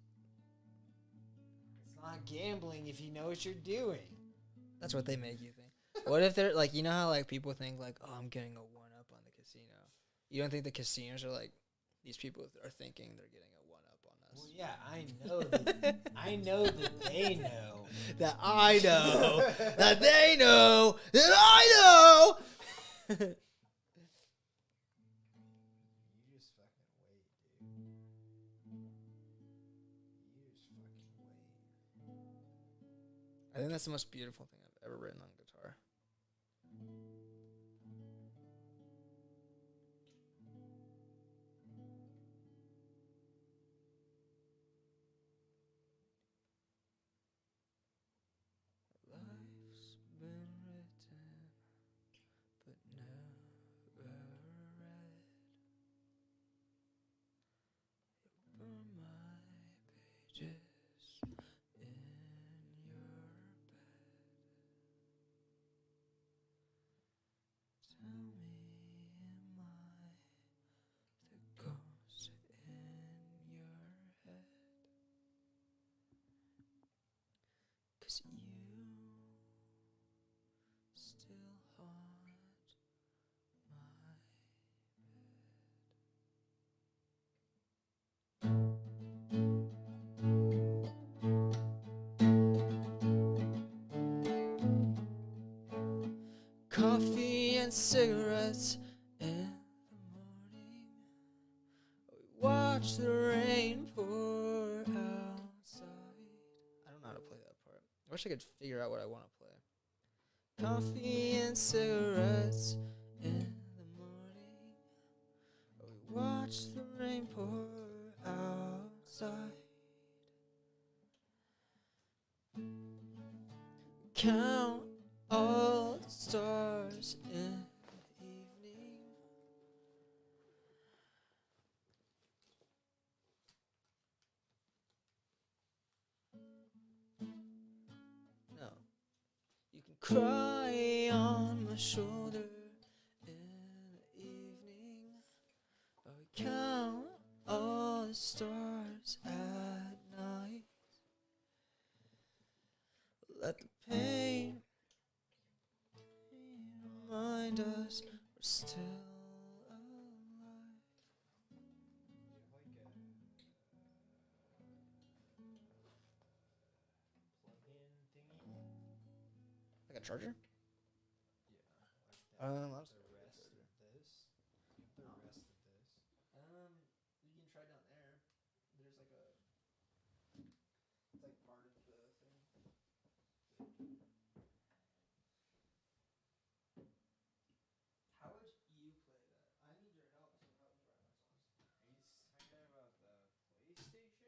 It's not gambling if you know what you're doing. That's what they make you think. What if they're like, you know how like people think like, oh, I'm getting a 1-up on the casino. You don't think the casinos are like, these people are thinking they're getting a 1-up on us? Well, yeah, I know that. I know that they know. That I know, that they know, that I know. You just fucking wait, dude. You just fucking wait. I think that's the most beautiful thing I've ever written on guitar. Life's been written, but never read. You burn my pages in your bed. Tell me, am I the ghost in your head? 'Cause you still haunt my bed. Coffee and cigarettes in the morning. We watch the rain pour outside. I don't know how to play that part. I wish I could figure out what I want to play. Coffee and cigarettes in the morning. We watch the rain pour outside. Count all the stars in the evening. No. You can cry on my shoulder in the evening. But we count all the stars at night. Let the pain remind us we're still alive. Like a charger? Yeah. The rest of this. The rest of this. You can try down there. There's like a. It's like part of the thing. How would you play that? I need your help, so help me write my songs. Are you talking about the PlayStation?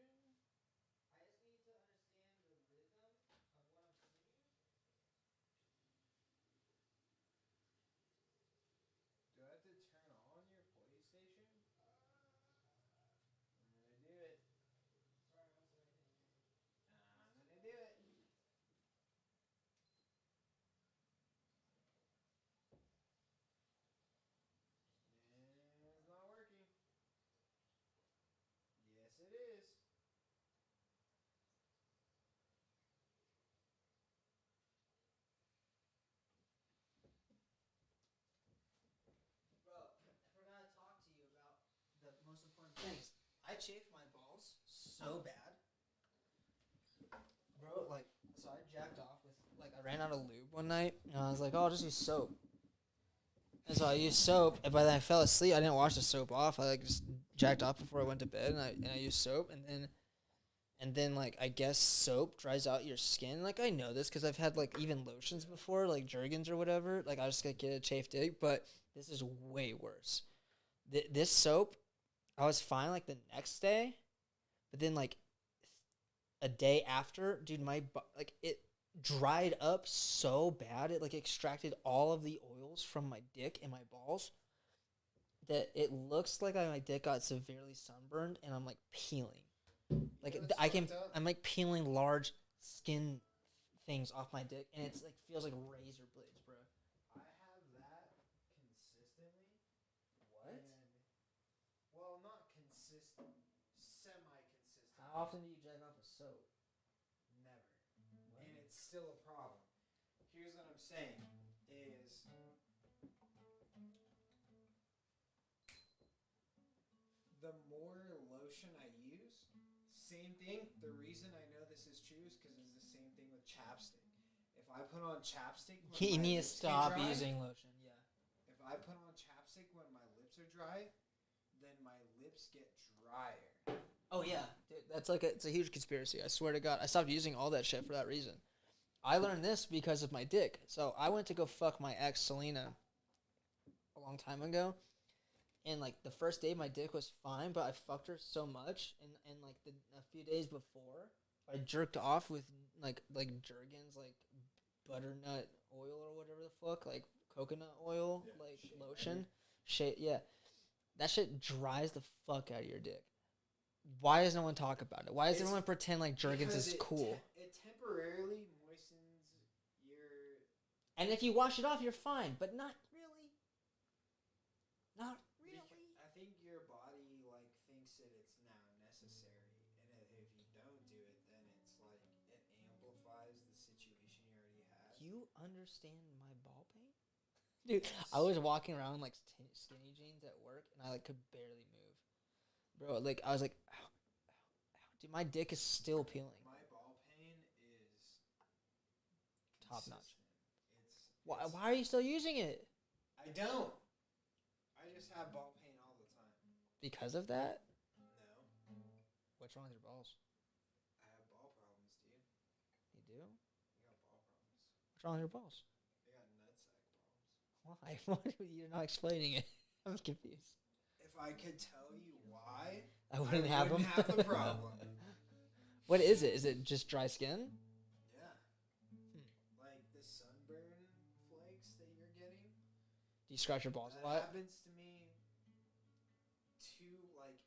I just need to understand the rhythm of what I'm singing. Do I have to turn on your PlayStation? I'm gonna do it. Sorry, I won't say anything. I'm gonna do it. It's not working. Yes, it is. Bro, I forgot to talk to you about the most important things. I chafed my balls so bad. Bro, like, so I jacked off with, like, I ran out of lube one night, and I was like, oh, I'll just use soap. And so I used soap, and by then I fell asleep. I didn't wash the soap off. I, like, just jacked off before I went to bed, and I used soap, and then, like, I guess soap dries out your skin. Like, I know this because I've had, like, even lotions before, like Jergens or whatever. Like, I just get a chafed dick, but this is way worse. This soap, I was fine, like, the next day, but then, like, a day after, dude, like, it dried up so bad. It, like, extracted all of the oils from my dick and my balls that it looks like my dick got severely sunburned, and I'm, like, peeling. Like, Yeah, that's fucked up. I'm like peeling large skin things off my dick, and it's like feels like razor blades, bro. I have that consistently. What? And, well, not consistent, semi-consistent. How often do you jack off with soap? Never. And it's still a problem. Here's what I'm saying is the more lotion I use, same thing. The reason I know this is true is because it's the same thing with chapstick. If I put on chapstick, when You my need to lips get stop dry, using lotion. Yeah. If I put on chapstick when my lips are dry, then my lips get drier. Oh yeah, dude, that's like it's a huge conspiracy. I swear to God, I stopped using all that shit for that reason. I learned this because of my dick. So I went to go fuck my ex Selena a long time ago, and like the first day my dick was fine, but I fucked her so much, and like a few days before I jerked off with like Jergens like butternut oil or whatever the fuck, like coconut oil, like lotion, shit. Yeah, that shit dries the fuck out of your dick. Why does no one talk about it? Why does It's everyone pretend like Jergens Because is cool? It temporarily moistens your. And if you wash it off, you're fine, but not really. Not really. I think your body like thinks that it's now necessary, and if you don't do it, then it's like it amplifies the situation you already had. You understand my ball pain? Dude, I was walking around like skinny jeans at work, and I like could barely move. Bro, like I was like, ow, ow, ow. Dude, my dick is still peeling. My ball pain is Top notch. consistent. Why are you still using it? I don't. I just have ball pain all the time. Because of that? No, What's wrong with your balls? I have ball problems, dude. You do? I got ball problems. What's wrong with your balls? I got nutsack problems. Why? Why? You're not explaining it. I'm confused. If I could tell you why, I wouldn't have them. have the problem. What is it? Is it just dry skin? Yeah. Like the sunburn flakes that you're getting. Do you scratch your balls That a lot? happens to me like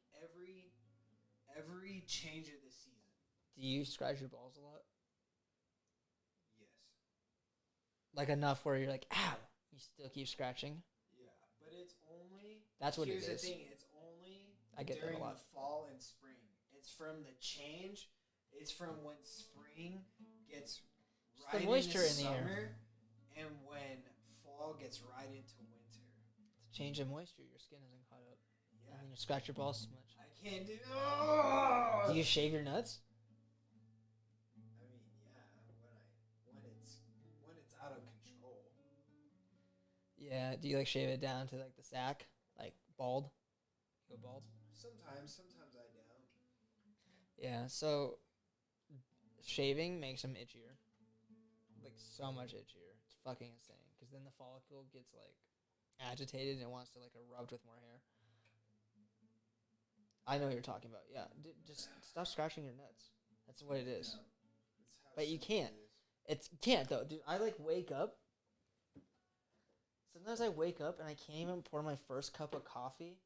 every change of the season. Do you scratch your balls a lot? Yes. Like enough where you're like, ow! You still keep scratching? Yeah, but it's only. That's what it here's is. the thing. It's only I get that a during lot. the fall and spring. It's from the change. It's from when spring gets It's right the moisture into in the air. summer, and when fall gets right into winter. It's a change in moisture. Your skin isn't caught up. Yeah. And then you scratch your balls too much. I can't do. Oh! Do you shave your nuts? I mean, yeah, when it's out of control. Yeah. Do you like shave it down to like the sack? Like bald? Go bald? Sometimes I don't. Yeah, so shaving makes them itchier. Like so much itchier. It's fucking insane. Because then the follicle gets like agitated and wants to like erupt with more hair. I know what you're talking about. Yeah, just stop scratching your nuts. That's what it is. No, it's how But you simple can't. it is. You can't though, dude. I like wake up. Sometimes I wake up and I can't even pour my first cup of coffee.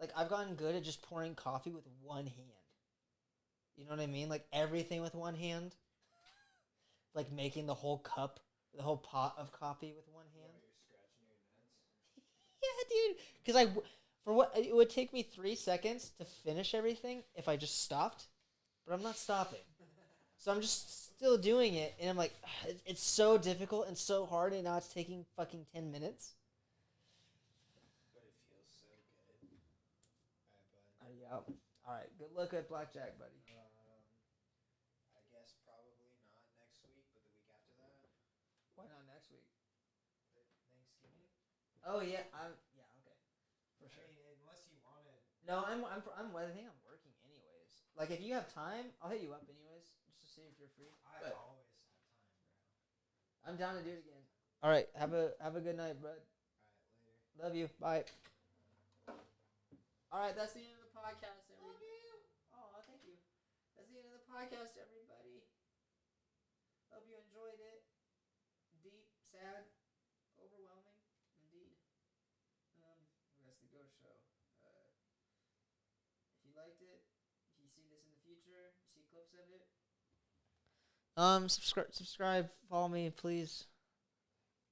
Like I've gotten good at just pouring coffee with one hand. You know what I mean? Like everything with one hand. Like making the whole cup, the whole pot of coffee with one hand. You're scratching your nuts. Yeah, dude. Because for what it would take me 3 seconds to finish everything if I just stopped, but I'm not stopping. So I'm just still doing it, and I'm like, it's so difficult and so hard, and now it's taking fucking 10 minutes. But it feels so good. Alright, bud. Yeah. All right. Good luck at blackjack, buddy. I guess probably not next week, but the week after that. Why not next week? Thanksgiving. Oh yeah, yeah, okay, for sure. I mean, unless you want to. No, I think I'm working anyways. Like if you have time, I'll hit you up anyways, just to see if you're free. I But always have time, bro. I'm down to do it again. All right. Have a good night, bud. Alright, later. Love you. Bye. All right, that's the end of the podcast, everybody. Love you. Oh, thank you. That's the end of the podcast, everybody. Hope you enjoyed it. Deep, sad, overwhelming, indeed. That's the Ghost Show. If you liked it, if you see this in the future, you see clips of it, Subscribe, follow me, please.